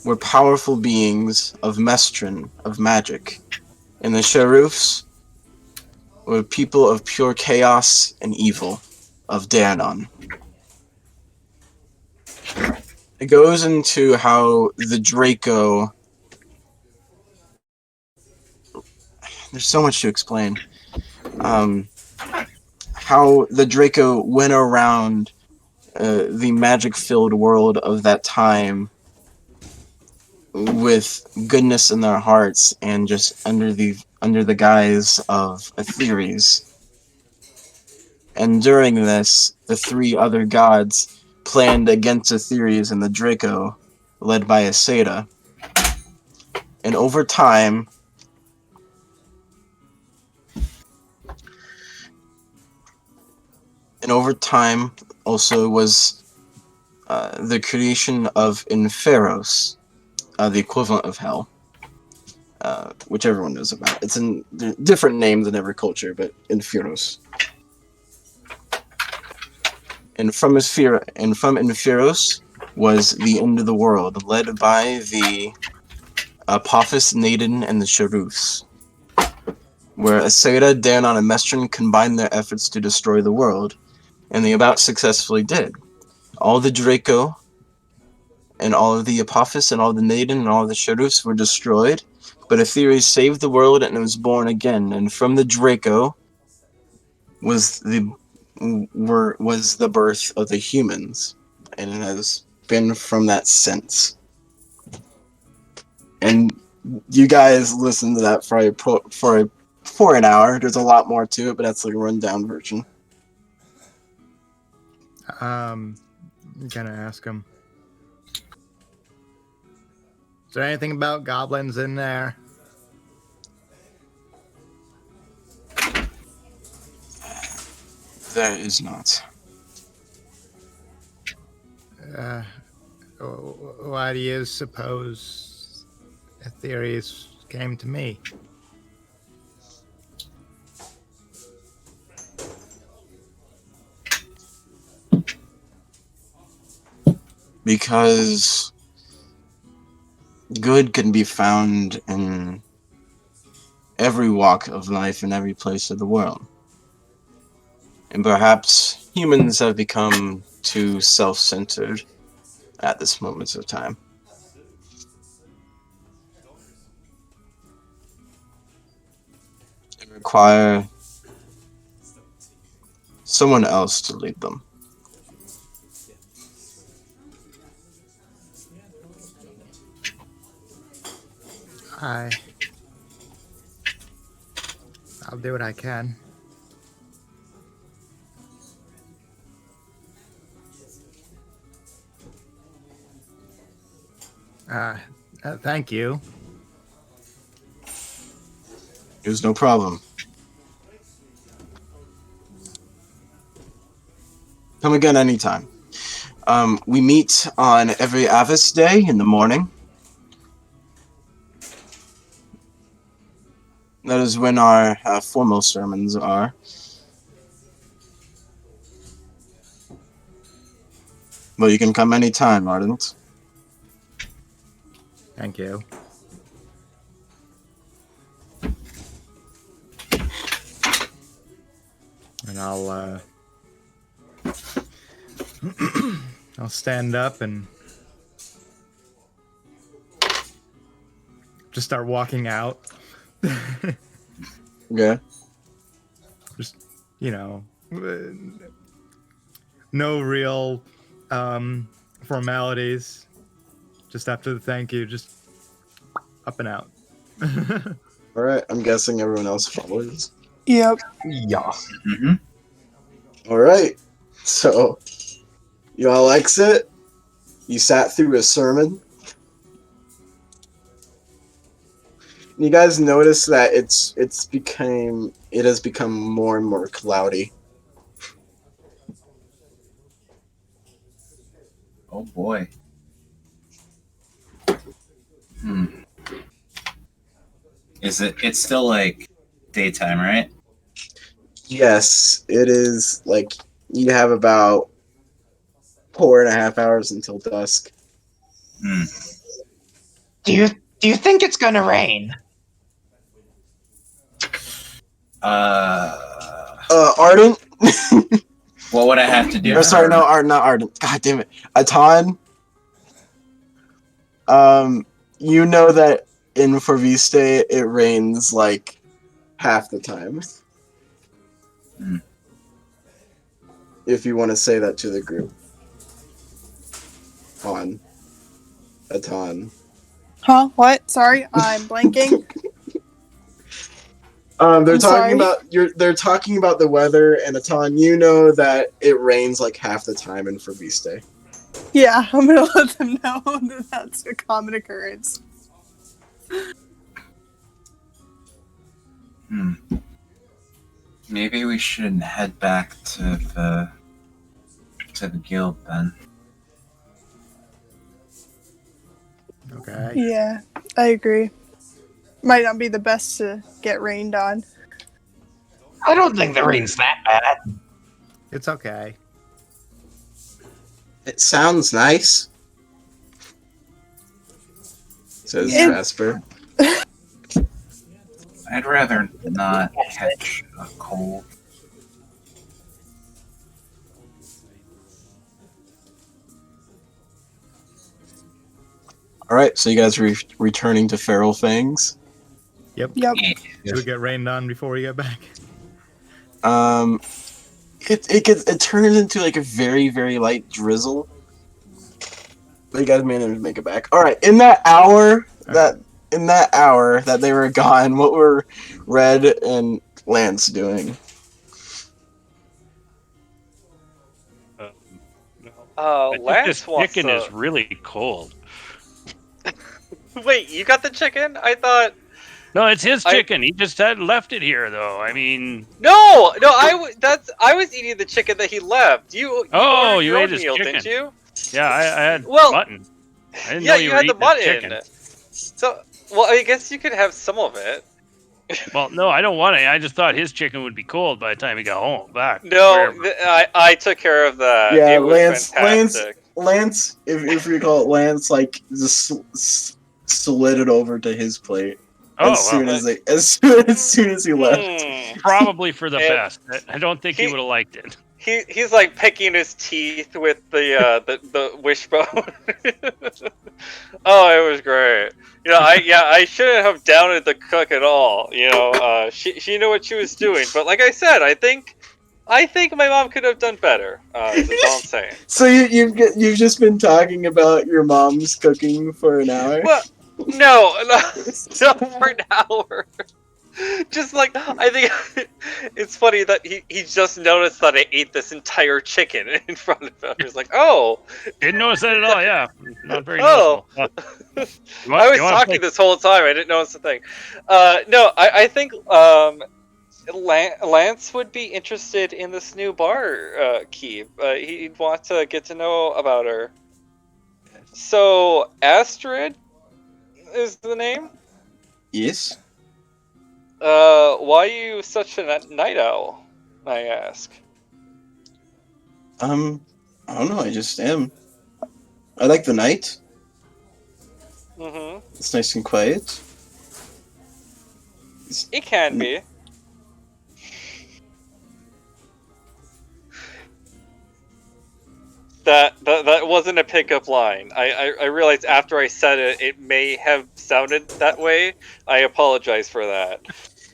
B: were powerful beings of Mestrin, of magic. And the Cherufs were people of pure chaos and evil, of Darenon. It goes into how the Draco... There's so much to explain. How the Draco went around the magic-filled world of that time with goodness in their hearts and just under the guise of Atheres. And during this, the 3 other gods planned against Atheres and the Draco, led by Aseda. And over time, also was the creation of Inferos, the equivalent of Hell, which everyone knows about. It's a different name than every culture, but Inferos. And from Inferos was the end of the world, led by the Apophis, Naden, and the Cherufs, where Aseda, Darenon, and Mestrin combined their efforts to destroy the world, and they about successfully did. All the Draco, and all of the Apophis, and all the Naden, and all the Cherufs were destroyed, but Atheres saved the world and it was born again, and from the Draco was the birth of the humans, and it has been from that since. And you guys listen to that for an hour. There's a lot more to it, but that's like a rundown version.
H: I'm gonna ask him. there anything about goblins in there?
B: There is not.
H: Why do you suppose the theories came to me?
B: Because good can be found in every walk of life in every place of the world. And perhaps humans have become too self-centered at this moment of time. They require someone else to lead them.
H: I'll do what I can. Thank you.
B: It was no problem. Come again anytime. We meet on every Avis day in the morning. That is when our formal sermons are. But you can come anytime, Ardent.
H: Thank you. And I'll I'll stand up and just start walking out.
B: Yeah.
H: Just, no real formalities. Just after the thank you, just up and out.
B: All right. I'm guessing everyone else follows.
G: Yep.
K: Yeah.
D: Mm-hmm.
B: All right. So you all exit. You sat through a sermon. You guys notice that it has become more and more cloudy.
D: Oh boy. It's still like daytime, right?
B: Yes, it is. Like, you have about 4.5 hours until dusk.
E: Do you think it's gonna rain?
B: Ardent?
D: What would I have to do?
B: Or sorry, no, not Ardent. God damn it. Atan? You know that in Forviste it rains like half the time. If you want to say that to the group. Atan.
G: Huh? What? Sorry, I'm blanking.
B: They're
G: I'm
B: talking
G: sorry.
B: about they're talking about the weather, and Atan, you know that it rains like half the time in Forviste.
G: Yeah, I'm gonna let them know that that's a common occurrence.
D: Maybe we should head back to the guild then.
H: Okay.
G: Yeah, I agree. Might not be the best to get rained on.
E: I don't think the rain's that bad.
H: It's okay.
B: It sounds nice, says Jasper.
D: I'd rather not catch a cold.
B: All right, so you guys are returning to Feral Fangs.
H: Yep. Should we get rained on before we get back?
B: It turns into like a very, very light drizzle. But you guys managed to make it back. All right, in that hour that they were gone, what were Red and Lance doing?
A: Lance
F: This
A: wants
F: chicken
A: to...
F: is really cold.
A: Wait, you got the chicken? I thought.
F: No, it's his chicken. He just had left it here, though. I mean,
A: No, I was eating the chicken that he left. You
F: oh,
A: ordered
F: you
A: your
F: ate
A: own
F: his
A: meal,
F: chicken.
A: didn't you?
F: Yeah, I had
A: Well,
F: mutton. I didn't
A: Yeah,
F: know
A: you
F: were
A: had the
F: eating his
A: mutton.
F: chicken.
A: So, well, I guess you could have some of it.
F: Well, no, I don't want it. I just thought his chicken would be cold by the time he got home back.
A: No,
F: wherever.
A: I took care of that.
B: Yeah,
A: It was
B: Lance.
A: fantastic.
B: Lance. If you call it Lance, like just slid it over to his plate
F: Oh,
B: as soon
F: well.
B: as soon as he left.
F: Probably for the
A: And
F: best. I don't think he would have liked it.
A: He's like picking his teeth with the wishbone. Oh, it was great. You know, I shouldn't have doubted the cook at all. You know, she knew what she was doing. But like I said, I think my mom could have done better. Is all I'm saying.
B: So you've just been talking about your mom's cooking for an hour?
A: Well, no, for an hour. Just like, I think it's funny that he just noticed that I ate this entire chicken in front of him. He was like, "Oh,
F: didn't notice that at all." Yeah, not very
A: oh."
F: noticeable.
A: I was talking this whole time. I didn't notice the thing. No, I think Lance would be interested in this new bar, Keeb. He'd want to get to know about her. So, Astrid is the name?
B: Yes.
A: Why are you such a night owl, I ask?
B: I don't know, I just am. I like the night.
A: Mm-hmm.
B: It's nice and quiet.
A: It can be. That wasn't a pickup line. I realized after I said it, it may have sounded that way. I apologize for that.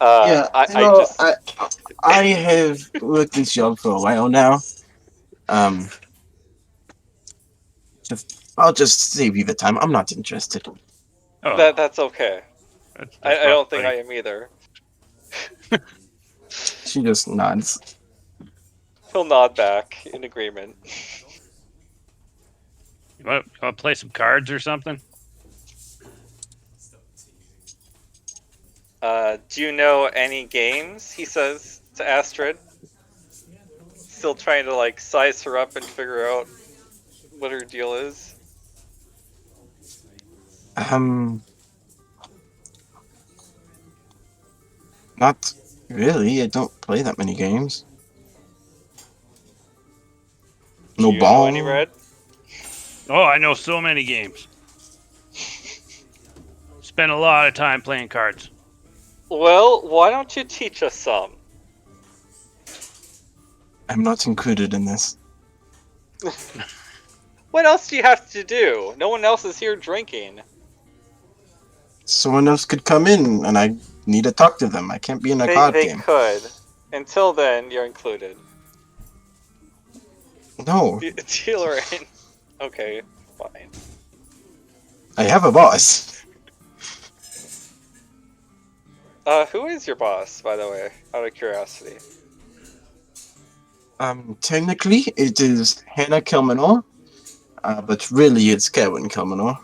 B: Yeah, I have worked this job for a while now. I'll just save you the time. I'm not interested.
F: Oh.
A: That's okay. I don't think I am either.
B: She just nods.
A: He'll nod back in agreement.
F: You want to play some cards or something?
A: Do you know any games? He says to Astrid. Still trying to like size her up and figure out what her deal is.
B: Not really. I don't play that many games. No
A: Do you
B: ball.
A: know any Red?
F: Oh, I know so many games. Spend a lot of time playing cards.
A: Well, why don't you teach us some?
B: I'm not included in this.
A: What else do you have to do? No one else is here drinking.
B: Someone else could come in, and I need to talk to them. I can't be in a card
A: They
B: game.
A: could. Until then, you're included.
B: No,
A: Deal her in. Okay, fine.
B: I have a boss.
A: Who is your boss, by the way? Out of curiosity.
B: Technically, it is Hannah Kilmanor, but really it's Kevin Kilmanor.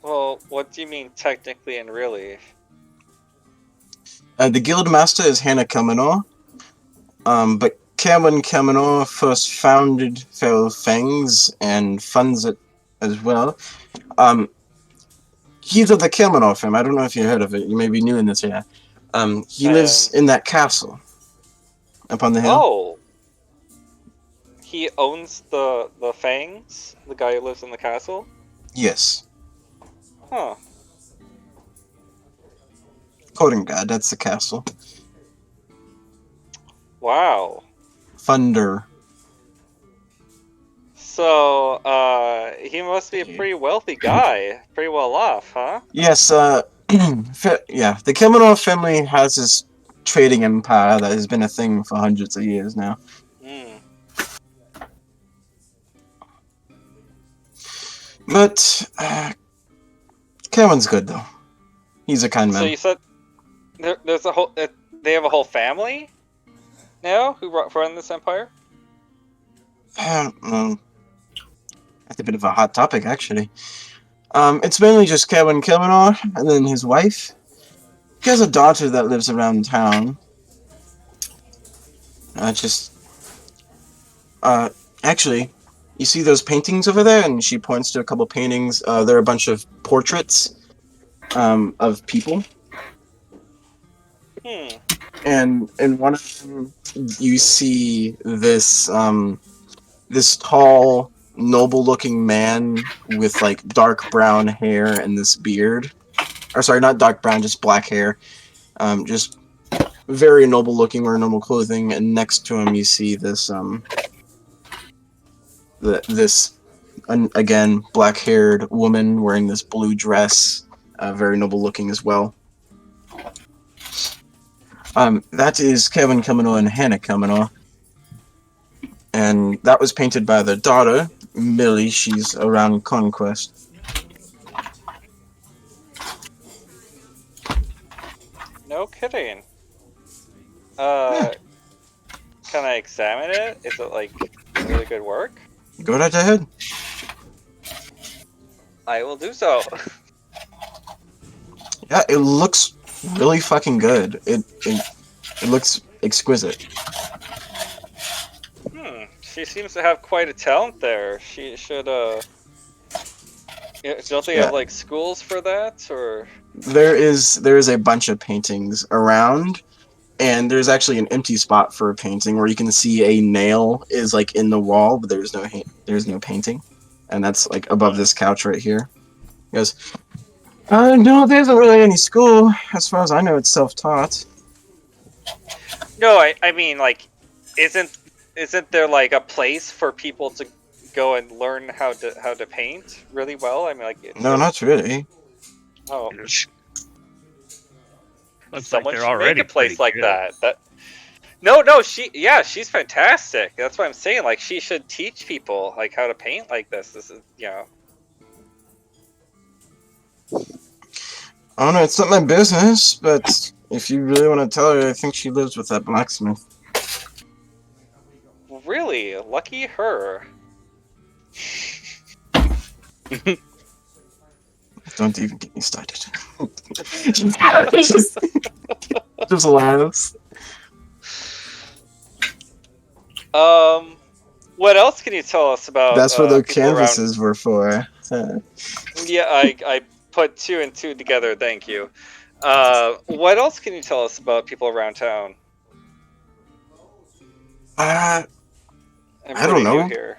A: Well, what do you mean technically and really?
B: The guild master is Hannah Kilmanor, but Kevin Kilmanor first founded Feral Fangs and funds it as well. He's of the Kilmanor family. I don't know if you heard of it. You may be new in this area. He lives in that castle up on the hill.
A: Oh! He owns the Fangs? The guy who lives in the castle?
B: Yes.
A: Huh.
B: Kodengard, that's the castle.
A: Wow.
B: Thunder.
A: So, he must be a pretty wealthy guy. Pretty well off, huh?
B: Yes, yeah, the Kilmanor family has this trading empire that has been a thing for hundreds of years now.
A: Hmm.
B: But, Kevin's good, though. He's a kind man.
A: So you said there's a whole... they have a whole family now who run this empire?
B: That's a bit of a hot topic, actually. It's mainly just Kevin Kilmanor and then his wife. He has a daughter that lives around town. Actually, you see those paintings over there? And she points to a couple paintings. They're a bunch of portraits of people. And in one of them, you see this this tall, noble-looking man with like dark brown hair and this beard. Or sorry, not dark brown, just black hair. Just very noble-looking, wearing normal clothing. And next to him, you see this again black-haired woman wearing this blue dress, very noble-looking as well. That is Kevin Kilmanor and Hannah Kilmanor. And that was painted by their daughter, Millie. She's around Conquest.
A: No kidding. Can I examine it? Is it like really good work?
B: Go right ahead.
A: I will do so.
B: Yeah, it looks really fucking good. It looks exquisite.
A: She seems to have quite a talent there. She should, don't they have, like, schools for that, or...?
B: There is a bunch of paintings around, and there's actually an empty spot for a painting where you can see a nail is, like, in the wall, but there's no painting. And that's, like, above this couch right here. He goes, no, there isn't really any school. As far as I know, it's self-taught.
A: No, I mean, like, isn't there like a place for people to go and learn how to paint really well? I mean, like,
B: no, not really.
A: Oh,
F: Looks
A: someone
F: like they're
A: should
F: already
A: make a place
F: pretty
A: like
F: good.
A: that. She's fantastic. That's what I'm saying. Like, she should teach people like how to paint like this. This is,
B: I don't know, it's not my business, but if you really want to tell her, I think she lives with that blacksmith.
A: Really? Lucky her.
B: Don't even get me started. just laughs.
A: What else can you tell us about?
B: That's what the
A: people around-
B: canvases were for.
A: Yeah, I put 2 and 2 together. Thank you. What else can you tell us about people around town?
B: I
A: I'm
B: don't
A: pretty new
B: know.
A: Here.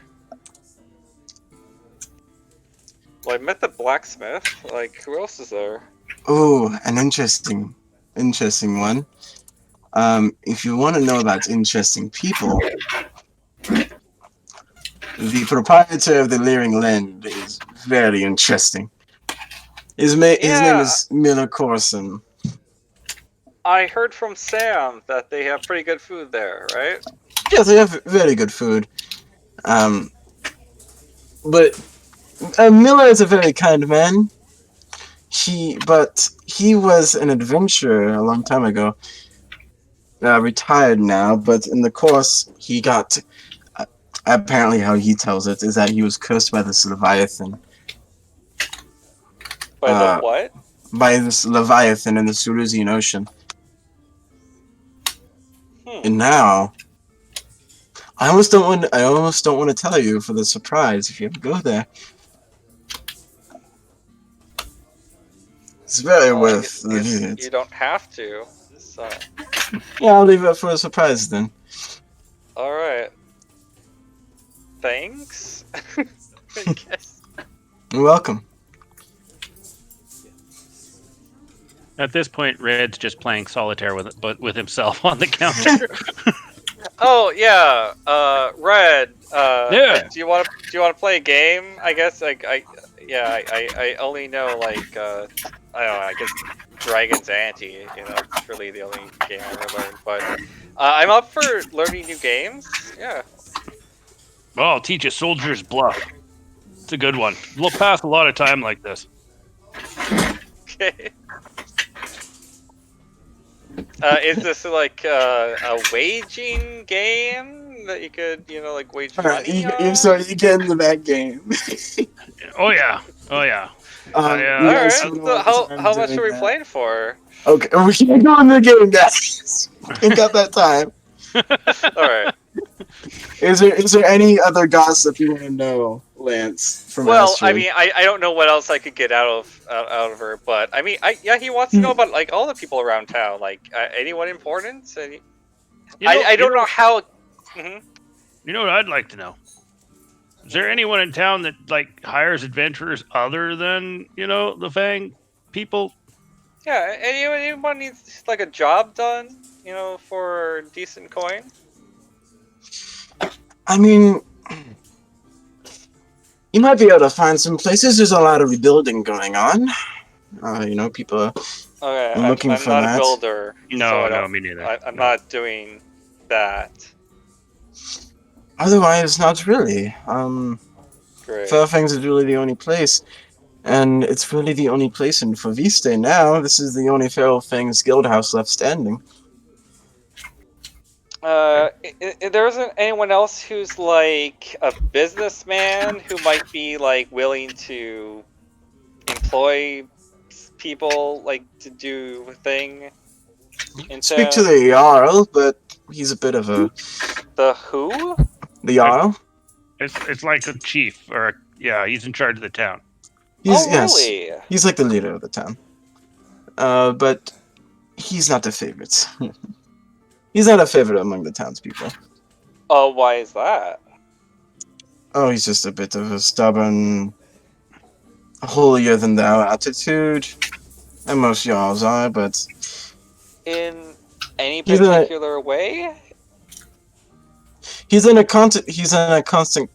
A: Well, I met the blacksmith. Like, who else is there?
B: Oh, an interesting one. If you want to know about interesting people, the proprietor of the Leering Lend is very interesting. His name is Miller Corson.
A: I heard from Sam that they have pretty good food there, right?
B: Yes, they have very good food. But Miller is a very kind man. He was an adventurer a long time ago. Retired now, but in the course he got. Apparently, how he tells it is that he was cursed by this Leviathan.
A: By the what?
B: By this Leviathan in the Suruzian Ocean. And now, I almost don't want to tell you for the surprise if you ever go there. It's very worth the visit.
A: You don't have to. So.
B: Yeah, I'll leave it for a surprise then.
A: All right. Thanks. I guess.
B: You're welcome.
F: At this point, Red's just playing solitaire with himself on the counter.
A: Oh yeah, Red.
F: Yeah.
A: Do you want to play a game? I guess I only know like I don't know. I guess Dragon's Ante. It's really the only game I ever learned. But I'm up for learning new games. Yeah.
F: Well, I'll teach you Soldier's Bluff. It's a good one. We'll pass a lot of time like this.
A: Okay. Is this like a waging game that you could, like wage money on?
B: So you get into that game.
F: Oh yeah.
B: you
A: All
B: guys
A: right.
B: spent a
A: So
B: lot of time
A: how much
B: doing
A: are we
B: that.
A: playing for?
B: Okay, we can't go in the game, guys. We ain't got that time.
A: All right.
B: Is there any other gossip you want to know, Lance? From
A: Well,
B: Astrid?
A: I mean, I don't know what else I could get out of her, but I mean, he wants to know about like all the people around town, like anyone important. I don't know how. Mhm.
F: You know what I'd like to know? Is there anyone in town that like hires adventurers other than the Fang people?
A: Yeah, anyone needs like a job done, for decent coin.
B: I mean, you might be able to find some places. There's a lot of rebuilding going on. People are
A: Okay,
B: looking
A: I'm
B: for
A: not
B: that.
A: a builder.
F: No,
A: so
F: me neither.
A: I'm not doing that.
B: Otherwise, not really.
A: Great.
B: Fairfangs is really the only place. And it's really the only place in Faviste now. This is the only Feral Fangs guild house left standing.
A: There isn't anyone else who's like a businessman who might be like willing to employ people like to do a thing.
B: Speak to the Jarl, but he's a bit of a...
A: The who?
B: The Jarl?
F: It's like a chief, he's in charge of the town.
A: Really?
B: He's like the leader of the town. But he's not the favorite. He's not a favorite among the townspeople.
A: Oh, why is that?
B: Oh, he's just a bit of a stubborn, holier-than-thou attitude. And most Jarls are, but...
A: In any
B: He's
A: particular way?
B: He's in a constant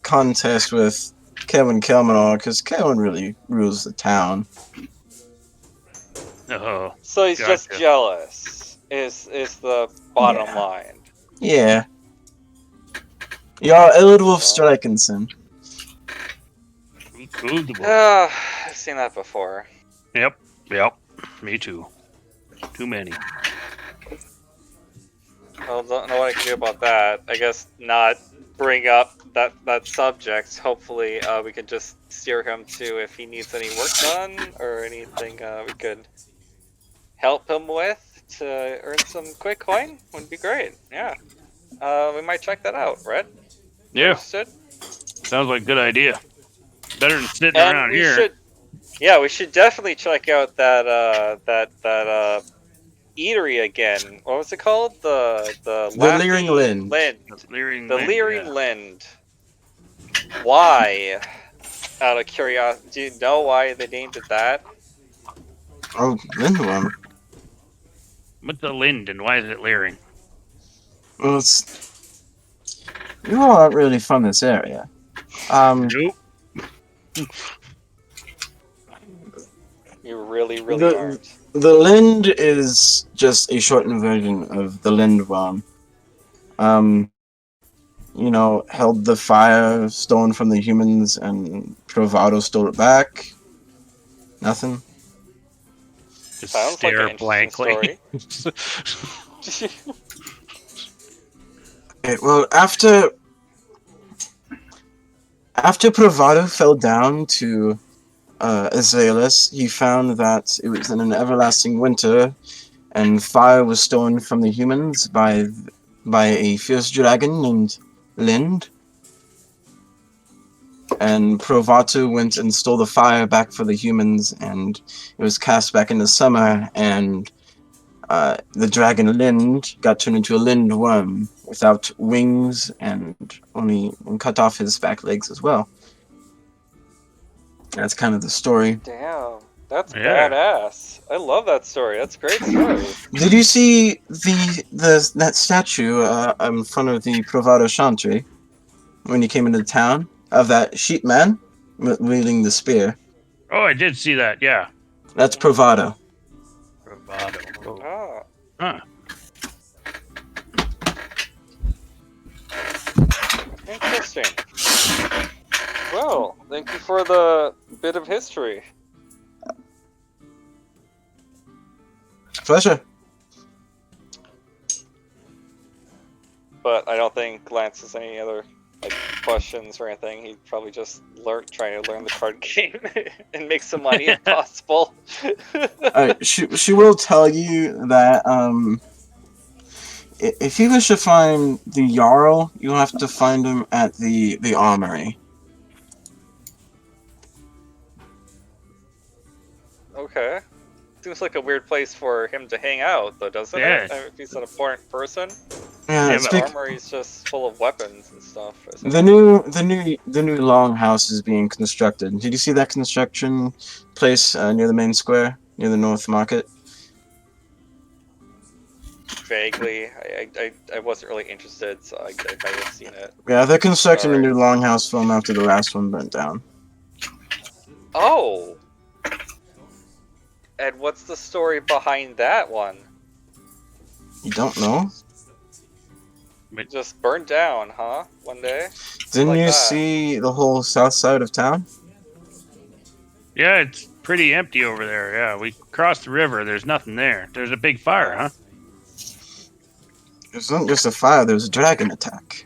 B: contest with Kevin Kelmanor, because Kevin really rules the town.
F: Oh,
A: so he's just jealous. Is the bottom line?
B: Yeah. Jarl Eldwulf Strikenson.
A: I've seen that before.
F: Yep. Me too. Too many.
A: Well, don't know what I can do about that. I guess not bring up that subject. Hopefully, we can just steer him to if he needs any work done or anything we could help him with to earn some quick coin. Would be great. Yeah. We might check that out, Red.
F: Yeah.
A: Understood?
F: Sounds like a good idea. Better than sitting around here.
A: We should definitely check out that eatery again. What was it called? The
B: Leering Lind.
A: The Leering Lind. Why? Out of curiosity, do you know why they named it that?
B: Oh, Lindworm.
F: What's the Lind and why is it leering?
B: Well, you all aren't really from this area.
F: Nope.
A: You really aren't.
B: The Lind is just a shortened version of the Lindworm. Held the fire stolen from the humans and Provato stole it back. Nothing.
F: Just
A: Sounds like
F: stare
A: an interesting
F: story.
B: Okay, well, after Provato fell down to Azaelis, he found that it was in an everlasting winter, and fire was stolen from the humans by a fierce dragon named Lind. And Provato went and stole the fire back for the humans, and it was cast back into summer, and the dragon Lind got turned into a Lindworm without wings and cut off his back legs as well. That's kind of the story.
A: Damn, that's badass. I love that story. That's a great story.
B: Did you see that statue in front of the Provato Chantry when you came into town of that sheep man wielding the spear?
F: Oh, I did see that. Yeah.
B: That's Provato.
A: Oh.
F: Huh.
A: Interesting. Well, thank you for the bit of history.
B: Pleasure.
A: But I don't think Lance has any other questions or anything. He'd probably just trying to learn the card game and make some money if possible.
B: She will tell you that if you wish to find the Jarl, you'll have to find him at the armory.
A: Okay. Seems like a weird place for him to hang out, though, doesn't
F: Yeah.
A: it? If he's an important person.
B: Yeah, it's
A: The armory's just full of weapons and stuff.
B: the new longhouse is being constructed. Did you see that construction place near the main square, near the North Market?
A: Vaguely. I wasn't really interested, so I might have seen it.
B: Yeah, they're constructing a
A: Alright.
B: new longhouse film after the last one burnt down.
A: Oh! And what's the story behind that one?
B: You don't know?
A: It just burned down, huh? One day?
B: Didn't
A: Like
B: you
A: that.
B: see the whole south side of town?
F: Yeah, it's pretty empty over there. Yeah, we crossed the river. There's nothing there. There's a big fire, huh?
B: It's not just a fire, there's a dragon attack.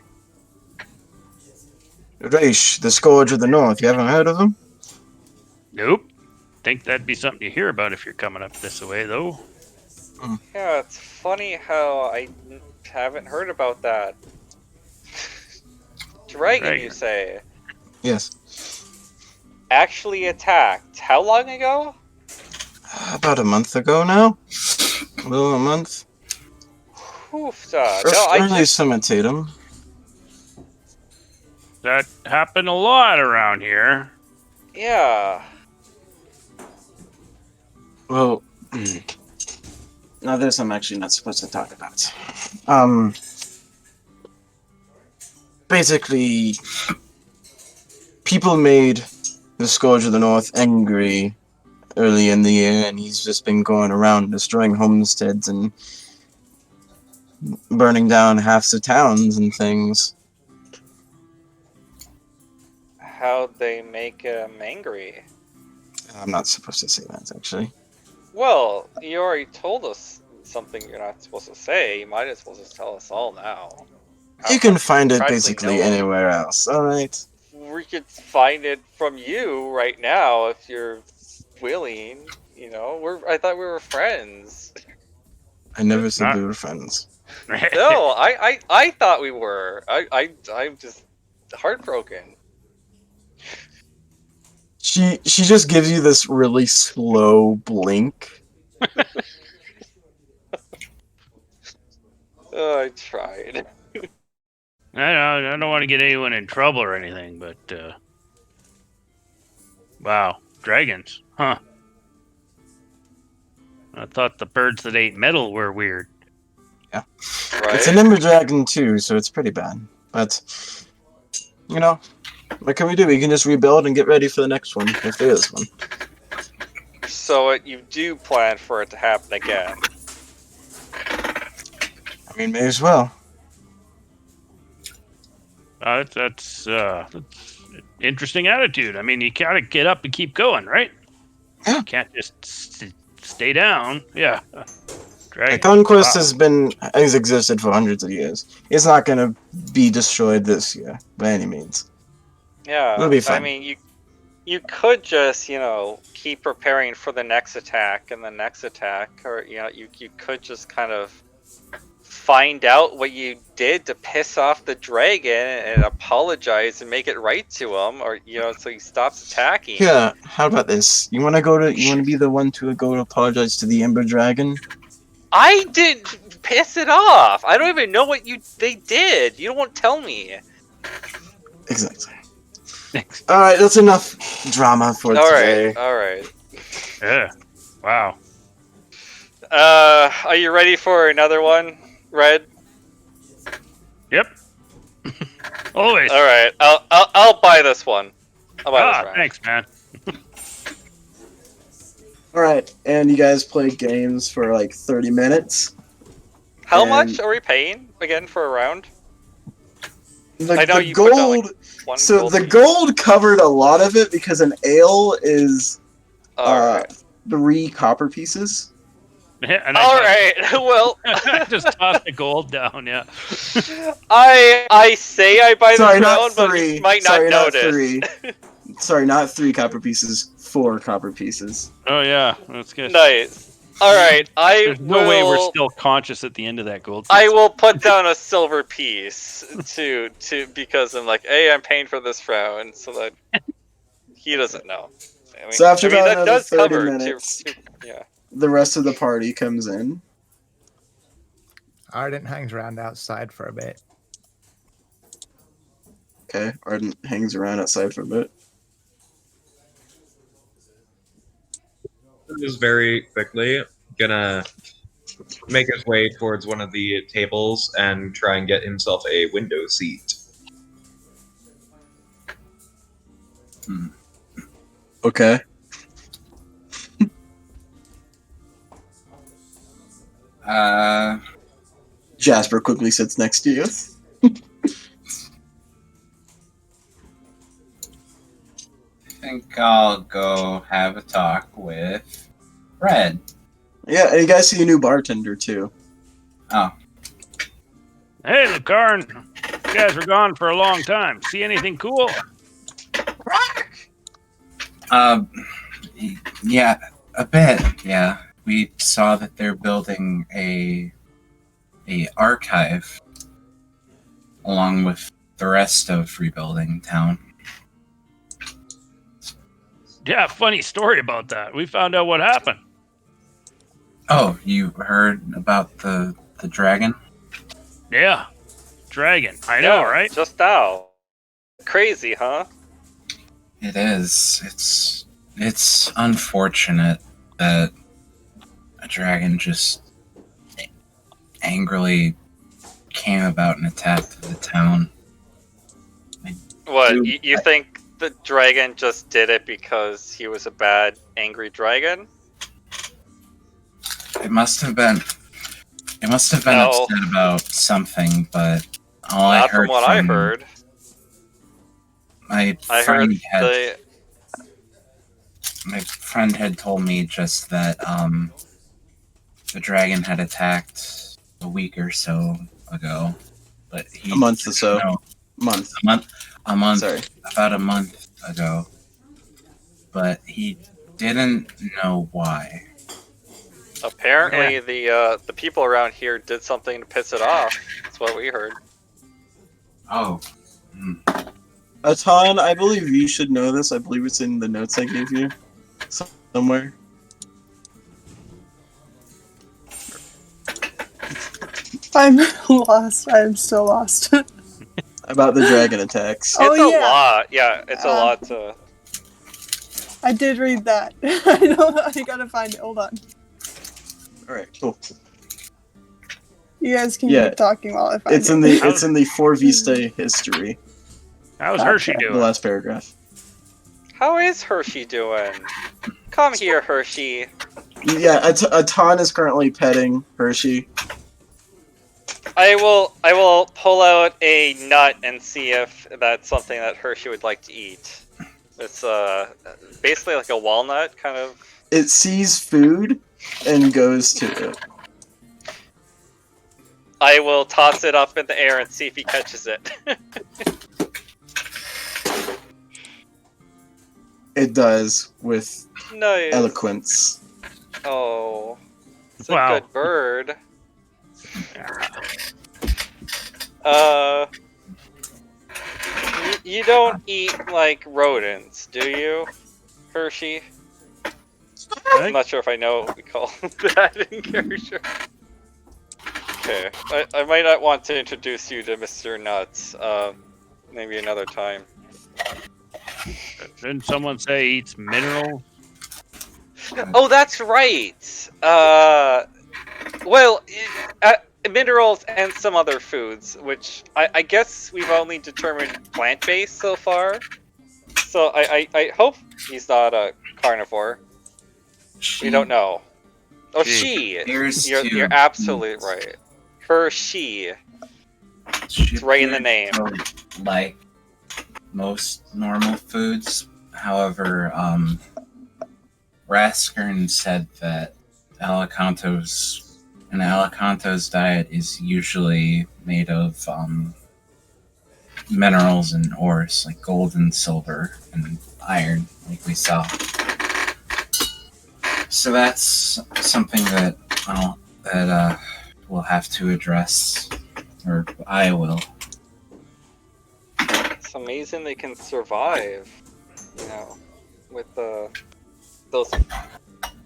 B: Raish, the Scourge of the North, you haven't heard of him?
F: Nope. Think that'd be something to hear about if you're coming up this way, though.
A: Yeah, it's funny how I haven't heard about that. Dragon, you say?
B: Yes.
A: Actually attacked. How long ago?
B: About a month ago now? A little over a month?
A: Oof, no, I
B: Early
A: just...
B: Summertatum.
F: That happened a lot around here.
A: Yeah.
B: Well, now this I'm actually not supposed to talk about. Basically, people made the Scourge of the North angry early in the year, and he's just been going around destroying homesteads and burning down half the towns and things.
A: How'd they make him angry?
B: I'm not supposed to say that, actually.
A: Well, you already told us something you're not supposed to say. You might as well just tell us all now.
B: You can find it
A: practically
B: basically
A: know.
B: anywhere else, alright?
A: We could find it from you right now if you're willing. You know, I thought we were friends.
B: I never said we were friends.
A: No, I thought we were. I'm just heartbroken.
B: She just gives you this really slow blink.
A: Oh, I tried.
F: I don't want to get anyone in trouble or anything, but wow, dragons, huh? I thought the birds that ate metal were weird.
B: Yeah,
A: Right?
B: it's an Ember Dragon too, so it's pretty bad. But you know, what can we do? We can just rebuild and get ready for the next one if there is one.
A: So you do plan for it to happen again?
B: I mean, may as well.
F: That's an interesting attitude. I mean, you gotta get up and keep going, right?
B: Yeah.
F: You can't just stay down. Yeah.
B: The conquest has existed for hundreds of years. It's not going to be destroyed this year by any means.
A: Yeah.
B: It'll be fine.
A: I mean, you could just, you know, keep preparing for the next attack and the next attack, or you know, you could just kind of find out what you did to piss off the dragon and apologize and make it right to him, or you know, so he stops attacking.
B: Yeah, how about this? You want to be the one to go to apologize to the Ember Dragon?
A: I didn't piss it off. I don't even know what they did. You won't tell me.
B: Exactly. Alright, that's enough drama for today.
A: Alright.
F: Yeah. Wow.
A: Are you ready for another one, Red?
F: Yep. Always.
A: Alright, I'll buy this one. I'll buy this round.
F: Thanks, man.
B: Alright, and you guys played games for like 30 minutes.
A: How
B: And
A: much are we paying again for a round?
B: The,
A: I know
B: the
A: you put down, like,
B: gold.
A: one
B: So
A: gold
B: the
A: piece.
B: gold covered a lot of it because an ale is
A: Alright.
B: 3 copper pieces.
F: And
A: All right. Well,
F: I just tossed the gold down. Yeah.
A: I say I buy
B: Sorry,
A: the
B: not
A: crown, but
B: three.
A: you might not
B: Sorry, not
A: notice.
B: three. Sorry, not 3 copper pieces. 4 copper pieces.
F: Oh yeah, that's good.
A: Nice. All right.
F: There's no way we're still conscious at the end of that gold.
A: I will put down a silver piece to because I'm like, hey, I'm paying for this crown, so that he doesn't know. I mean,
B: So after about
A: that
B: another
A: does
B: 30
A: cover
B: minutes,
A: yeah.
B: the rest of the party comes in.
H: Ardent hangs around outside for a bit.
B: Okay, Ardent hangs around outside for a bit.
I: Is very quickly gonna make his way towards one of the tables and try and get himself a window seat.
B: Okay. Jasper quickly sits next to you.
D: I think I'll go have a talk with Red.
B: Yeah, and you guys see a new bartender too.
D: Oh.
F: Hey, Lucarn. You guys were gone for a long time. See anything cool?
D: Yeah, a bit. Yeah, we saw that they're building a archive along with the rest of rebuilding town.
F: Yeah, funny story about that. We found out what happened.
D: Oh, you heard about the dragon?
F: Yeah, dragon. I know,
A: Yeah,
F: right?
A: Just now. Crazy, huh?
D: It is. It's unfortunate that a dragon just angrily came about and attacked the town.
A: What,
D: Dude,
A: you think the dragon just did it because he was a bad, angry dragon?
D: It must have been
A: No.
D: upset about something, but all
A: Not
D: I heard
A: from what I heard.
D: My
A: I
D: friend
A: heard
D: my friend had told me just that the dragon had attacked a week or so ago, but he
B: A month or so.
D: no,
B: Month.
D: a month,
B: Sorry.
D: about a month ago, but he didn't know why.
A: Apparently, the people around here did something to piss it off. That's what we heard.
D: Oh,
B: Atan, I believe you should know this. I believe it's in the notes I gave you. Somewhere.
G: I'm lost. I'm still lost.
B: About the dragon attacks.
G: Oh,
A: It's a
G: yeah.
A: lot. Yeah, it's a lot to...
G: I did read that. I know. I gotta find it. Hold on.
B: Alright, cool.
G: You guys can
B: Yeah.
G: keep talking while I find
B: It's
G: it.
B: in the 4 Vista history.
F: How's Hershey
B: The
F: doing?
B: last paragraph.
A: How is Hershey doing? Come here, Hershey.
B: Yeah, Atan is currently petting Hershey.
A: I will pull out a nut and see if that's something that Hershey would like to eat. It's basically like a walnut kind of.
B: It sees food and goes to it.
A: I will toss it up in the air and see if he catches it.
B: It does with
A: Nice.
B: eloquence.
A: Oh, it's a
F: Wow.
A: good bird. You don't eat like rodents, do you, Hershey? I'm not sure if I know what we call that in character. Okay, I might not want to introduce you to Mr. Nuts. Maybe another time.
F: Didn't someone say he eats minerals?
A: Oh, that's right. Well, minerals and some other foods, which I guess we've only determined plant-based so far. So I hope he's not a carnivore. We don't know. Oh, she. You're absolutely right. Her, she. It's right in the name.
D: Like most normal foods. However, Raskern said that Alicanto's diet is usually made of minerals and ores like gold and silver and iron, like we saw. So that's something that we'll have to address, or I will.
A: It's amazing they can survive, with those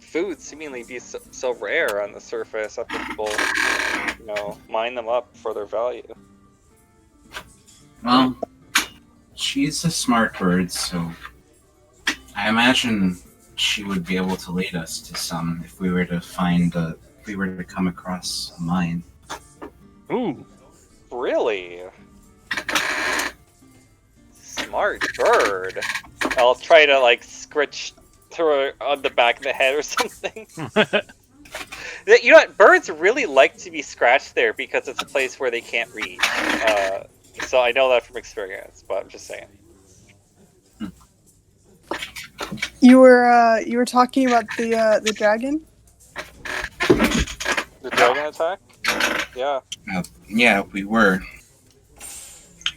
A: foods seemingly be so rare on the surface after people, mine them up for their value.
D: Well, she's a smart bird, so I imagine she would be able to lead us to some if we were to come across a mine.
F: Ooh.
A: Really? Smart bird. I'll try to scritch through her on the back of the head or something. You know what? Birds really like to be scratched there because it's a place where they can't reach. So I know that from experience, but I'm just saying.
G: You were talking about the dragon?
A: The dragon attack? Yeah.
D: Yeah, we were.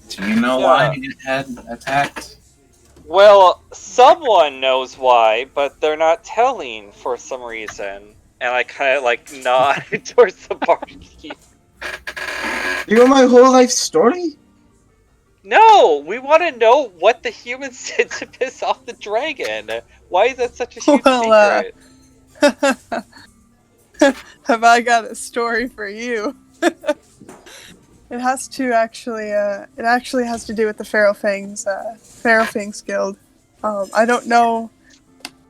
D: Do you know why it had attacked?
A: Well, someone knows why, but they're not telling for some reason. And I kind of nod towards the barkeep.
B: You want my whole life story?
A: No, we want to know what the humans did to piss off the dragon. Why is that such a huge secret?
G: Have I got a story for you? It has to actually. It actually has to do with the Pharaoh Fangs Guild. I don't know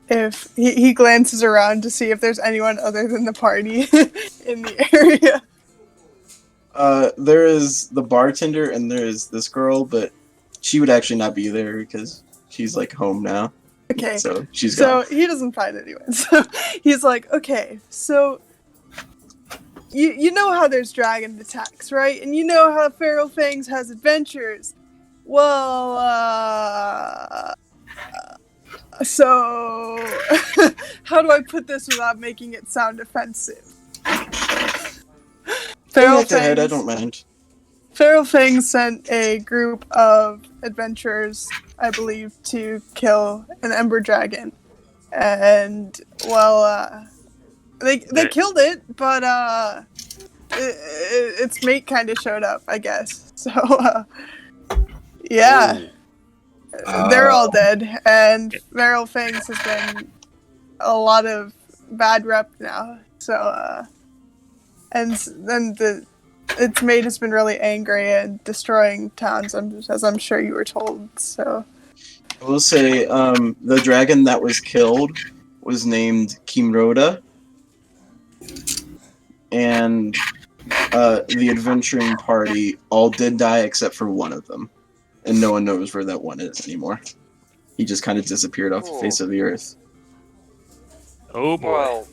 G: if he glances around to see if there's anyone other than the party in the area.
B: There is the bartender and there is this girl, but she would actually not be there because she's home now.
G: Okay.
B: So she's gone.
G: So he doesn't find anyone. So he's like, okay, so you know how there's dragon attacks, right? And you know how Pharaoh Fangs has adventures. Well, so how do I put this without making it sound offensive?
B: Pharaoh Fangs, I don't mind.
G: Pharaoh Fangs sent a group of adventurers, I believe, to kill an ember dragon, and they killed it, but its mate kind of showed up, I guess. So yeah, they're all dead, and Pharaoh Fangs has been a lot of bad rep now. So and then its mate has been really angry and destroying towns, as I'm sure you were told. So
B: I will say, the dragon that was killed was named Kimroda, and the adventuring party all did die except for one of them, and no one knows where that one is anymore. He just kind of disappeared off the face of the earth.
F: Oh boy.
A: Well,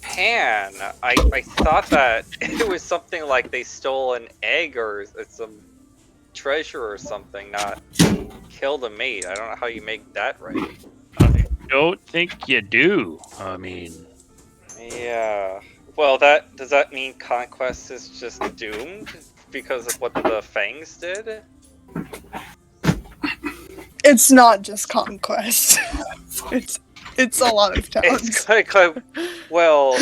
A: Pan, I thought that it was something like they stole an egg or some treasure or something, not killed a mate. I don't know how you make that right.
F: I don't think you do. I mean...
A: Yeah. Well, does that mean Conquest is just doomed because of what the Fangs did?
G: it's not just Conquest. It's a lot of towns.
A: It's well,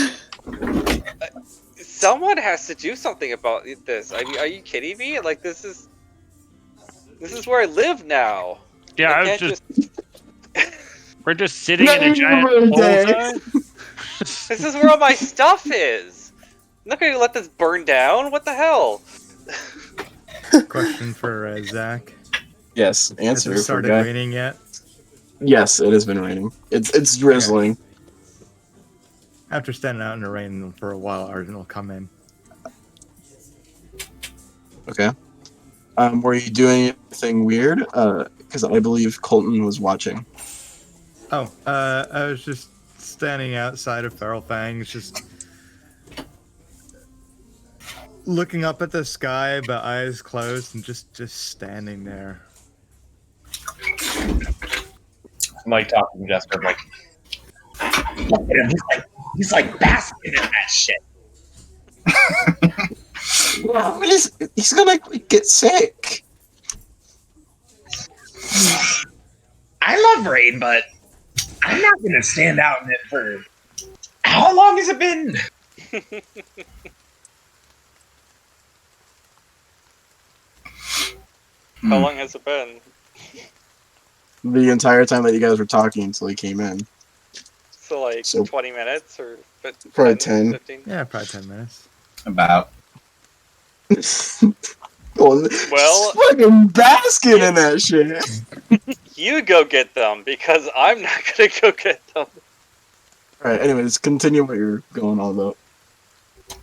A: someone has to do something about this. I mean, are you kidding me? This is where I live now.
F: Yeah, I was just we're just sitting in a giant plaza.
A: This is where all my stuff is. I'm not going to let this burn down. What the hell?
H: Question for Zach.
B: Yes, answer.
H: Has it started raining yet?
B: Yes, it has been raining. It's drizzling.
H: Okay. After standing out in the rain for a while, Arjun will come in.
B: Okay. Were you doing anything weird? Because I believe Colton was watching.
H: Oh, I was just standing outside of Feral Fangs, just looking up at the sky, but eyes closed, and just standing there.
I: I'm talking to Jasper, I'm
E: He's like basking in that shit.
B: Well, he's gonna get sick.
E: I love rain, but I'm not gonna stand out in it for. How long has it been?
A: How long has it been?
B: The entire time that you guys were talking until he came in.
A: So like
B: So-
A: 20 minutes or
B: Probably 10.
A: 15?
H: Yeah, probably 10 minutes.
D: About.
B: Well,
A: Well-
B: fucking basking in that shit.
A: You go get them because I'm not gonna go get them.
B: Alright, anyways, continue what you're going on about.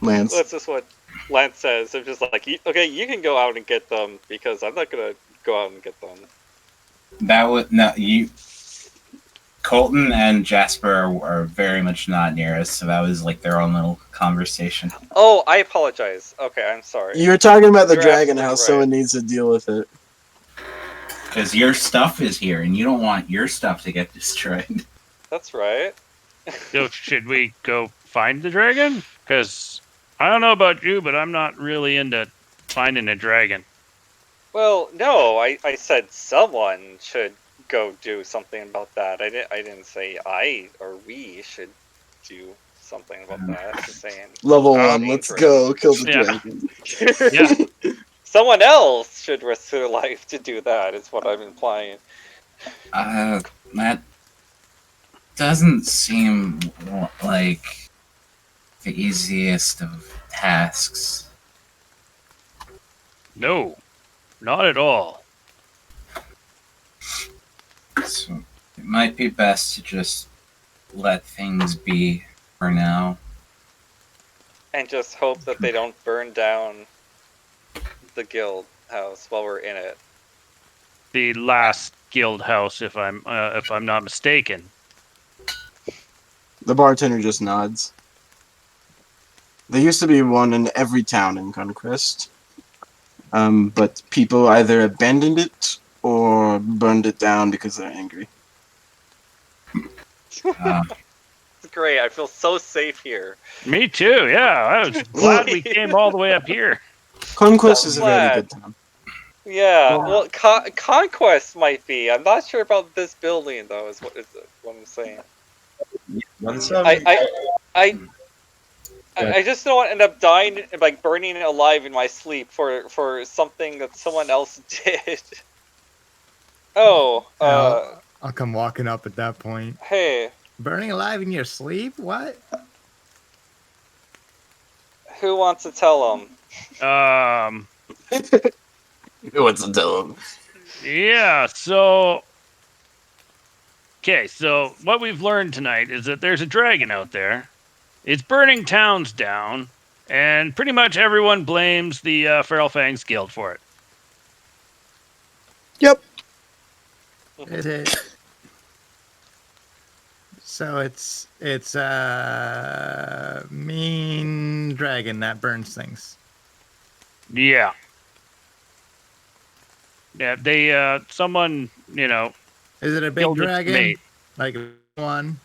B: Lance.
A: That's just what Lance says. I'm just like, okay, you can go out and get them because I'm not gonna go out and get them.
D: That would no you. Colton and Jasper are very much not near us, so that was like their own little conversation.
A: Oh, I apologize. Okay, I'm sorry.
B: You're talking about the
A: You're
B: dragon
A: absolutely
B: house,
A: right.
B: someone needs to deal with it.
D: Because your stuff is here, and you don't want your stuff to get destroyed.
A: That's right.
F: So should we go find the dragon? Because I don't know about you, but I'm not really into finding a dragon.
A: Well, no, I said someone should go do something about that. I didn't say I or we should do something about that. Just saying.
B: Level
F: Oh,
B: 1, let's go, kill the
F: Yeah.
B: dragon.
F: Yeah.
A: Someone else should risk their life to do that, is what I'm implying.
D: That doesn't seem like the easiest of tasks.
F: No, not at all.
D: So it might be best to just let things be for now.
A: And just hope that they don't burn down the guild house while we're in it.
F: The last guild house, if I'm not mistaken.
B: The bartender just nods. There used to be one in every town in Conquest. But people either abandoned it or burned it down because they're angry.
A: It's great. I feel so safe here.
F: Me too. Yeah, I was glad we came all the way up here.
B: Conquest
A: I'm
B: is a very
A: glad.
B: good town.
A: Yeah, well, Conquest might be. I'm not sure about this building though. Is what I'm saying.
I: Once
A: I just don't want to end up dying, like burning alive in my sleep for something that someone else did. Oh,
H: I'll come walking up at that point.
A: hey,
H: Burning alive in your sleep? What?
A: who wants to tell them?
B: Who wants to tell him?
F: Yeah, so okay, so what we've learned tonight is that there's a dragon out there. It's burning towns down, and pretty much everyone blames the Feral Fangs Guild for it.
G: Yep.
H: It is. So it's a mean dragon that burns things.
F: Yeah. Yeah, they someone,
H: Is it a big
F: killed its
H: dragon?
F: mate.
H: Like one?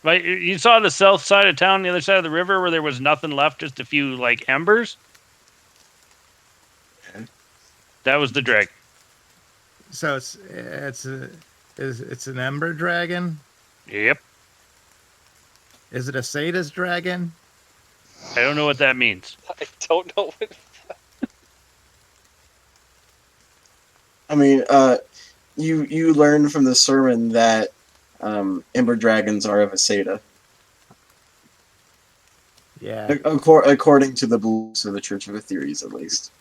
F: Like you saw the south side of town, the other side of the river, where there was nothing left, just a few like embers. That was the dragon.
H: So it's an ember dragon?
F: Yep.
H: Is it a sadist dragon?
F: I don't know what that means.
A: I don't know what.
B: I mean, you learned from the sermon that Ember Dragons are of a Seda.
H: Yeah.
B: According to the beliefs of the Church of Aetherius, at least.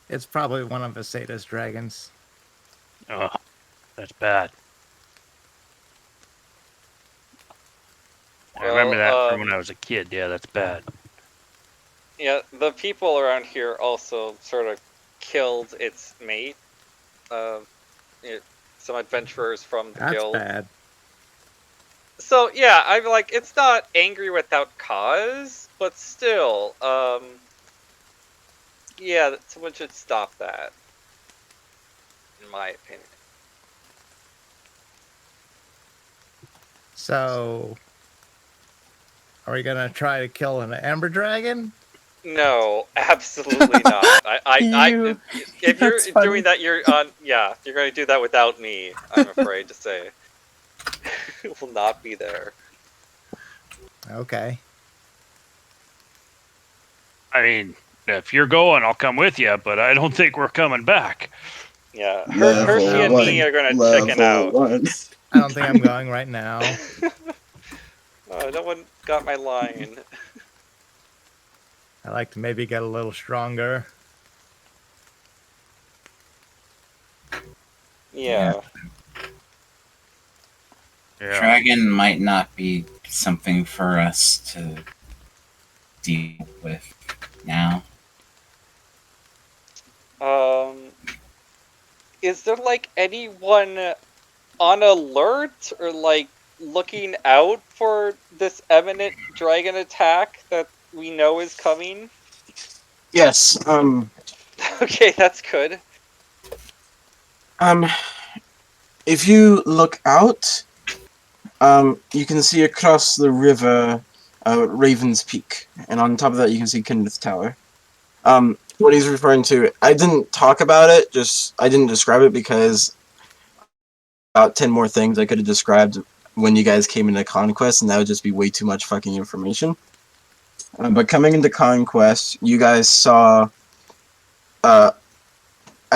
H: It's probably one of the sadist dragons.
F: Oh, that's bad. I remember that from when I was a kid. Yeah, that's bad.
A: Yeah, the people around here also sort of killed its mate. Some adventurers from the
H: That's
A: guild.
H: bad.
A: So yeah, I'm like, it's not angry without cause, but still, yeah, someone should stop that. In my opinion.
H: So Are we gonna try to kill an Ember Dragon?
A: No, absolutely not.
G: You-
A: If you're
G: that's funny.
A: doing that, you're on. Yeah, you're going to do that without me. I'm afraid to say. It will not be there.
H: Okay.
F: I mean, if you're going, I'll come with you, but I don't think we're coming back.
A: Yeah,
B: Level
A: Hershey and me are going to check it out.
B: one.
H: I don't think I'm going right now.
A: No one got my line.
H: I like to maybe get a little stronger.
A: Yeah.
F: Yeah.
D: Dragon might not be something for us to deal with now.
A: Is there like anyone on alert or like looking out for this imminent dragon attack that we know is coming?
B: Yes.
A: Okay, that's good.
B: If you look out, you can see across the river, Raven's Peak, and on top of that, you can see Kenneth Tower. What he's referring to, I didn't talk about it. I didn't describe it because about 10 more things I could have described when you guys came into Conquest, and that would just be way too much fucking information. But coming into Conquest, you guys saw, at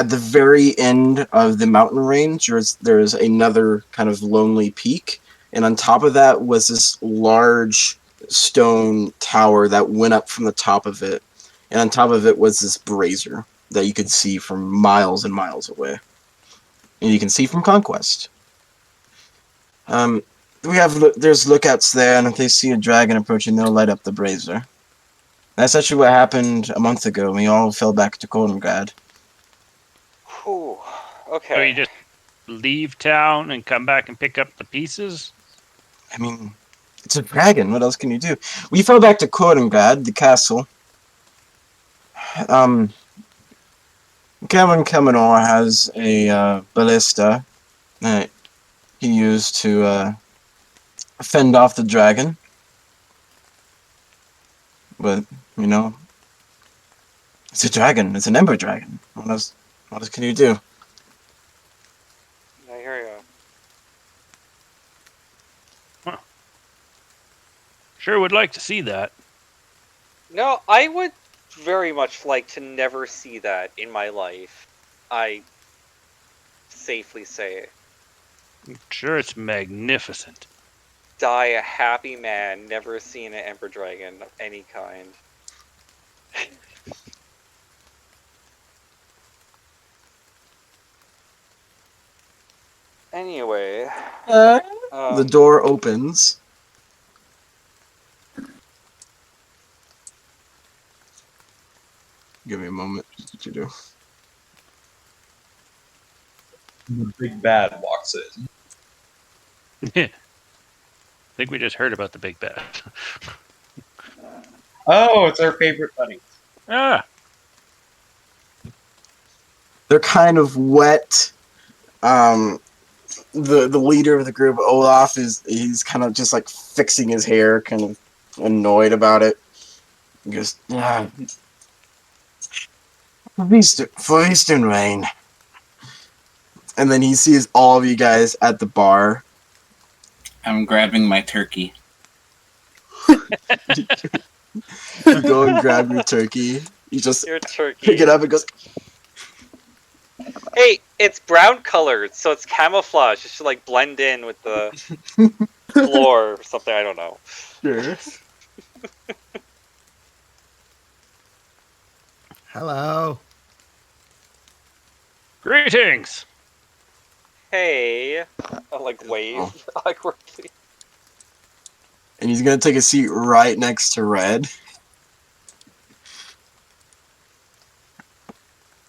B: the very end of the mountain range, there's another kind of lonely peak, and on top of that was this large stone tower that went up from the top of it, and on top of it was this brazier that you could see from miles and miles away, and you can see from Conquest. There's lookouts there, and if they see a dragon approaching, they'll light up the brazier. That's actually what happened a month ago. We all fell back to Koldengrad.
A: Whew.
F: So
A: Okay.
F: you just leave town and come back and pick up the pieces?
B: I mean, it's a dragon. What else can you do? We fell back to Koldengrad, the castle. Cameron Kamanor has a ballista that he used to fend off the dragon. But, you know, it's a dragon. It's an Ember Dragon. What else can you do?
A: I hear you.
F: Sure would like to see that.
A: No, I would very much like to never see that in my life. I safely say,
F: Sure, it's magnificent.
A: die a happy man, never seeing an Ember Dragon of any kind. Anyway,
B: The door opens. Give me a moment. What you do?
K: The big bad walks in.
F: I think we just heard about the big bad.
K: Oh, it's our favorite buddy.
F: Ah,
B: They're kind of wet. The leader of the group, Olaf, he's kind of just like fixing his hair, kind of annoyed about it. He goes, feast and rain. And then he sees all of you guys at the bar.
D: I'm grabbing my turkey.
B: You go and grab your turkey. You just
A: your turkey.
B: pick it up and goes,
A: Hey, it's brown colored, so it's camouflage. It should like blend in with the floor or something. I don't know.
B: sure.
H: Hello.
F: greetings.
A: Hey, I like wave awkwardly.
B: And he's gonna take a seat right next to Red.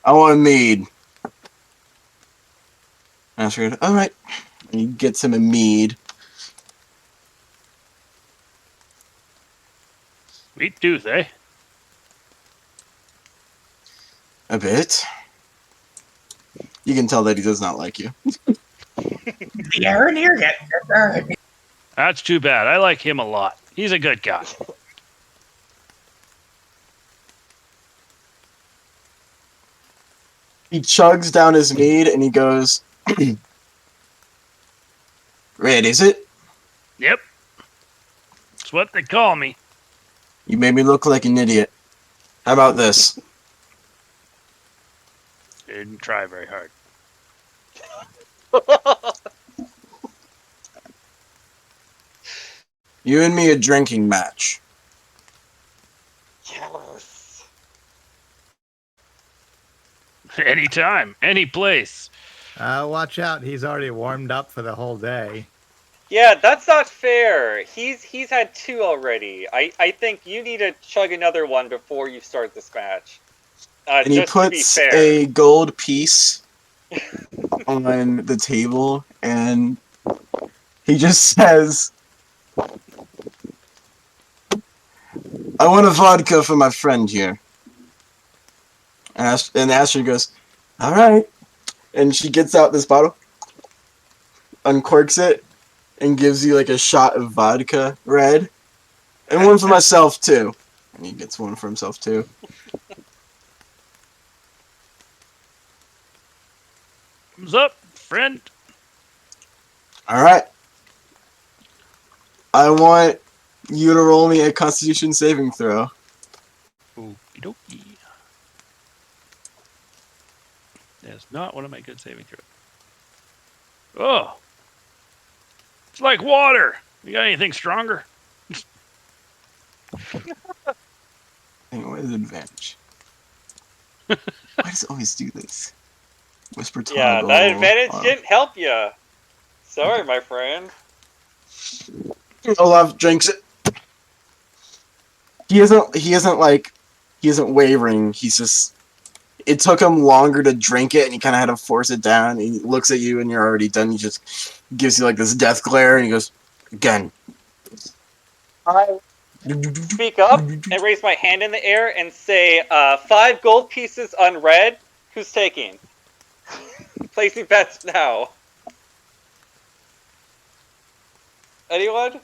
B: I want a mead. And I figured, all right. And he gets him a mead.
F: Sweet tooth, eh?
B: A bit. You can tell that he does not like you.
E: The air in here getting good.
F: That's too bad. I like him a lot. He's a good guy.
B: He chugs down his mead and he goes, Red, is it?
F: Yep. That's what they call me.
B: You made me look like an idiot. How about this?
F: Didn't try very hard.
B: You and me a drinking match.
A: Yes.
F: Anytime, any place.
H: Watch out. He's already warmed up for the whole day.
A: Yeah, that's not fair. He's had 2 already. I think you need to chug another one before you start this match.
B: And he
A: just to be
B: puts
A: fair.
B: a gold piece on the table and he just says, I want a vodka for my friend here. And Astrid goes, all right. And she gets out this bottle, uncorks it, and gives you like a shot of vodka, Red. And one for myself too. And he gets one for himself too.
F: Thumbs up, friend.
B: All right. I want you to roll me a Constitution saving throw.
F: Okie dokie. That's not one of my good saving throws. Oh. It's like water. You got anything stronger?
B: Hang on, what is advantage? Why does it always do this? Whisper
A: Yeah,
B: toggle.
A: that advantage didn't help you. Sorry, my friend.
B: Olaf drinks it. He isn't wavering. He's just, it took him longer to drink it and he kind of had to force it down. He looks at you and you're already done. He just gives you like this death glare and he goes, again.
A: I speak up and raise my hand in the air and say, 5 gold pieces on Red. Who's taking? Placing bets now. Anyone?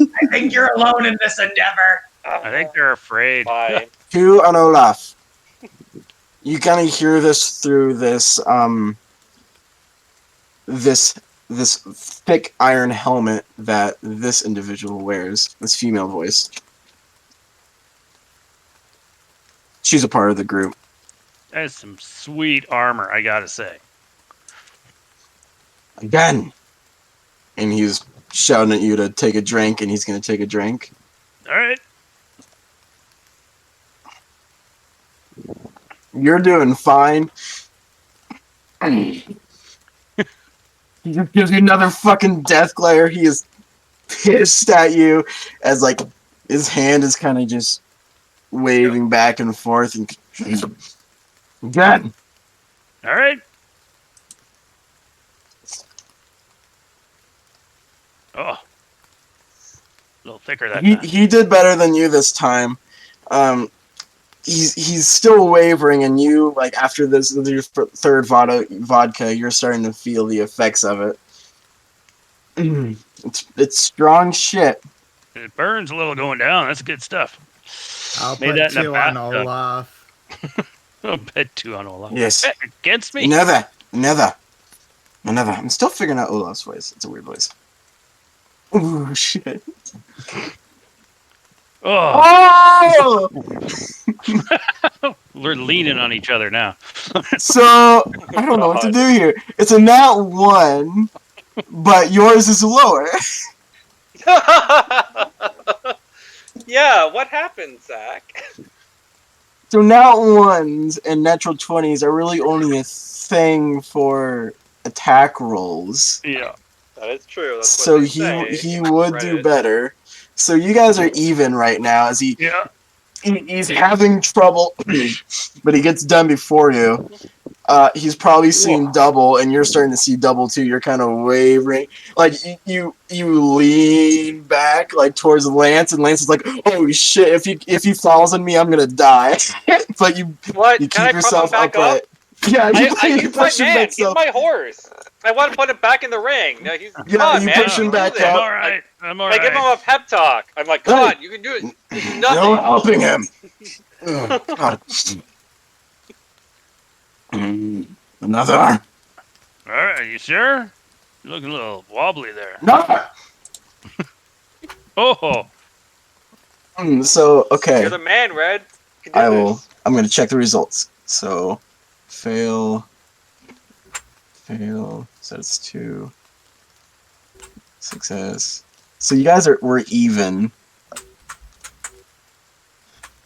E: I think you're alone in this endeavor.
F: I think they're afraid.
A: Fine.
B: 2 on Olaf. You kind of hear this through this this thick iron helmet that this individual wears. This female voice. She's a part of the group.
F: That's some sweet armor, I gotta say.
B: Again. And he's shouting at you to take a drink, and he's going to take a drink.
F: All right.
B: You're doing fine. He just gives you another fucking death glare. He is pissed at you as, like, his hand is kind of just waving back and forth. And again.
F: All right. Oh, a little thicker that time.
B: He did better than you this time. He's still wavering, and you, like, after this your third vodka, you're starting to feel the effects of it. It's strong shit.
F: It burns a little going down. That's good stuff.
H: I'll
F: Made
H: put
F: that in a
H: 2 on
F: bathtub.
H: Olaf.
F: I'll bet 2 on Olaf.
B: Yes.
F: Bet against me?
B: Never. I'm still figuring out Olaf's voice. It's a weird voice. Ooh, shit.
F: Oh!
B: Oh!
F: We're leaning on each other now.
B: So, I don't know what to do here. It's a nat 1, but yours is lower.
A: Yeah, what happened, Zach?
B: So nat 1s and natural 20s are really only a thing for attack rolls.
F: Yeah.
A: That is true. That's
B: So
A: what they say.
B: he would do
A: Reddit.
B: better. So you guys are even right now as he's having trouble, but he gets done before you. He's probably seen double, and you're starting to see double too. You're kind of wavering, like you lean back like towards Lance, and Lance is like, "Oh shit! If he falls on me, I'm gonna die." But you
A: What?
B: you
A: Can I
B: keep
A: prop him
B: yourself
A: back
B: upright.
A: up?
B: Yeah,
A: I use my
B: push him
A: man.
B: back
A: He's
B: up.
A: my horse. I want to put him back in the ring. No, he's come
B: Yeah,
A: on,
B: you
A: man.
B: push
A: you
B: him
A: can do
B: back
A: this.
B: up.
F: I'm all right. I'm all
A: I give him
F: right.
A: a pep talk. I'm like, come
B: Hey.
A: on, you can do it. This is
B: No
A: nothing.
B: helping him. Oh, God. Another.
F: All right, you sure? You're looking a little wobbly there.
B: No.
F: Oh,
B: So okay,
A: You're the man, Red. You can do
B: I will.
A: this.
B: I'm gonna check the results. So, fail. So it's 2. Success. So you guys were even.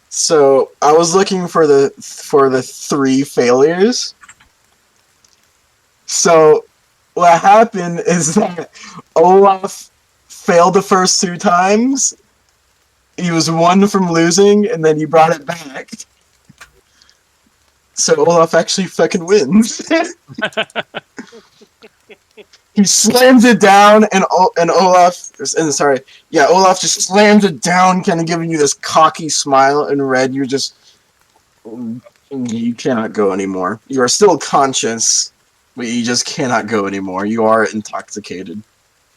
B: So I was looking for the 3 failures. So what happened is that Olaf failed the first 2 times. He was 1 from losing, and then he brought it back. So Olaf actually fucking wins. He slams it down, and Olaf just slams it down, kind of giving you this cocky smile. And Red, you cannot go anymore. You are still conscious, but you just cannot go anymore. You are intoxicated.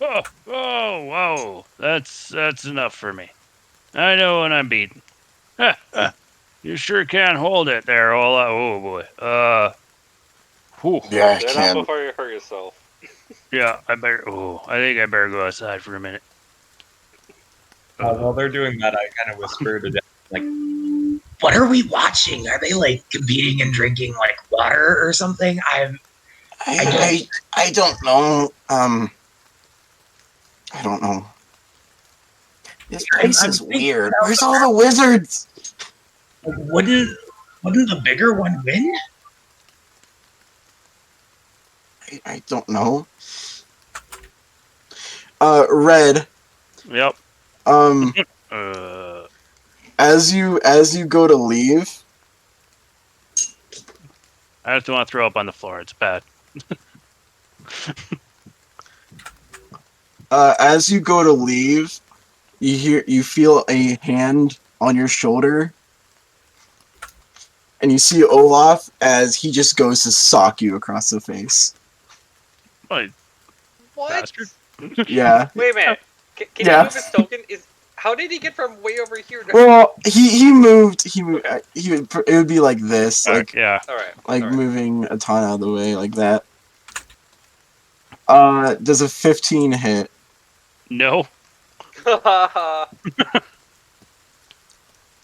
F: oh, whoa! That's enough for me. I know when I'm beaten. You sure can hold it there, Ola. Oh boy. Whew.
B: Yeah, I
A: Get
B: can.
A: up before you hurt yourself.
F: Yeah, I think I better go outside for a minute.
I: While they're doing that, I kind of whisper to Dan, like,
E: What are we watching? Are they like competing and drinking like water or something?
B: I don't know. I don't know. This place
E: I'm
B: is
E: thinking
B: weird.
E: about
B: Where's all the wizards?
E: Wouldn't the bigger one win?
B: I don't know. Red.
F: Yep.
B: As you go to leave,
F: I just want to throw up on the floor. It's bad.
B: as you go to leave, you feel a hand on your shoulder, and you see Olaf as he just goes to sock you across the face.
F: Oh,
A: What?
F: bastard.
B: Yeah.
A: Wait a minute. Can
B: Yeah.
A: you move his token? How did he get from way over here to?
B: Well, he moved. It would be like this, like
F: yeah.
A: All right.
B: like
A: all right.
B: moving a ton out of the way, like that. Does a 15 hit?
F: No.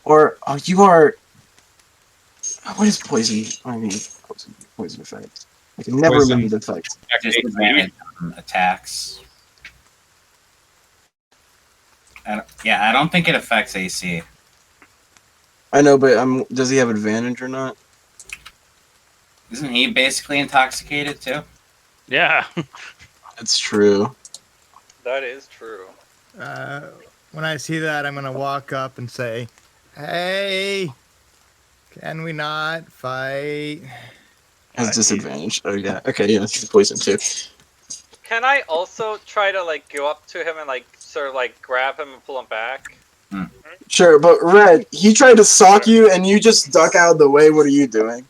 B: Or you are. What is poison? I mean, poison effect. I can never
I: Poison.
B: remember the effect.
D: Disadvantage on attacks. I don't think it affects AC.
B: I know, but does he have advantage or not?
D: Isn't he basically intoxicated too?
F: Yeah.
B: That's true.
A: That is true.
H: When I see that, I'm gonna walk up and say, "Hey, can we not fight?"
B: Has disadvantage. Oh yeah. Okay, yeah, he's poison too.
A: Can I also try to like go up to him and like sort of like grab him and pull him back?
B: Sure, but Red, he tried to sock you and you just duck out of the way. What are you doing?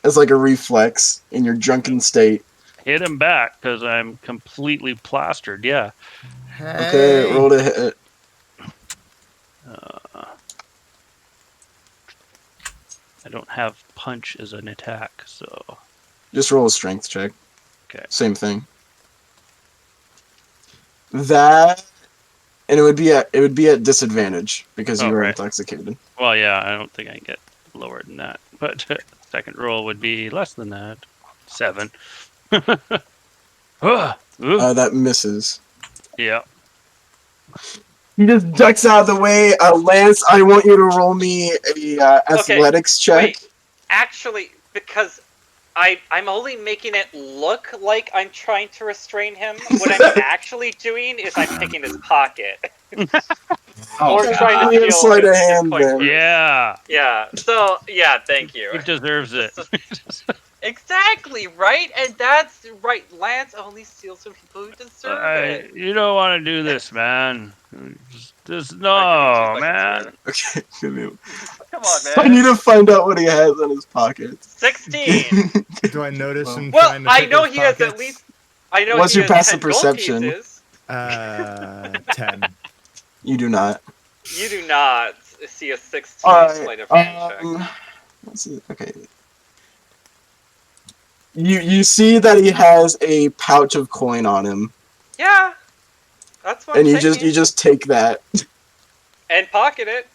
B: It's like a reflex in your drunken state.
F: Hit him back because I'm completely plastered. Yeah.
B: Okay,
H: Hey.
B: roll to hit.
F: I don't have punch as an attack, so
B: Just roll a strength check.
F: Okay.
B: Same thing. That, and it would be at disadvantage because you
F: Oh,
B: were
F: right.
B: intoxicated.
F: well, yeah. I don't think I can get lower than that. But second roll would be less than that. 7. Ooh.
B: That misses.
F: Yeah.
B: He just ducks out of the way. Lance, I want you to roll me a athletics check.
A: Wait, actually, because I'm only making it look like I'm trying to restrain him. What I'm actually doing is I'm picking his pocket. Or trying to
B: Yeah,
A: steal
B: sleight of
A: his
B: hand
A: point
B: there.
A: first.
F: Yeah.
A: Yeah. So yeah, thank you.
F: He deserves it.
A: Exactly right, and that's right. Lance only steals from people who deserve it.
F: You don't want to do this, man. Just This
A: Like,
F: no,
A: 2 seconds
F: man.
A: here.
B: Okay, give me.
A: Come on,
B: I
A: man.
B: need to find out what he has in his pockets.
A: 16.
H: Do I notice him
A: Well,
H: trying to
A: I
H: pick
A: know
H: his
A: he has at
H: pockets?
A: least. I know
B: What's
A: he
B: your
A: has
B: passive
A: 10 gold
B: perception?
A: pieces.
H: 10.
B: You do not.
A: You do not see a 16
B: Alright,
A: sleight of hand check.
B: let's see. Okay. You see that he has a pouch of coin on him,
A: Yeah, that's what
B: and
A: I'm
B: you
A: taking.
B: just take that.
A: And pocket it.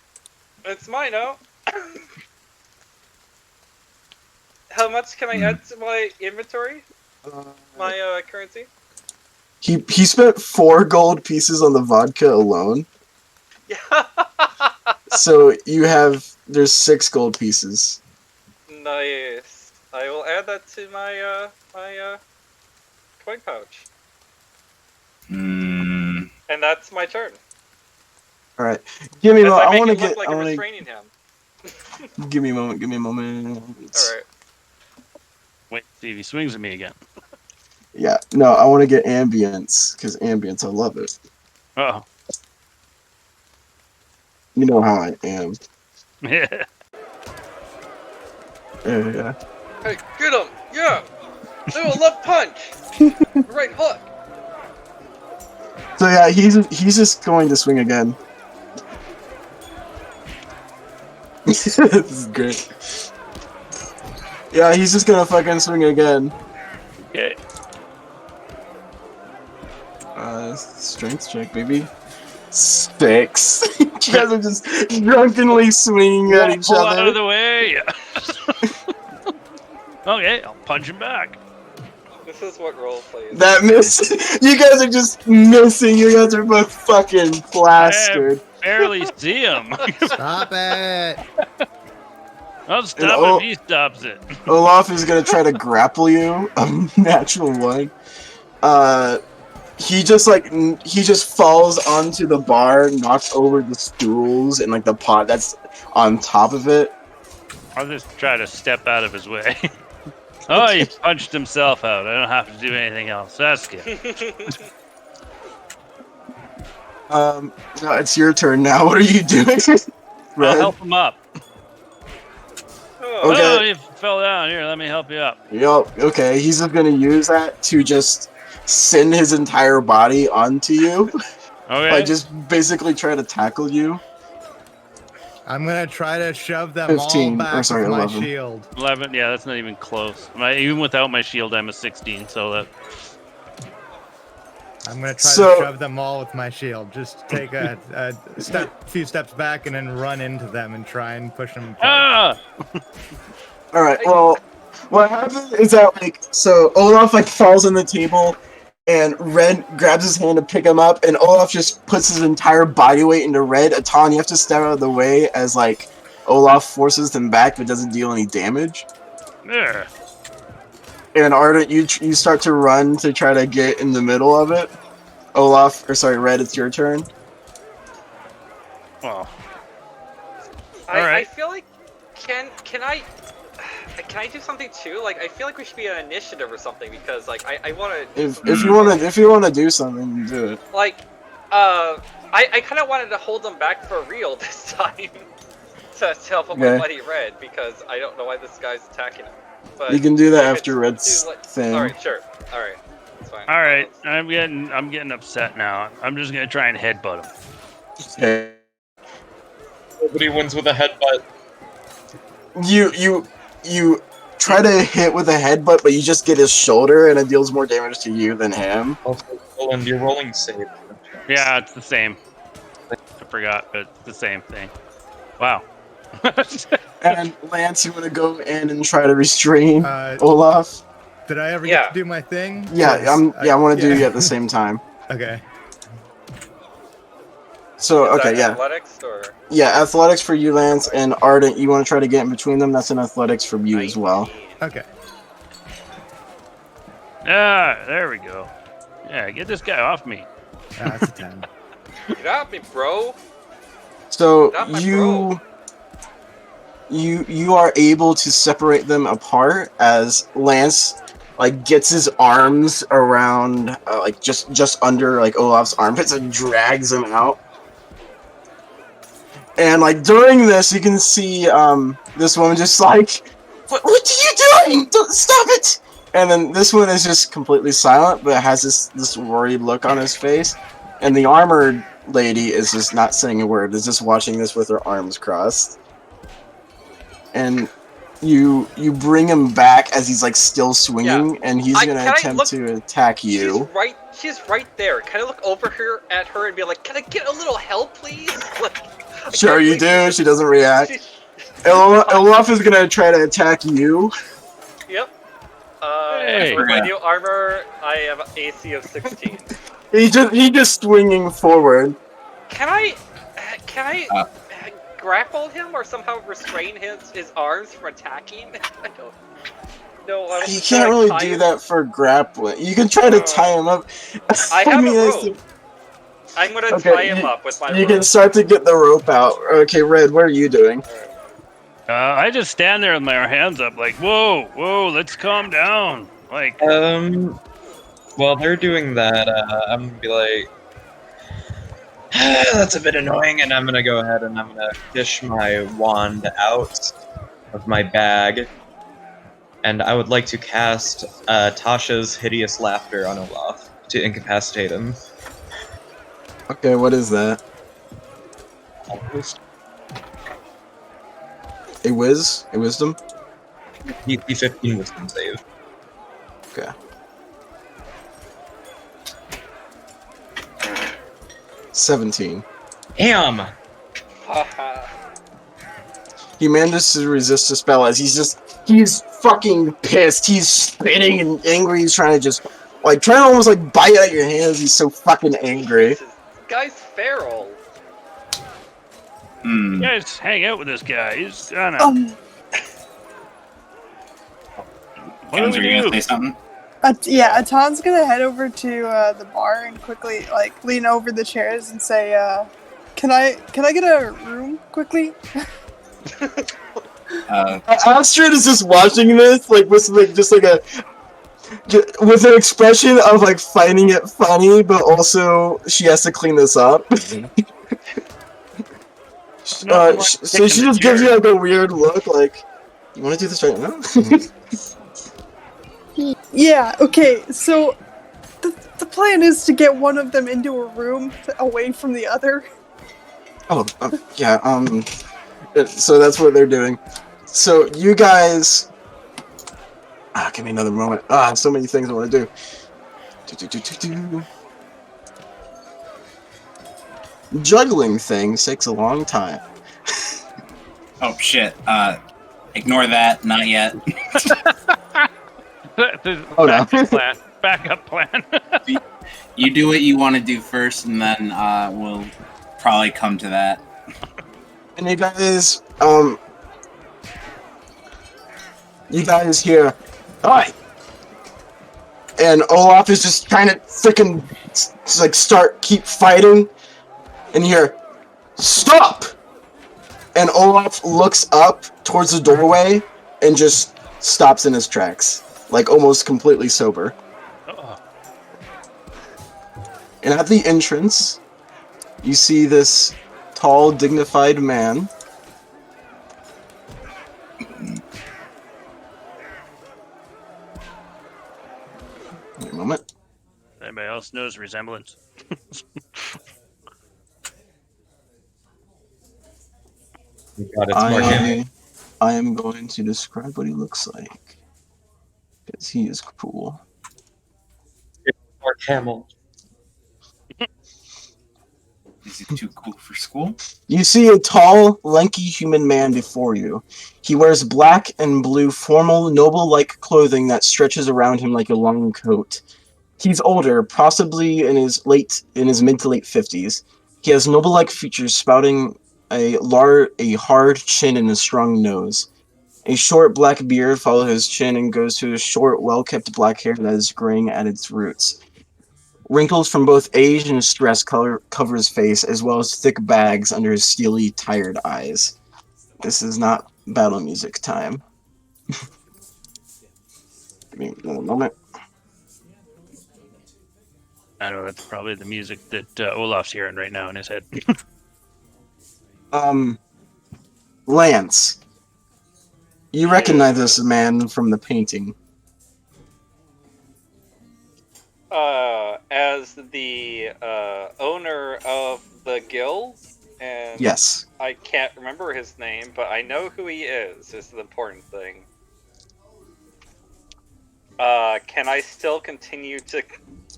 A: It's mine now. How much can I add to my inventory? My currency?
B: He spent 4 gold pieces on the vodka alone,
A: Yeah.
B: so there's 6 gold pieces.
A: Nice. I will add that to my my coin pouch.
D: Hmm.
A: And that's my turn.
B: All right, give me a
A: As
B: moment.
A: I
B: I
A: make
B: want to
A: it look
B: get.
A: like
B: I
A: I'm
B: want
A: restraining him.
B: to. Give me a moment. Give me a moment.
A: Alright.
F: Wait, see if he swings at me again.
B: Yeah, no, I want to get ambience because ambience, I love it.
F: Oh.
B: You know how I am.
F: Yeah.
B: Yeah.
A: Hey, get him! Yeah! Do a left punch! Right hook!
B: So yeah, he's just going to swing again. This is great. Yeah, he's just gonna fucking swing again.
F: Okay.
B: Strength check, baby. 6. You guys are just drunkenly swinging at each
F: Pull out of
B: other.
F: the way. Okay, I'll punch him back.
A: This is what roleplay is.
B: That miss. You guys are just missing. You guys are both fucking plastered.
F: I barely see him.
H: Stop it!
F: I'll stop
B: And
F: if he stops it.
B: Olaf is gonna try to grapple you. A natural one. He just falls onto the bar, knocks over the stools and like the pot that's on top of it.
F: I'll just try to step out of his way. Oh, he punched himself out. I don't have to do anything else. That's good.
B: No, it's your turn now. What are you doing?
F: I'll
B: Red?
F: help him up.
A: Oh,
F: Oh,
B: Okay.
F: he fell down. Here, let me help you up.
B: Yup. Okay, he's just gonna use that to just send his entire body onto you.
F: Okay.
B: Like just basically try to tackle you.
H: I'm gonna try to shove them
B: 15,
H: all back
B: or sorry,
H: with my
B: 11.
H: shield.
F: 11. Yeah, that's not even close. Even without my shield, I'm a 16. So that.
H: I'm gonna try
B: So-
H: to shove them all with my shield. Just take a few steps back and then run into them and try and push them apart.
F: Ah!
B: All right. Well, what happened is that so Olaf falls on the table, and Red grabs his hand to pick him up, and Olaf just puts his entire body weight into Red. Atan, you have to step out of the way as Olaf forces them back, but doesn't deal any damage.
F: There.
B: And Ardent, you start to run to try to get in the middle of it. Red, it's your turn.
F: Well,
A: I
F: Alright.
A: feel like can I do something too? Like I feel like we should be an initiative or something because I want to.
B: If you wanna do something, do it.
A: Like, I kind of wanted to hold them back for real this time to help him
B: Okay.
A: with Bloody Red because I don't know why this guy's attacking him. But
B: You can do that
A: if
B: after
A: it's
B: Red's
A: too late-
B: thing.
A: All right, sure. All right, that's fine.
F: all right. I'm getting upset now. I'm just gonna try and headbutt him.
B: Okay.
K: Nobody wins with a headbutt.
B: You try to hit with a headbutt, but you just get his shoulder, and it deals more damage to you than him.
K: Also, Roland, you're rolling save.
F: Yeah, it's the same. I forgot, but it's the same thing. Wow.
B: And Lance, you want to go in and try to restrain
H: Uh,
B: Olaf?
H: Did I ever
A: Yeah.
H: get to do my thing?
B: Yeah,
H: Yes,
B: I want to do
H: yeah.
B: you at the same time.
H: Okay.
B: So
A: Is
B: okay,
A: that
B: yeah,
A: Athletics or
B: yeah. Athletics for you, Lance, and Ardent. You want to try to get in between them? That's an athletics from you as well.
A: 19.
H: Okay.
F: Ah, there we go. Yeah, get this guy off me.
H: That's a 10.
A: Get off me, bro.
B: So
A: Not my
B: you are able to separate them apart as Lance gets his arms around just under Olaf's armpits and drags him out. And like during this, you can see this woman just like, what are you doing? Don't stop it! And then this one is just completely silent, but has this worried look on his face. And the armored lady is just not saying a word, is just watching this with her arms crossed. And you bring him back as he's like still swinging, and he's gonna attempt to attack you.
A: She's right there. Can I look over here at her and be like, "Can I get a little help, please?" Like,
B: Sure you do. She doesn't react. Olaf is gonna try to attack you.
A: Yep.
F: Hey.
A: For my new armor, I have AC of 16.
B: He's just swinging forward.
A: Can I grapple him or somehow restrain his arms from attacking? I don't know.
B: You can't really do that for grappling. You can try to tie him up.
A: I have a
B: that's
A: rope. I'm gonna tie him up with my rope.
B: You can start to get the rope out. Okay, Red, what are you doing?
F: I just stand there with my hands up, like, whoa, let's calm down. Like,
I: while they're doing that, I'm gonna be like, that's a bit annoying, and I'm gonna go ahead and I'm gonna fish my wand out of my bag, and I would like to cast Tasha's Hideous Laughter on Olaf to incapacitate him.
B: Okay, what is that? A whiz? A wisdom?
I: DC 15 wisdom save.
B: Okay. $17.
I: Damn!
B: He manages to resist the spell as he's fucking pissed. He's spitting and angry. He's trying to trying to almost like bite out your hands. He's so fucking angry.
A: This guy's feral.
F: you guys hang out with this guy. He's kinda... What do
J: Guns,
F: we
J: are you
F: do?
J: gonna say something?
G: Yeah, Aton's gonna head over to the bar and quickly lean over the chairs and say, "Can I get a room quickly?"
B: Astrid is just watching this with with an expression of like finding it funny, but also she has to clean this up. So she just gives you like a weird look, like, "You want to do this right now?"
G: Yeah. Okay. So the plan is to get one of them into a room away from the other.
B: Yeah. So that's what they're doing. So you guys. Give me another moment. I have so many things I want to do. Juggling things takes a long time.
J: Oh shit. Ignore that. Not yet.
B: Oh no.
F: Backup plan.
J: You do what you want to do first, and then we'll probably come to that.
B: And you guys hear, "Hi!" And Olaf is just trying to freaking keep fighting, and you hear, "Stop!" And Olaf looks up towards the doorway and just stops in his tracks, like almost completely sober. And at the entrance, you see this tall, dignified man. Wait a moment.
F: Anybody else knows resemblance?
I: God, it's Mark Hamill.
B: I am going to describe what he looks like, because he is cool.
I: It's Mark Hamill.
J: Is it too cool for school?
B: You see a tall, lanky human man before you. He wears black and blue formal, noble-like clothing that stretches around him like a long coat. He's older, possibly in his mid to late 50s. He has noble-like features spouting a hard chin and a strong nose. A short black beard follows his chin and goes to his short, well-kept black hair that is graying at its roots. Wrinkles from both age and stress cover his face, as well as thick bags under his steely, tired eyes. This is not battle music time. Give me another moment.
F: I know that's probably the music that Olaf's hearing right now in his head.
B: Lance. You recognize this man from the painting.
A: As the owner of the guild, and
B: Yes.
A: I can't remember his name, but I know who he is the important thing. Can I still continue to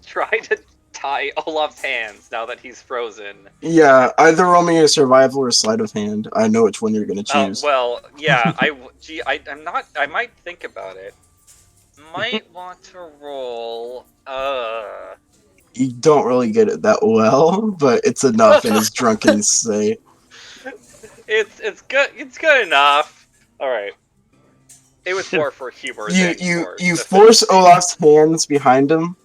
A: try to tie Olaf's hands now that he's frozen?
B: Yeah, either roll me a survival or sleight of hand. I know which one you're gonna choose.
A: Well, yeah, I'm not. I might think about it. Might want to roll.
B: You don't really get it that well, but it's enough in his drunken state.
A: It's good. It's good enough. All right. It was more for humor.
B: You force Olaf's hands behind him,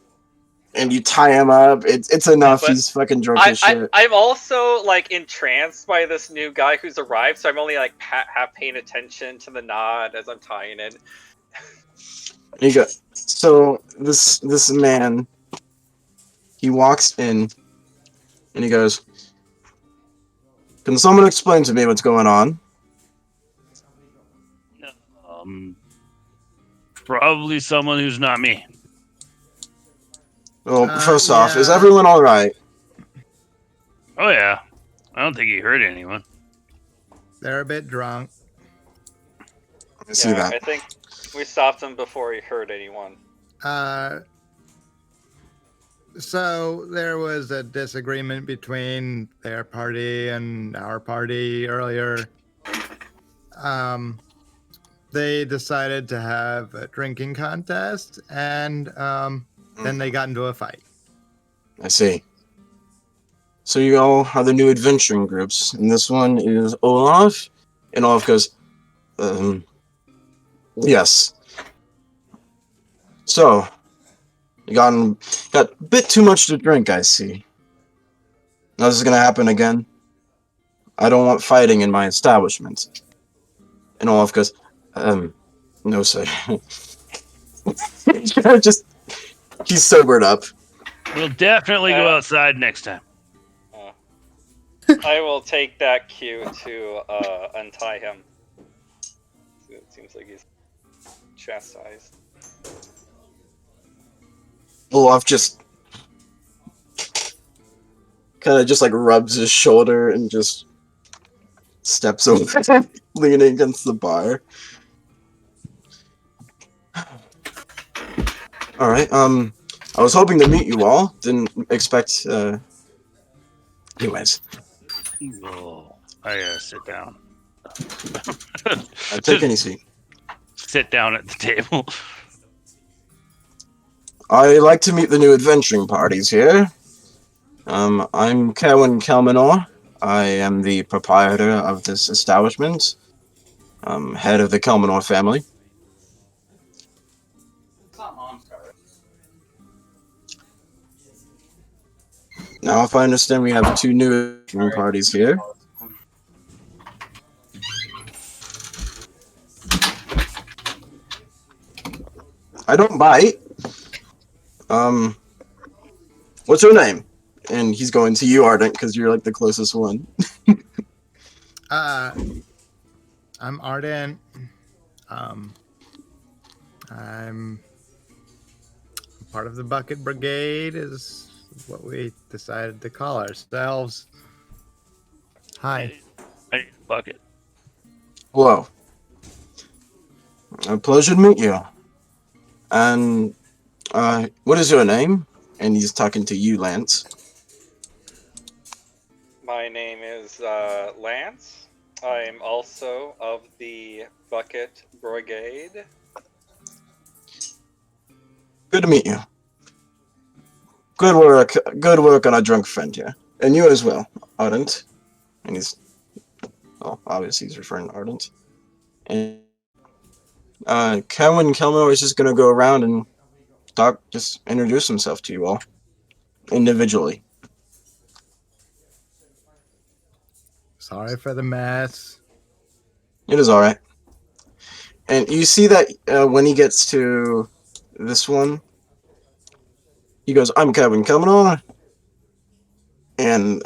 B: and you tie him up. It's enough.
A: But
B: He's fucking drunk as shit.
A: I'm also like entranced by this new guy who's arrived, so I'm only like half paying attention to the nod as I'm tying it.
B: You go. So this man, he walks in, and he goes, "Can someone explain to me what's going on?"
F: Probably someone who's not me.
B: Well, first off, is everyone all right?
F: Oh yeah, I don't think he hurt anyone.
H: They're a bit drunk.
B: I see that.
A: I think we stopped him before he hurt anyone.
H: So there was a disagreement between their party and our party earlier. They decided to have a drinking contest, and then they got into a fight.
B: I see. So you all are the new adventuring groups, and this one is Olaf, and Olaf goes, yes. So, you got a bit too much to drink, I see. Now this is gonna happen again. I don't want fighting in my establishment. And Olaf goes, no sir. He's sobered up.
F: We'll definitely go outside next time.
A: I will take that cue to untie him. It seems like he's chastised.
B: Olaf just kind of just like rubs his shoulder and just steps over, leaning against the bar. All right. I was hoping to meet you all. Didn't expect. Anyways.
F: Oh, I gotta sit down.
B: Take any seat.
F: Sit down at the table.
B: I like to meet the new adventuring parties here. I'm Kerwin Kelmanor. I am the proprietor of this establishment. I'm head of the Kelmanor family. Now, if I understand, we have two new adventuring parties here. I don't bite. What's your name? And he's going to you, Ardent, because you're like the closest one.
H: I'm Ardent. I'm part of the Bucket Brigade, is what we decided to call ourselves. Hi.
F: Hey, Bucket.
B: Hello. A pleasure to meet you. And what is your name? And he's talking to you, Lance.
A: My name is Lance. I'm also of the Bucket Brigade.
B: Good to meet you. Good work on a drunk friend here. And you as well, Ardent. And he's, well, obviously he's referring to Ardent. And Kerwin Kelmanor is just gonna go around and just introduce himself to you all. Individually.
H: Sorry for the mess.
B: It is alright. And you see that when he gets to this one, he goes, I'm Kerwin Kelmanor. And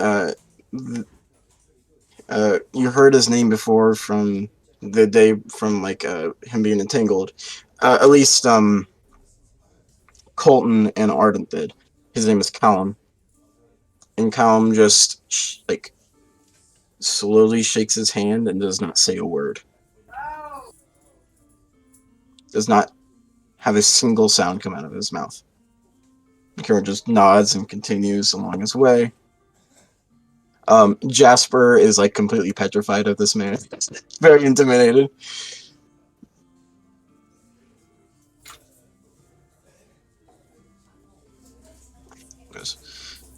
B: You heard his name before from the day from like him being entangled. At least Colton and Ardent did. His name is Callum, and Callum just like slowly shakes his hand and does not say a word. Does not have a single sound come out of his mouth. Kieran just nods and continues along his way. Jasper is like completely petrified of this man. Very intimidated.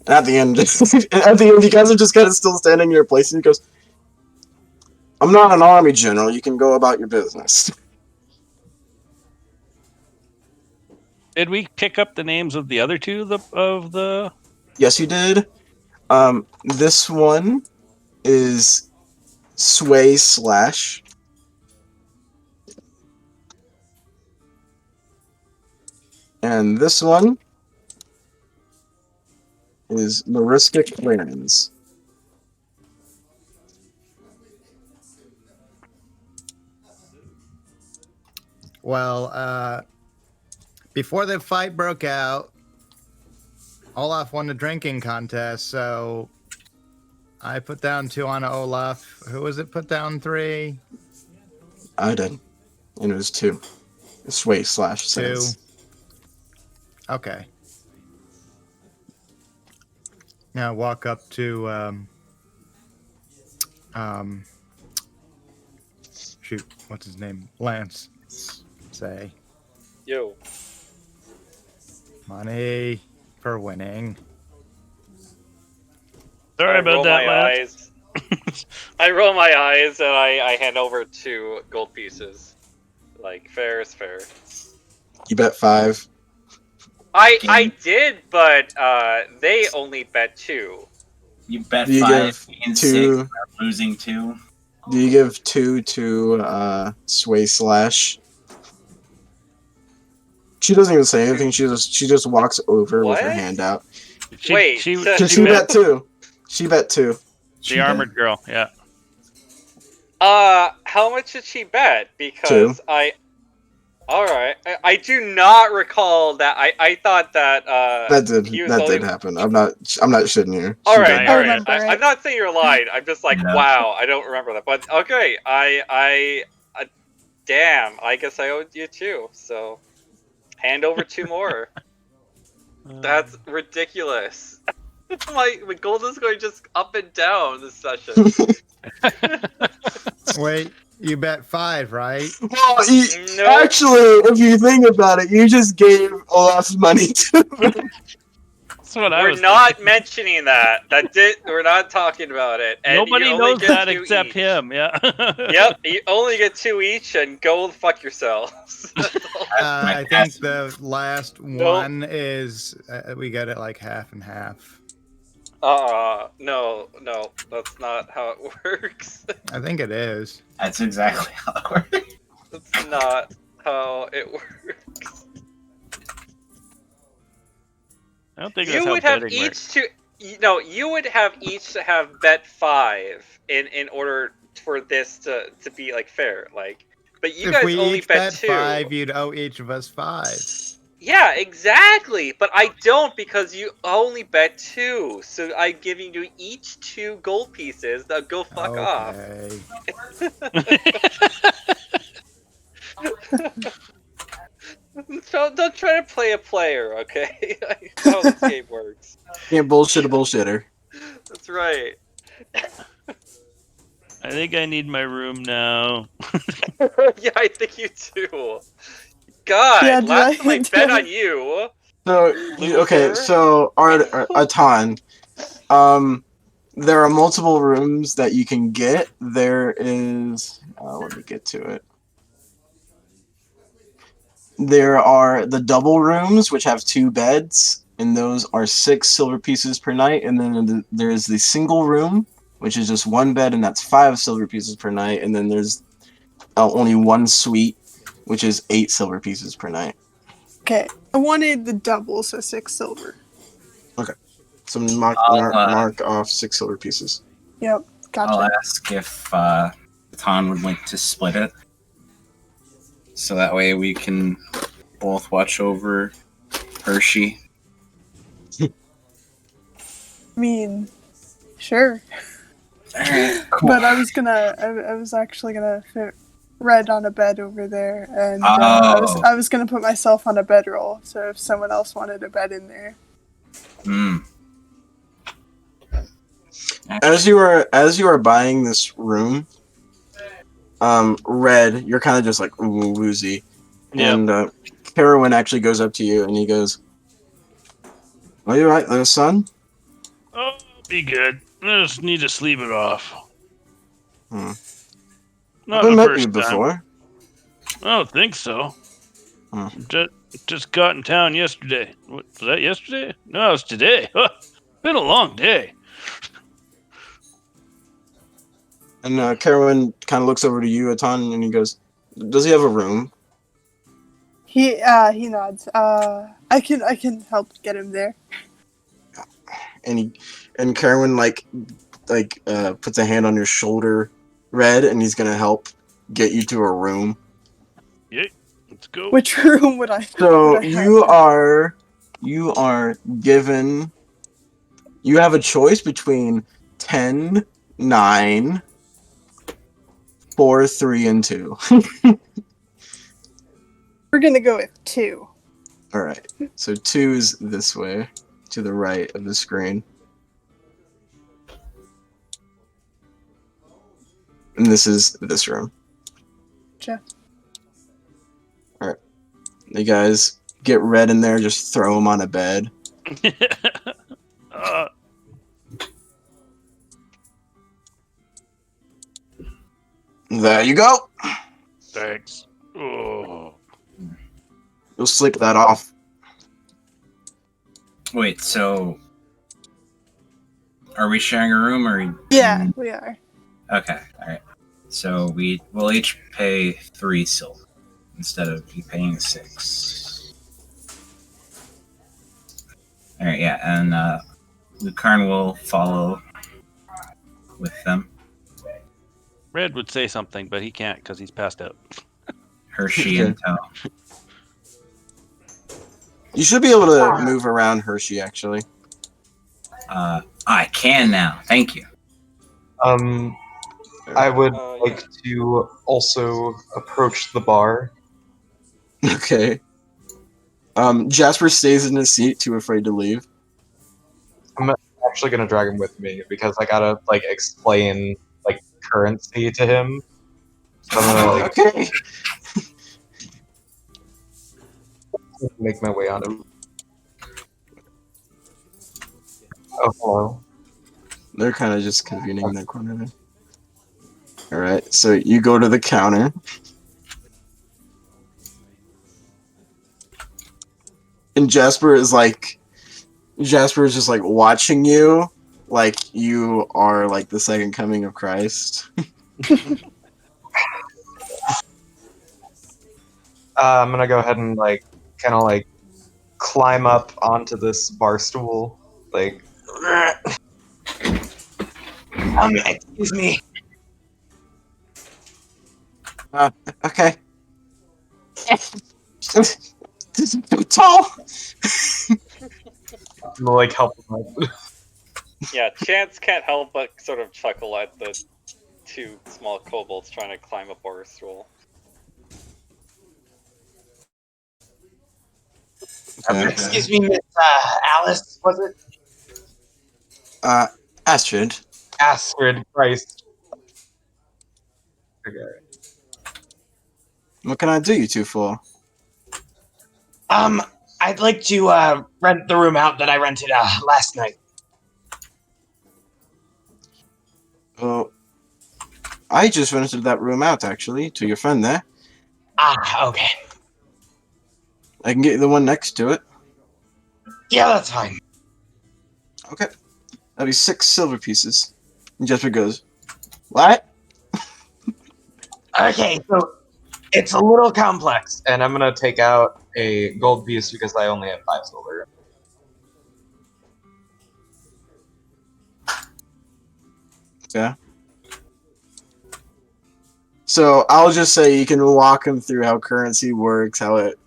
B: And at the end, you guys are just kind of still standing in your place, and he goes, "I'm not an army general. You can go about your business."
F: Did we pick up the names of the other two of the?
B: Yes, you did. This one is Sway Slash. And this one is Mariska Clarence.
H: Well, before the fight broke out, Olaf won the drinking contest, so I put down 2 on Olaf. Who was it put down 3?
B: I did. And it was 2. Sway Slash
H: 2.
B: says.
H: Okay. Now walk up to shoot, what's his name? Lance. Say,
A: Yo.
H: money for winning.
F: Sorry about that, Lance.
A: I roll my eyes and I hand over 2 gold pieces. Like, fair is fair.
B: You bet 5.
A: I did, but they only bet 2.
J: You bet
B: Do you
J: 5
B: give
J: in
B: 2?
J: 6, losing 2.
B: Do you give 2 to Sway Slash? She doesn't even say anything. She just walks over with her
A: What?
B: hand out.
A: Wait,
F: she
B: She bet 2. She bet 2.
F: The armored girl, yeah.
A: How much did she bet? Because
B: 2.
A: Alright. I do not recall that. I thought that
B: That did
A: he was only...
B: happen. I'm not shitting here. She
A: Alright,
B: did.
G: I
A: alright.
G: remember it.
A: I'm not saying you're lying. I'm just like,
J: Yeah.
A: wow, I don't remember that. But okay, damn, I guess I owed you 2, so hand over 2 more. That's ridiculous. my gold is going just up and down this session.
H: Wait, you bet 5, right?
B: Well,
A: No.
B: actually, if you think about it, you just gave Olaf's money to him.
F: That's what I
A: We're
F: was
A: not mentioning that. We're not talking about it. And
F: Nobody
A: you only
F: knows
A: get
F: that
A: 2
F: except
A: each.
F: him, yeah.
A: Yep, you only get 2 each, and go fuck yourselves.
H: I think the last one is we got it like half and half.
A: No, that's not how it works.
H: I think it is.
J: That's exactly how it works.
A: That's not how it works.
F: I don't think
A: You
F: that's
A: would
F: how
A: have
F: betting works.
A: you would have each to have bet 5 in order for this to be like fair. Like, but you
H: If
A: guys
H: we
A: only
H: each
A: bet
H: bet
A: 2.
H: 5, you'd owe each of us 5.
A: Yeah, exactly. But I don't, because you only bet 2. So I'm giving you each 2 gold pieces. Now go fuck off. Don't try to play a player, okay? That's how this game works.
B: Can't bullshit a bullshitter.
A: That's right.
F: I think I need my room now.
A: Yeah, I think you do. God,
G: Yeah,
A: last time I
G: did
A: bet
G: I-
A: on you.
B: So okay, so Atan, there are multiple rooms that you can get. There is, let me get to it. There are the double rooms, which have 2 beds, and those are 6 silver pieces per night. And then there's the single room, which is just 1 bed, and that's 5 silver pieces per night. And then there's only 1 suite, which is 8 silver pieces per night.
G: Okay, I wanted the double, so 6 silver.
B: So mark off 6 silver pieces.
G: Yep. Gotcha.
J: I'll ask if Ton would like to split it, so that way we can both watch over Hershey.
G: I mean, sure.
J: Alright, cool.
G: But I was actually gonna fit Red on a bed over there, and
J: Oh.
G: I was gonna put myself on a bedroll. So if someone else wanted a bed in there,
B: As you are buying this room, Red, you're kind of just like woozy, and Carowin actually goes up to you and he goes, "Are you right there, son?"
F: Oh, be good. I just need to sleep it off.
B: Hmm.
F: Not
B: I've
F: the
B: met
F: first
B: you
F: time.
B: before.
F: I don't think so.
B: Hmm.
F: Just got in town yesterday. What, was that yesterday? No, it's today. Been a long day.
B: And Carowin kind of looks over to you, Atan, and he goes, "Does he have a room?"
G: he nods. I can help get him there.
B: And Carowin puts a hand on your shoulder, Red, and he's gonna help get you to a room.
F: Yeah, let's go.
G: Which room would I?
B: So
G: would I
B: you
G: have?
B: are given. You have a choice between 10, 9, 4, 3, and 2.
G: We're gonna go with 2.
B: All right. So 2 is this way, to the right of the screen. And this is this room.
G: Gotcha.
B: All right. You guys get Red in there, just throw him on a bed. There you go.
F: Thanks. Oh.
B: You'll sleep that off.
J: Wait, so are we sharing a room or?
G: Yeah, we are.
J: Okay, alright. So we'll each pay 3 silver instead of you paying 6. Alright, yeah, and Lucarn will follow with them.
F: Red would say something, but he can't because he's passed out.
J: Hershey and Tao.
B: You should be able to move around Hershey, actually.
J: I can now. Thank you.
K: I would like to also approach the bar.
B: Okay. Jasper stays in his seat, too afraid to leave.
K: I'm actually gonna drag him with me because I gotta explain currency to him. So I'm gonna
B: Okay.
K: make my way on him. Oh, hello.
B: They're kind of just convening in the corner there. Alright, so you go to the counter. And Jasper is just watching you like you are like the second coming of Christ.
K: I'm gonna go ahead and climb up onto this bar stool.
E: Excuse me.
B: Okay. This is too tall.
K: I'm gonna help him up.
A: Yeah, Chance can't help but sort of chuckle at the 2 small kobolds trying to climb a bar stool.
B: Okay.
E: Excuse me, Miss Alice, was it?
B: Astrid.
K: Astrid, Christ. Okay.
B: What can I do you two for?
E: I'd like to rent the room out that I rented last night.
B: Well, I just rented that room out, actually, to your friend there.
E: Okay.
B: I can get you the one next to it.
E: Yeah, that's fine.
B: Okay. That'll be 6 silver pieces. And Jasper goes, "What?"
E: Okay, so it's a little complex.
K: And I'm gonna take out a gold piece because I only have 5 silver.
B: Yeah. So I'll just say you can walk him through how currency works, how it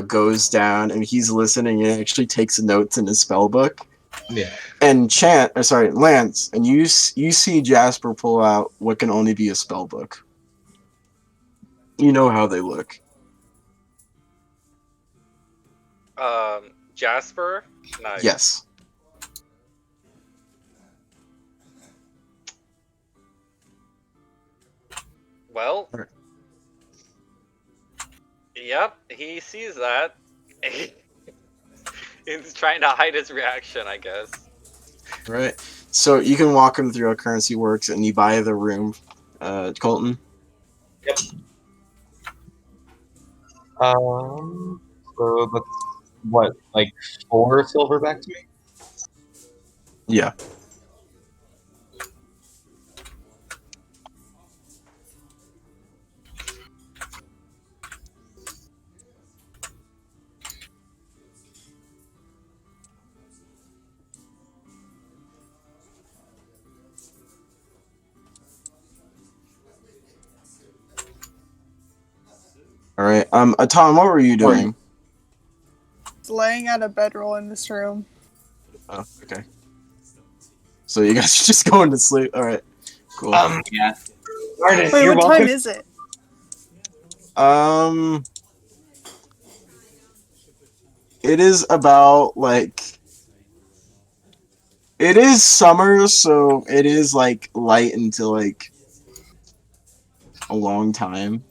B: goes down, and he's listening and actually takes notes in his spell book.
K: Yeah.
B: And Lance, and you see Jasper pull out what can only be a spell book. You know how they look.
A: Jasper? Nice.
B: Yes.
A: Well, yep, he sees that. He's trying to hide his reaction, I guess.
B: Right. So you can walk him through how currency works, and you buy the room, Colton.
K: Yep. So that's what, like 4 silver back to me?
B: Yeah. All right. Tom, what were you doing?
G: Laying at a bedroll in this room.
B: Oh, okay. So you guys are just going to sleep. All right. Cool.
J: Yeah.
E: Artist,
G: Wait,
E: you're
G: what
E: welcome.
G: time is it?
B: It is about it is summer, so it is light until a long time.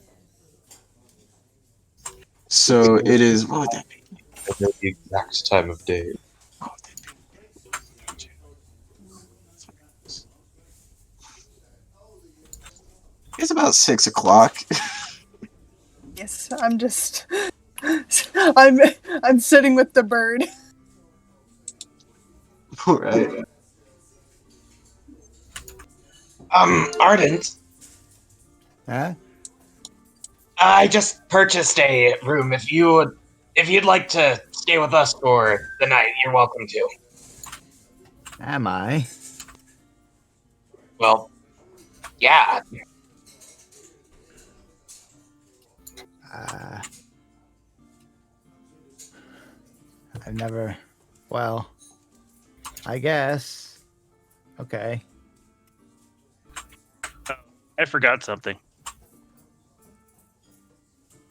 B: So it is. What would that be?
K: I know the exact time of day.
B: It's about 6 o'clock.
G: Yes, I'm just. I'm sitting with the bird.
B: Right.
E: Ardent,
H: Huh?
E: I just purchased a room. If you'd like to stay with us for the night, you're welcome to.
H: Am I?
E: Well, yeah.
H: I've never. Well, I guess. Okay.
F: I forgot something.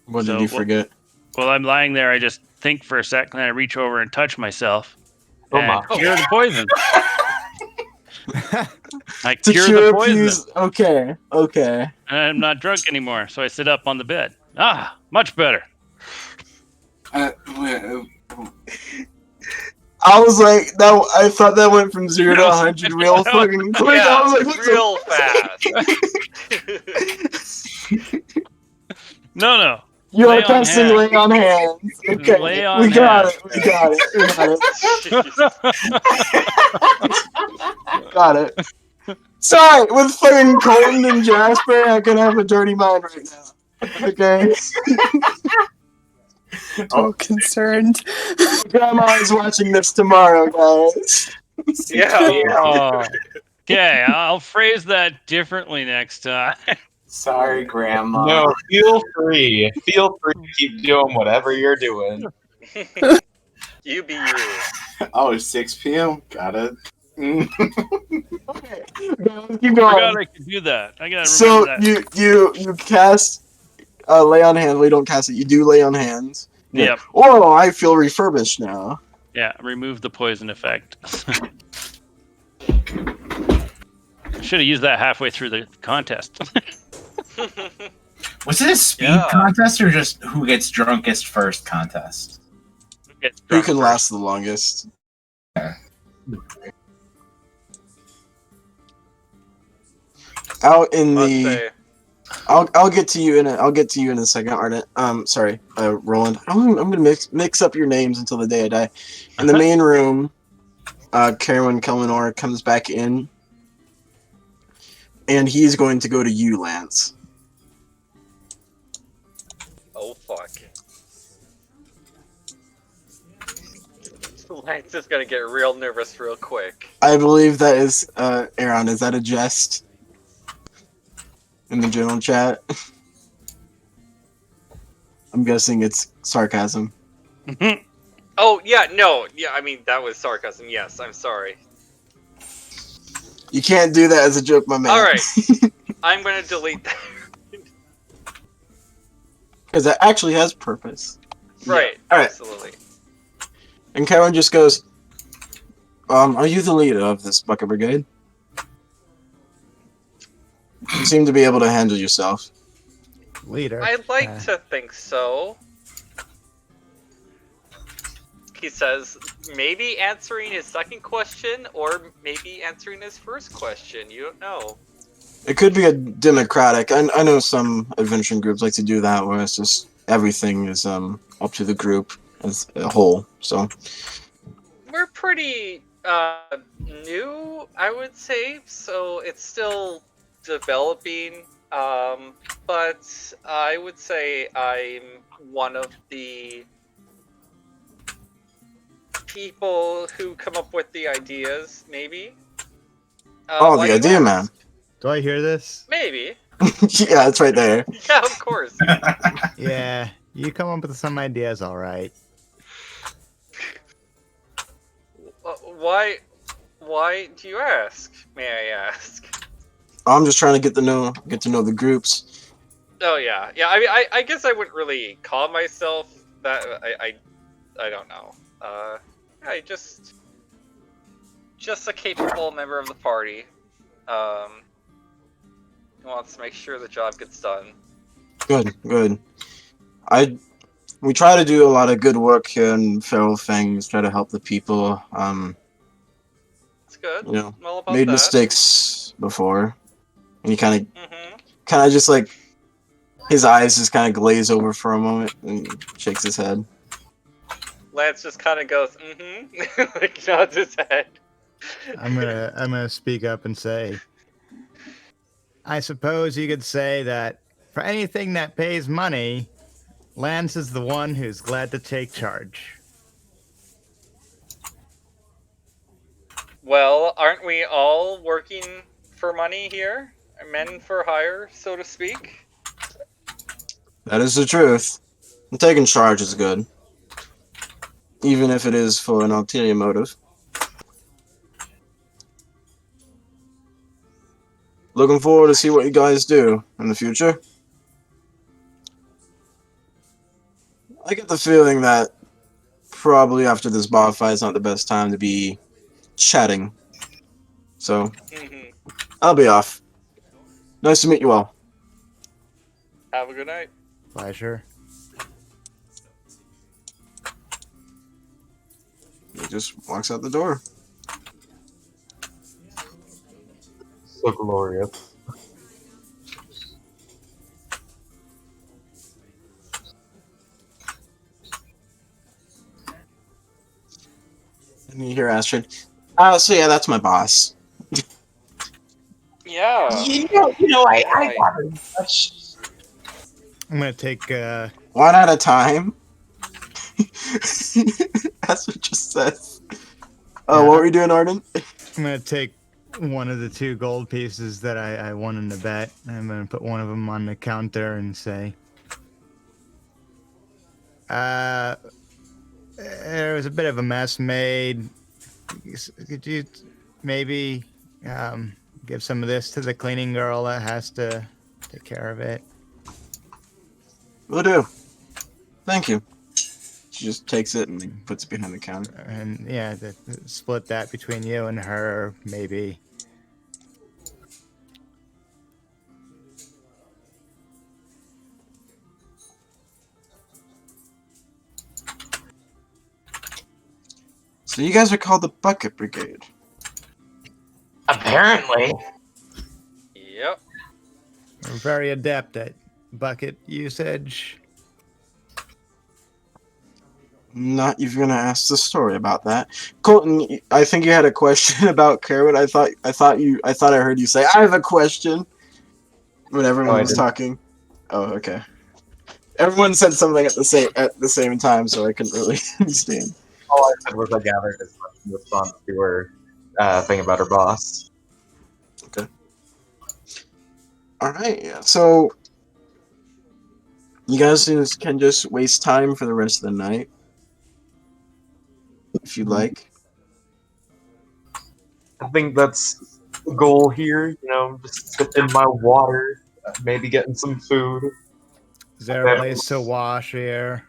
B: What
F: So,
B: did you forget?
F: While I'm lying there, I just think for a sec, and then I reach over and touch myself.
K: Oh
F: and
K: my.
F: cure the poison. I
B: To
F: cure
B: cure
F: the
B: a
F: poison.
B: piece. Okay. Okay.
F: And I'm not drunk anymore, so I sit up on the bed. Ah, much better.
B: I was like, that. I thought that went from 0 to 100 real fucking quick.
A: Yeah,
B: I was like, what
A: real fast.
F: No.
B: You're
F: Lay on
B: casting
F: hands.
B: lay on hands. Okay,
F: Lay on
B: we got
F: hands.
B: it. We got it. Got it. Sorry, with fucking Colton and Jasper, I can have a dirty mind right now. Okay.
G: So concerned.
B: Grandma is watching this tomorrow, guys.
A: Yeah.
F: Oh. Okay, I'll phrase that differently next time.
J: Sorry, Grandma.
K: No, feel free. Feel free to keep doing whatever you're doing.
A: You be you.
J: Oh, it's 6 p.m. Got it.
B: Okay. Keep
F: I
B: going.
F: forgot I could do that. I gotta
B: So
F: remember that.
B: you cast lay on hands. We don't cast it. You do lay on hands.
F: Yep.
B: Oh, I feel refurbished now.
F: Yeah, remove the poison effect. Should have used that halfway through the contest.
D: Was it a speed
A: Yeah.
D: contest or just who gets drunkest first contest?
B: Who can last the longest? Out in
A: Must
B: the.
A: say,
B: I'll get to you in a second, Ardent. Sorry, Roland. I'm gonna mix up your names until the day I die. In the main room, Carwin Kelmanor comes back in, and he's going to go to you, Lance.
A: oh fuck. Lance is gonna get real nervous real quick.
B: I believe that is Aaron. Is that a jest? In the general chat. I'm guessing it's sarcasm.
A: Oh yeah, no, yeah. I mean that was sarcasm. Yes, I'm sorry.
B: You can't do that as a joke, my man.
A: All right, I'm gonna delete that.
B: Because that actually has purpose.
A: Right,
B: All right.
A: absolutely.
B: And Karen just goes, are you the leader of this bucket brigade? You seem to be able to handle yourself.
H: Leader.
A: I'd like to think so. He says, maybe answering his second question, or maybe answering his first question. You don't know.
B: It could be a democratic. I know some adventuring groups like to do that, where it's just everything is up to the group as a whole. So
A: We're pretty new, I would say, so it's still developing. But I would say I'm one of the people who come up with the ideas, maybe.
B: oh,
A: why
B: the
A: do you
B: idea,
A: ask?
B: man.
H: Do I hear this?
A: Maybe.
B: Yeah, it's right there.
A: Yeah, of course.
H: Yeah, you come up with some ideas, all right.
A: Why do you ask? May I ask?
B: I'm just trying to get to know the groups.
A: Oh yeah, yeah. I mean, I guess I wouldn't really call myself that. I don't know. I just a capable member of the party. Who wants to make sure the job gets done.
B: Good. We try to do a lot of good work here in Feral Fangs, try to help the people.
A: It's good.
B: You know,
A: I'm all about
B: made
A: that.
B: mistakes before, and he kind
A: Mm-hmm.
B: of just like his eyes just kind of glaze over for a moment and shakes his head.
A: Lance just kind of goes, mm-hmm, like nods his head.
H: I'm gonna speak up and say, I suppose you could say that for anything that pays money, Lance is the one who's glad to take charge.
A: Well, aren't we all working for money here? Men for hire, so to speak?
B: That is the truth. And taking charge is good, even if it is for an ulterior motive. Looking forward to see what you guys do in the future. I get the feeling that probably after this bar fight is not the best time to be chatting. So,
A: Mm-hmm.
B: I'll be off. Nice to meet you all.
A: Have a good night.
H: Pleasure.
B: He just walks out the door.
K: So glorious.
B: And you hear Astrid. So yeah, that's my boss.
A: Yeah.
E: You know, I
A: Right.
E: got much.
H: I'm gonna take
B: One at a time. That's what it just says. Oh,
H: Yeah.
B: what were you doing, Arden?
H: I'm gonna take one of the 2 gold pieces that I won in the bet. I'm gonna put one of them on the counter and say, there was a bit of a mess made. Could you maybe give some of this to the cleaning girl that has to take care of it?
B: Will do. Thank you. She just takes it and then puts it behind the counter.
H: And yeah, split that between you and her, maybe.
B: So you guys are called the Bucket Brigade.
E: Apparently.
A: Yep.
H: We're very adept at bucket usage.
B: Not even gonna ask the story about that. Colton, I think you had a question about Carrot. I thought I heard you say, I have a question when everyone
K: I
B: was
K: didn't.
B: talking. Oh, okay. Everyone said something at the same time, so I couldn't really understand.
K: All I said was I gathered as much in response to her thing about her boss.
B: All right, yeah. So You guys can just waste time for the rest of the night, if you'd like.
K: I think that's the goal here. You know, just sipping my water, maybe getting some food.
H: Is there a place to wash here?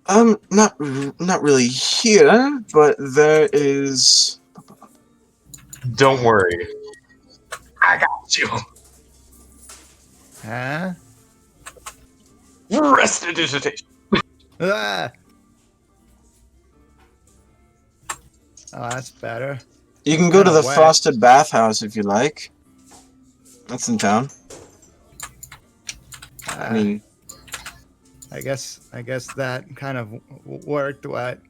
B: Not really here, but there is.
K: Don't worry, I got you.
H: Huh?
K: Prestidigitation.
H: Ah! Oh, that's better.
B: You can go to the
H: Wet.
B: Frosted Bathhouse if you like. That's in town. I mean,
H: I guess that kind of worked. What?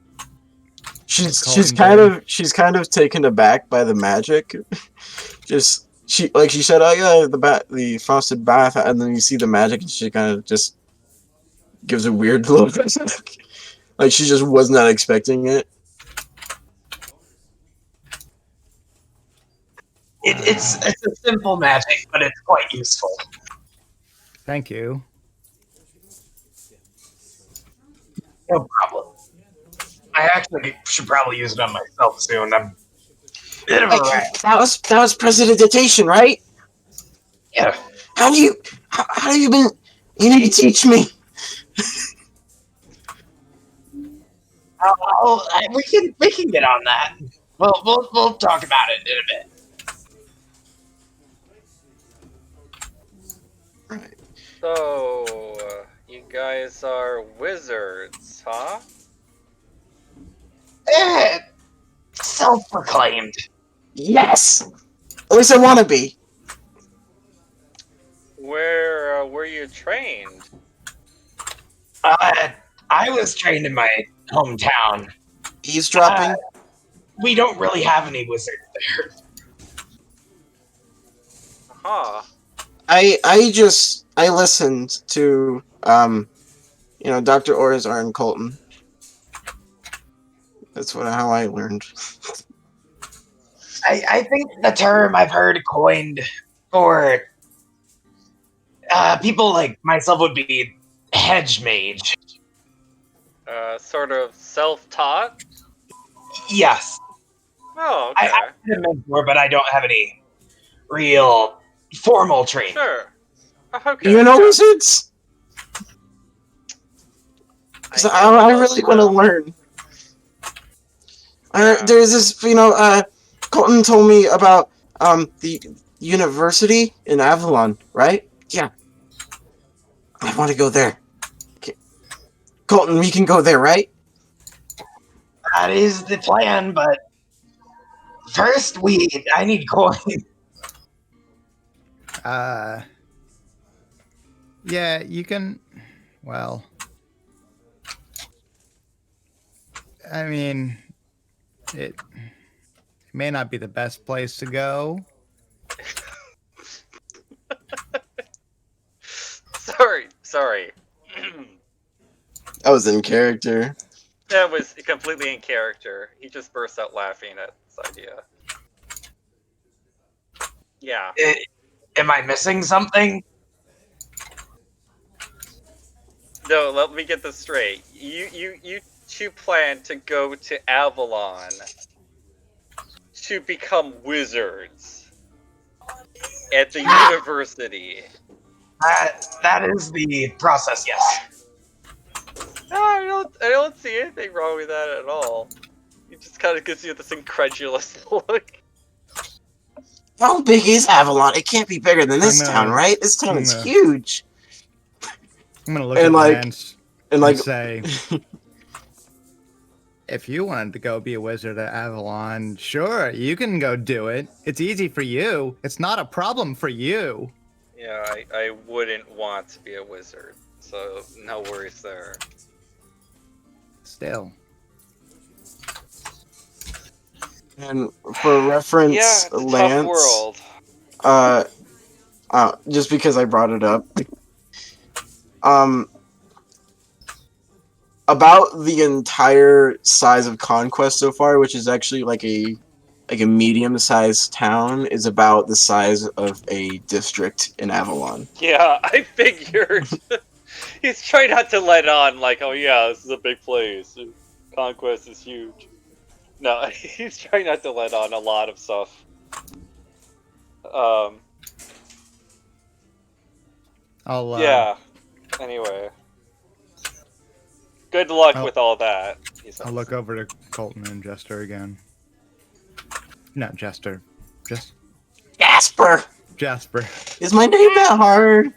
B: she's
H: Colton
B: kind of taken aback by the magic. She said, "Oh yeah, the Frosted Bath," and then you see the magic, and she kind of just gives a weird look. Like she just was not expecting it.
E: It's a simple magic, but it's quite useful.
H: Thank you.
E: No problem. I actually should probably use it on myself soon. I'm a bit of a rat.
B: That was prestidigitation, right?
E: Yeah.
B: How do you been? You need to teach me.
E: We can get on that. We'll talk about it in a bit.
A: So, you guys are wizards, huh?
E: Self-proclaimed.
B: Yes. At least I want to be.
A: Where were you trained?
E: I was trained in my hometown.
B: Eavesdropping.
E: We don't really have any wizards there.
A: Huh.
B: I listened to Dr. Orzar and Colton. That's how I learned.
E: I think the term I've heard coined for people like myself would be hedge mage.
A: Sort of self-taught?
E: Yes.
A: Oh, okay.
E: I have a mentor, but I don't have any real formal training.
A: Sure. Okay.
B: You know wizards? Because I really want to learn. There's this, Colton told me about the university in Avalon, right? Yeah. I want to go there. Okay. Colton, we can go there, right?
E: That is the plan, but first I need coin.
H: Yeah, you can. Well, I mean, it may not be the best place to go.
A: Sorry.
B: I was in character.
A: That was completely in character. He just burst out laughing at this idea. Yeah.
E: Am I missing something?
A: No, let me get this straight. You two plan to go to Avalon to become wizards at the university.
E: That is the process, yes.
A: No, I don't see anything wrong with that at all. It just kind of gives you this incredulous look.
B: How big is Avalon? It can't be bigger than this town, right? This town is huge.
H: I'm gonna look at Lance and say, if you wanted to go be a wizard at Avalon, sure, you can go do it. It's easy for you. It's not a problem for you.
A: Yeah, I wouldn't want to be a wizard, so no worries there.
H: Still.
B: And for reference,
A: Yeah, it's a
B: Lance,
A: tough world.
B: Just because I brought it up, about the entire size of Conquest so far, which is actually like a like a medium-sized town is about the size of a district in Avalon.
A: Yeah, I figured. He's trying not to let on, like, oh yeah, this is a big place. Conquest is huge. No, he's trying not to let on a lot of stuff. Yeah. Anyway. Good luck with all that.
H: I'll look over to Colton and Jester again. Not Jester. Just
B: Jasper!
H: Jasper.
B: Is my name that hard?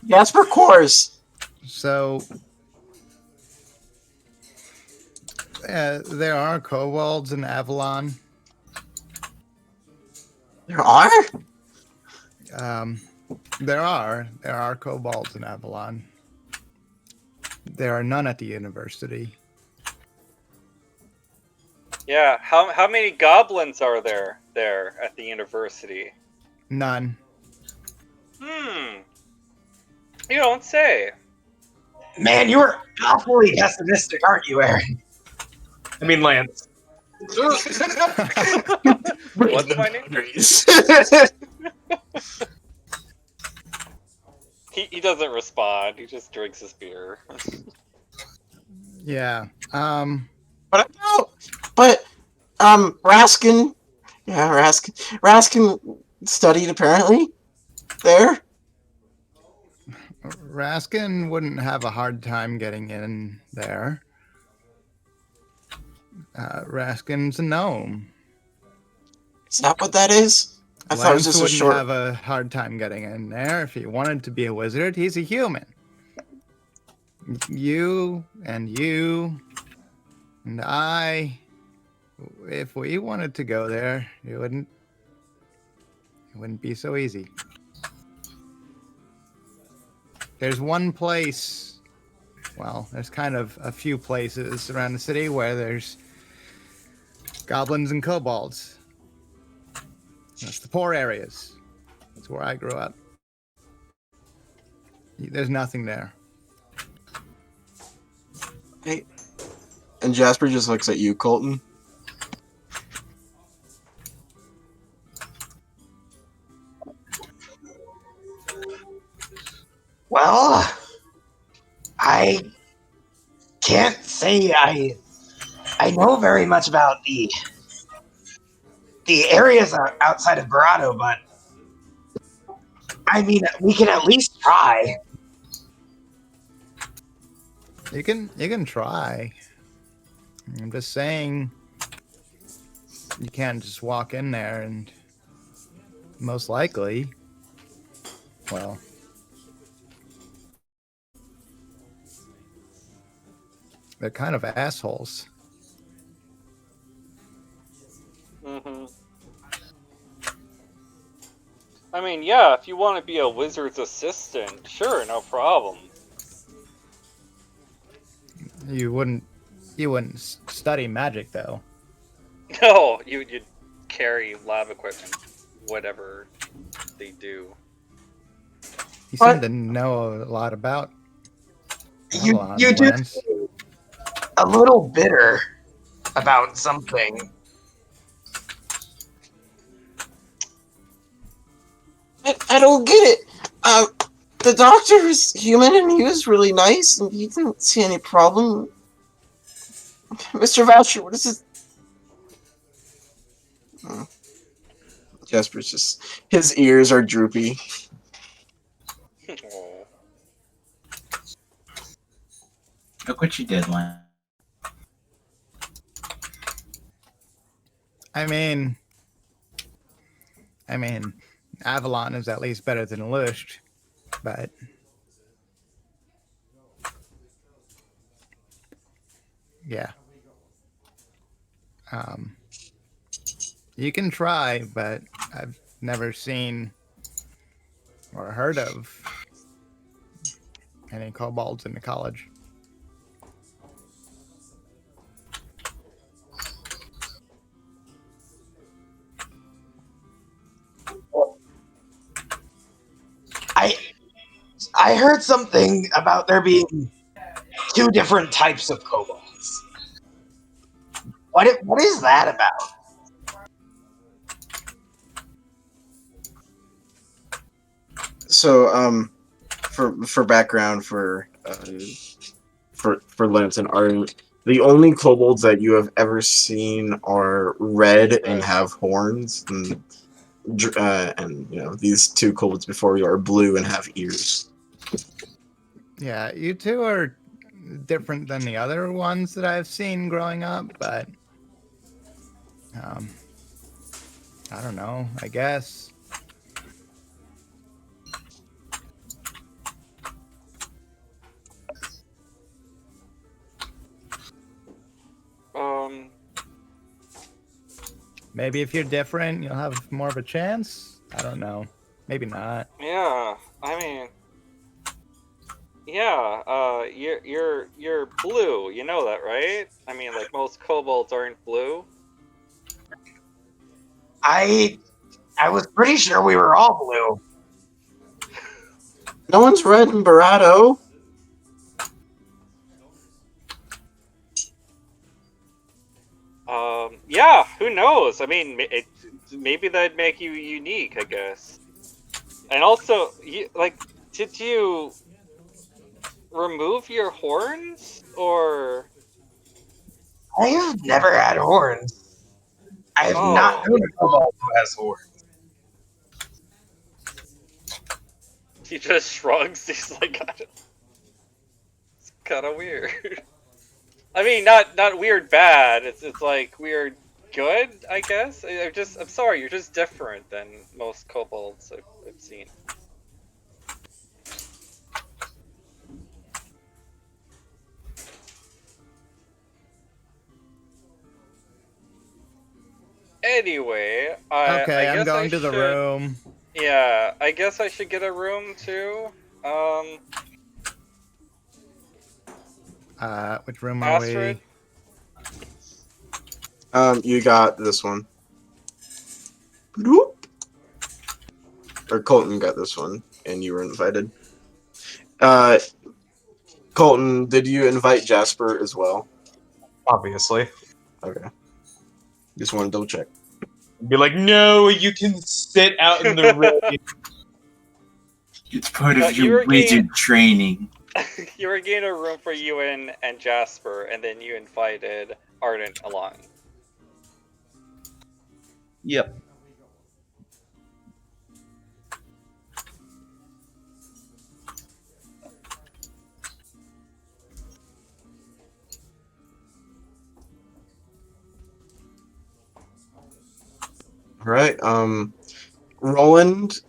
B: Jasper Course.
H: So, there are kobolds in Avalon.
B: There are?
H: There are kobolds in Avalon. There are none at the university.
A: Yeah, how many goblins are there at the university?
H: None.
A: You don't say.
E: Man, you are awfully pessimistic, aren't you, Aaron?
K: I mean, Lance.
A: What's my name? He doesn't respond. He just drinks his beer.
H: Yeah.
B: But Raskin. Yeah, Raskin studied apparently there.
H: Raskin wouldn't have a hard time getting in there. Raskin's a gnome.
B: Is that what that is? I thought it was just a
H: wouldn't
B: short.
H: have a hard time getting in there. If he wanted to be a wizard, he's a human. You and I, if we wanted to go there, it wouldn't be so easy. There's one place, well, there's kind of a few places around the city where there's goblins and kobolds. That's the poor areas. That's where I grew up. There's nothing there.
B: Hey, and Jasper just looks at you, Colton.
E: Well, I can't say I know very much about the areas outside of Grotto, but I mean, we can at least try.
H: You can try. I'm just saying you can't just walk in there and most likely, well, they're kind of assholes.
A: I mean, yeah, if you want to be a wizard's assistant, sure, no problem.
H: You wouldn't study magic though.
A: No, you'd carry lab equipment, whatever they do.
H: You seem to know a lot about.
E: You do a little bitter about something.
B: I don't get it. The doctor is human and he was really nice and he didn't see any problem. Mr. Voucher, what is this? Oh. Jasper's just, his ears are droopy.
D: Look what you did, Lan.
H: I mean, Avalon is at least better than Lusht, but yeah. You can try, but I've never seen or heard of any kobolds in the college.
E: I heard something about there being two different types of kobolds. What is that about?
B: So, for background for Lance and Arden, the only kobolds that you have ever seen are red and have horns, and these two kobolds before you are blue and have ears.
H: Yeah, you two are different than the other ones that I've seen growing up, but I don't know, I guess. Maybe if you're different, you'll have more of a chance. I don't know. Maybe not.
A: Yeah, I mean, yeah. You're blue. You know that, right? I mean, like most kobolds aren't blue.
E: I was pretty sure we were all blue.
B: No one's red in Barato.
A: Yeah. Who knows? I mean, maybe that'd make you unique, I guess. And also, did you remove your horns, or?
E: I have never had horns. I have not known a kobold who has horns.
A: He just shrugs. He's like, it's kind of weird. I mean, not weird bad. It's like weird good, I guess. I'm sorry. You're just different than most kobolds I've seen. Anyway,
H: Okay,
A: I
H: I'm
A: guess
H: going
A: I
H: to the
A: should-
H: room.
A: Yeah, I guess I should get a room too.
H: Which room are
A: Astrid?
B: You got this one. Bloop. Or Colton got this one, and you were invited. Colton, did you invite Jasper as well?
K: Obviously.
B: Okay. Just want to double check.
K: Be like, no, you can sit out in the rain.
D: It's part
A: Uh,
D: of
A: you
D: your
A: were getting-
D: wizard training.
A: You were getting a room for you and Jasper, and then you invited Ardent along.
I: Yep.
B: All right. Roland,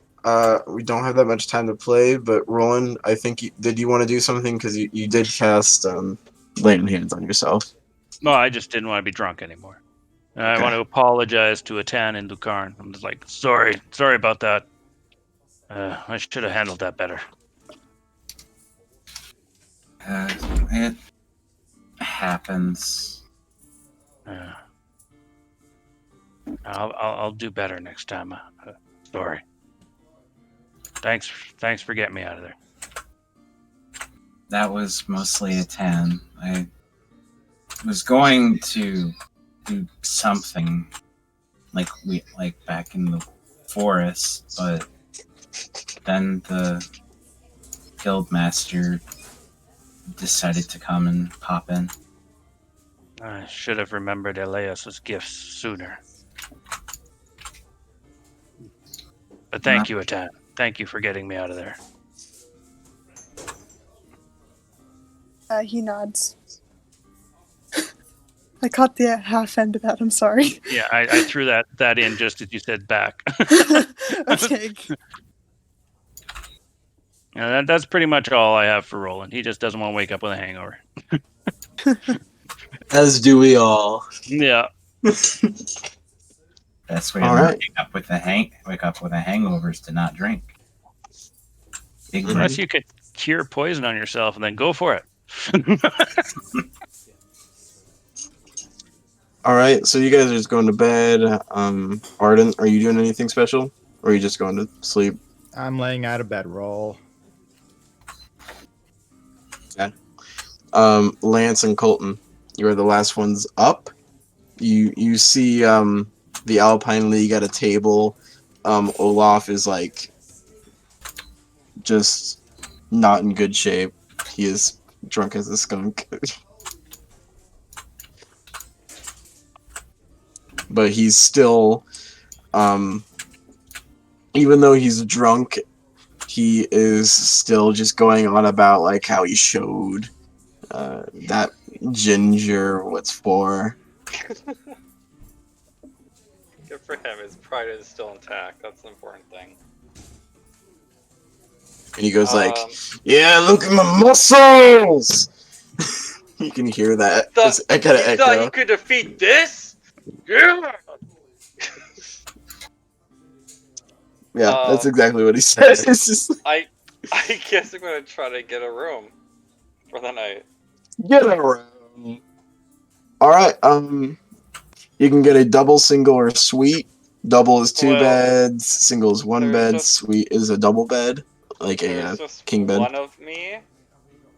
B: we don't have that much time to play, but Roland, I think did you want to do something, because you did cast laying hands on yourself?
F: No, I just didn't want to be drunk anymore. I
B: Okay.
F: want to apologize to Atan and Lucarn. I'm just like, sorry about that. I should have handled that better.
D: It happens.
F: I'll do better next time. Sorry. Thanks for getting me out of there.
D: That was mostly a 10. I was going to do something like back in the forest, but then the guildmaster decided to come and pop in.
F: I should have remembered Elias's gifts sooner. But thank you, Atan. Thank you for getting me out of there.
G: He nods. I caught the half end of that. I'm sorry.
F: Yeah, I threw that in just as you said back.
G: Okay.
F: Yeah, that's pretty much all I have for Roland. He just doesn't want to wake up with a hangover.
B: As do we all.
F: Yeah.
D: Best way
B: All
D: to
B: right.
D: wake up with a hangover is to not drink. Big brain.
F: Unless you could cure poison on yourself and then go for it.
B: All right, so you guys are just going to bed. Arden, are you doing anything special, or are you just going to sleep?
H: I'm laying out a bedroll.
B: Lance and Colton, you are the last ones up. You see the Alpine League at a table. Olaf is like just not in good shape. He is drunk as a skunk. But he's still even though he's drunk, he is still just going on about like how he showed that ginger what's for.
A: Good for him. His pride is still intact. That's the important thing.
B: And he goes like, "Yeah, look at my muscles." You can hear that. It's
A: You
B: echo.
A: thought you could defeat this? Yeah.
B: Yeah, that's exactly what he says. It's just
A: I guess I'm gonna try to get a room for the night.
B: get around. All right. You can get a double, single, or suite. Double is two
A: Well,
B: beds. Single is one
A: there's
B: bed.
A: just-
B: Suite is a double bed, like
A: There's
B: a
A: just
B: king bed.
A: one of me,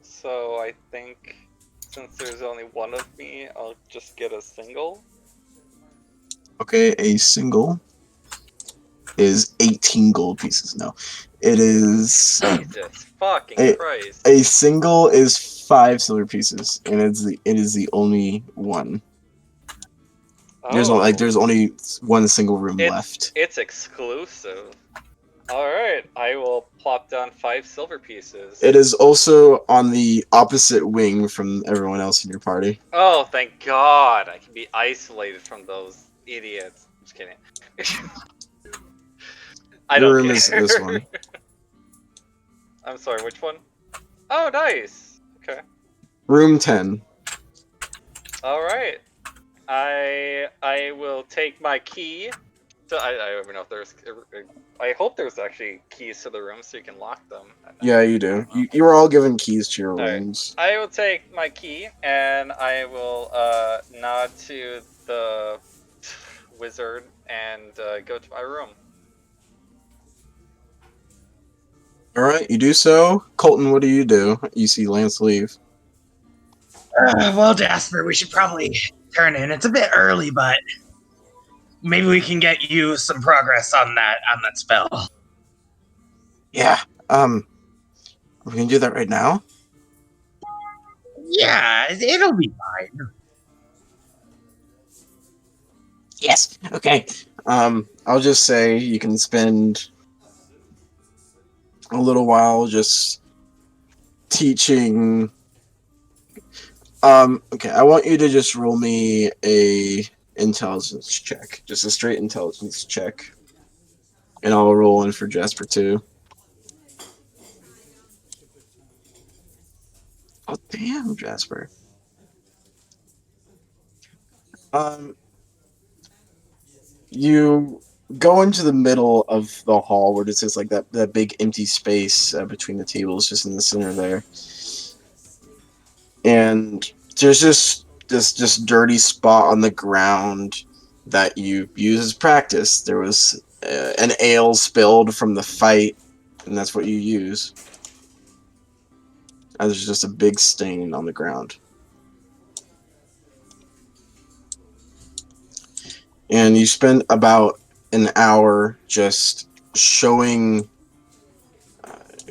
A: so I think since there's only one of me, I'll just get a single.
B: Okay, a single is 18 gold pieces. No, it is
A: Jesus fucking
B: a-
A: Christ!
B: a single is 5 silver pieces, and it is the only one. There's only one single room left.
A: It's exclusive. All right, I will plop down 5 silver pieces.
B: It is also on the opposite wing from everyone else in your party.
A: Oh, thank God! I can be isolated from those idiots. Just kidding. I
B: Your
A: don't
B: room
A: care.
B: is this one.
A: I'm sorry, which one? Oh, nice. Okay.
B: Room 10.
A: All right. I will take my key. So I don't even know if there's. I hope there's actually keys to the room so you can lock them.
B: Yeah, you do. You were all given keys to your
A: Alright.
B: rooms.
A: I will take my key and I will nod to the wizard and go to my room.
B: Alright, you do so. Colton, what do? You see Lance leave.
E: Well, Jasper, we should probably turn in. It's a bit early, but maybe we can get you some progress on that spell.
B: Yeah, we can do that right now?
E: Yeah, it'll be fine.
B: Yes, okay. I'll just say you can spend a little while just teaching. Okay, I want you to just roll me a intelligence check. Just a straight intelligence check. And I'll roll one for Jasper too. Oh damn, Jasper. You go into the middle of the hall where this is like that big empty space between the tables, just in the center there. And there's just this dirty spot on the ground that you use as practice. There was an ale spilled from the fight, and that's what you use. And there's just a big stain on the ground. And you spend about an hour just showing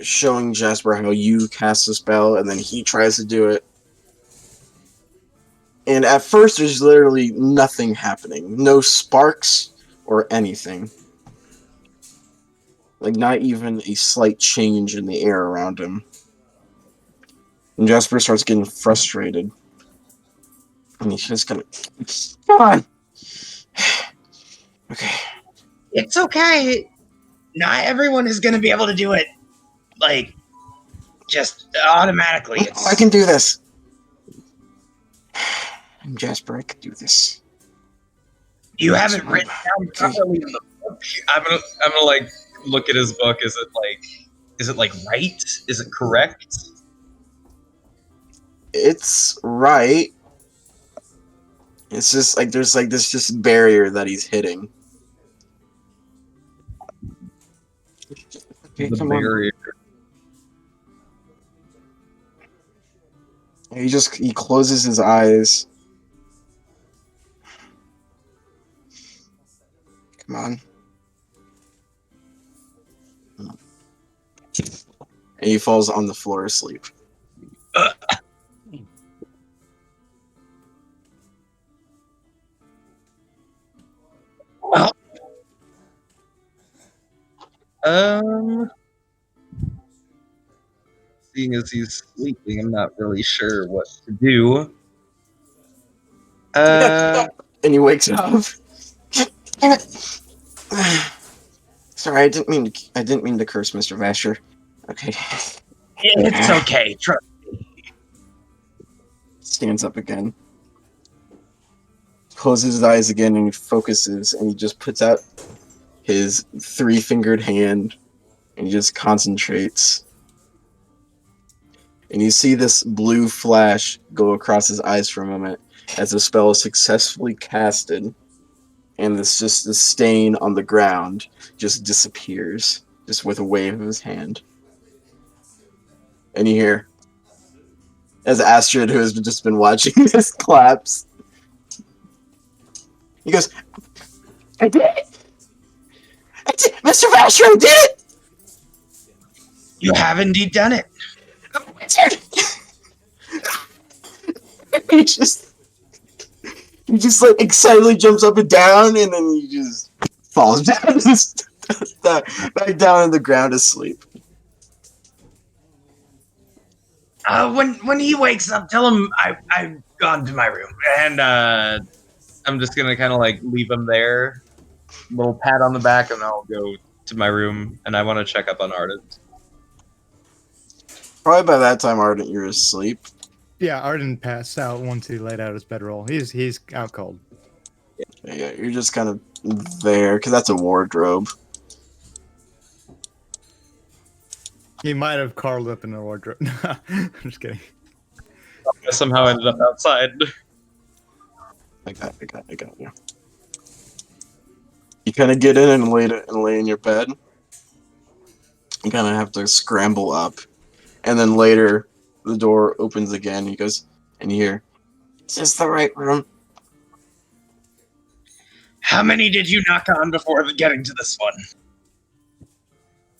B: Jasper how you cast a spell, and then he tries to do it. And at first, there's literally nothing happening. No sparks or anything. Like, not even a slight change in the air around him. And Jasper starts getting frustrated. And he's just gonna... Come on! Okay.
E: It's okay. Not everyone is going to be able to do it, like, just automatically.
B: I can do this. I'm Jasper, I can do this.
E: You haven't written down properly in the book.
I: I'm gonna like look at his book. Is it like right? Is it correct?
B: It's right. It's just like there's like this just barrier that he's hitting. Okay,
I: The
B: come on.
I: barrier.
B: He closes his eyes. Come on. And he falls on the floor asleep.
I: Seeing as he's sleeping, I'm not really sure what to do.
B: And he wakes up. Sorry, I didn't mean to curse, Mr. Vasher. Okay.
E: It's okay. Trust.
B: Stands up again. Closes his eyes again and he focuses and he just puts out his 3-fingered hand and he just concentrates. And you see this blue flash go across his eyes for a moment as the spell is successfully casted. And this stain on the ground just disappears, just with a wave of his hand. And you hear, as Astrid, who has just been watching this, claps. He goes, I did it! I did it! Mr. Vasher, I did it!
E: You have indeed done it.
B: I'm a wizard! he just like excitedly jumps up and down, and then he just falls down, back down on the ground asleep.
E: When he wakes up, tell him I've gone to my room.
I: And I'm just gonna kind of like leave him there, little pat on the back, and I'll go to my room. And I want to check up on Ardent.
B: Probably by that time, Ardent, you're asleep.
C: Yeah, Arden passed out once he laid out his bedroll. He's out cold.
B: Yeah, you're just kind of there, because that's a wardrobe.
C: He might have carved up in the wardrobe. I'm just kidding.
I: I somehow ended up outside.
B: I got you. You kind of get in and lay in your bed. You kind of have to scramble up. And then later, the door opens again. He goes, and you hear, is this the right room?
E: How many did you knock on before getting to this one?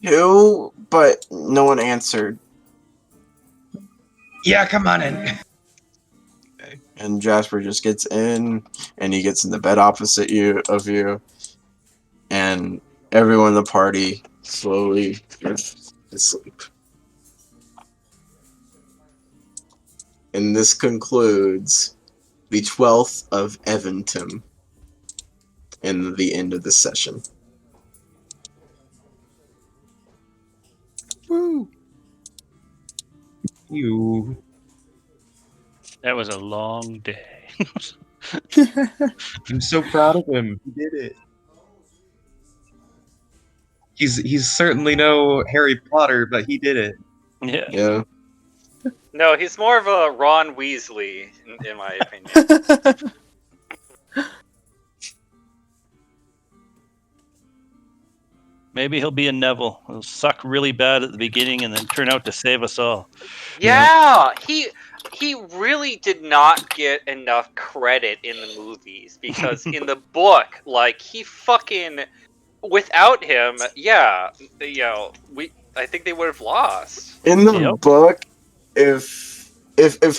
B: 2, but no one answered.
E: Yeah, come on in.
B: Okay. And Jasper just gets in, and he gets in the bed opposite of you, and everyone in the party slowly drifts to sleep. And this concludes the 12th of Eventum and the end of the session.
C: Woo!
I: You.
F: That was a long day.
I: I'm so proud of him. He did it. He's certainly no Harry Potter, but he did it.
B: Yeah.
A: No, he's more of a Ron Weasley, in my opinion.
L: Maybe he'll be a Neville. He'll suck really bad at the beginning and then turn out to save us all.
A: Yeah, he really did not get enough credit in the movies because in the book, like he fucking without him, yeah, you know, I think they would have lost.
B: In the book, if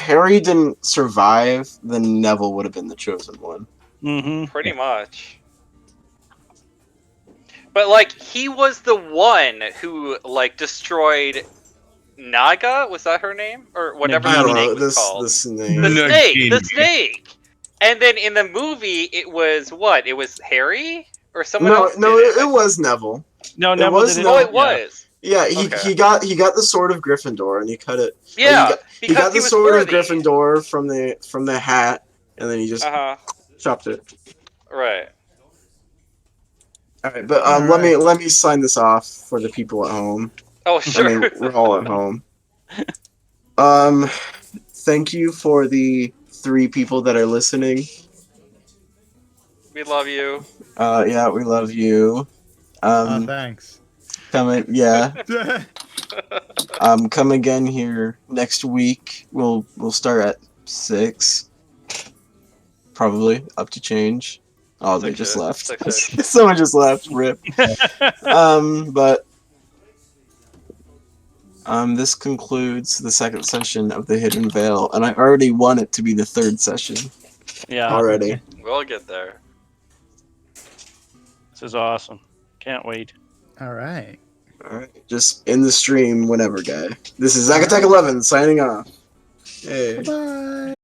B: Harry didn't survive, then Neville would have been the chosen one.
L: Mm-hmm.
A: Pretty much. But like he was the one who like destroyed Naga, was that her name? Or whatever the snake was called.
B: The snake.
A: The snake! And then in the movie it was what? It was Harry? Or someone else?
B: No, it was Neville.
L: No,
B: it
L: Neville
B: was
L: did it.
A: Oh, it was.
B: Yeah, he got the sword of Gryffindor and he cut it.
A: Yeah,
B: he got the
A: was
B: sword
A: worthy.
B: of Gryffindor from the hat, and then he just chopped it.
A: Right.
B: All right, but let me sign this off for the people at home.
A: Oh, sure.
B: I mean, we're all at home. Thank you for the 3 people that are listening.
A: We love you.
B: Yeah, we love you.
H: Thanks.
B: Come again here next week. We'll start at 6, probably up to change. Oh,
A: It's
B: they
A: like
B: just
A: shit.
B: left.
A: It's like shit.
B: Someone just left. Rip. But this concludes the second session of the Hidden Veil, and I already want it to be the third session
L: Yeah.
B: already.
A: We'll get there.
L: This is awesome. Can't wait.
H: All right.
B: All right, just in the stream whenever, guy. This is Zacatech 11 signing off. Hey.
H: Bye.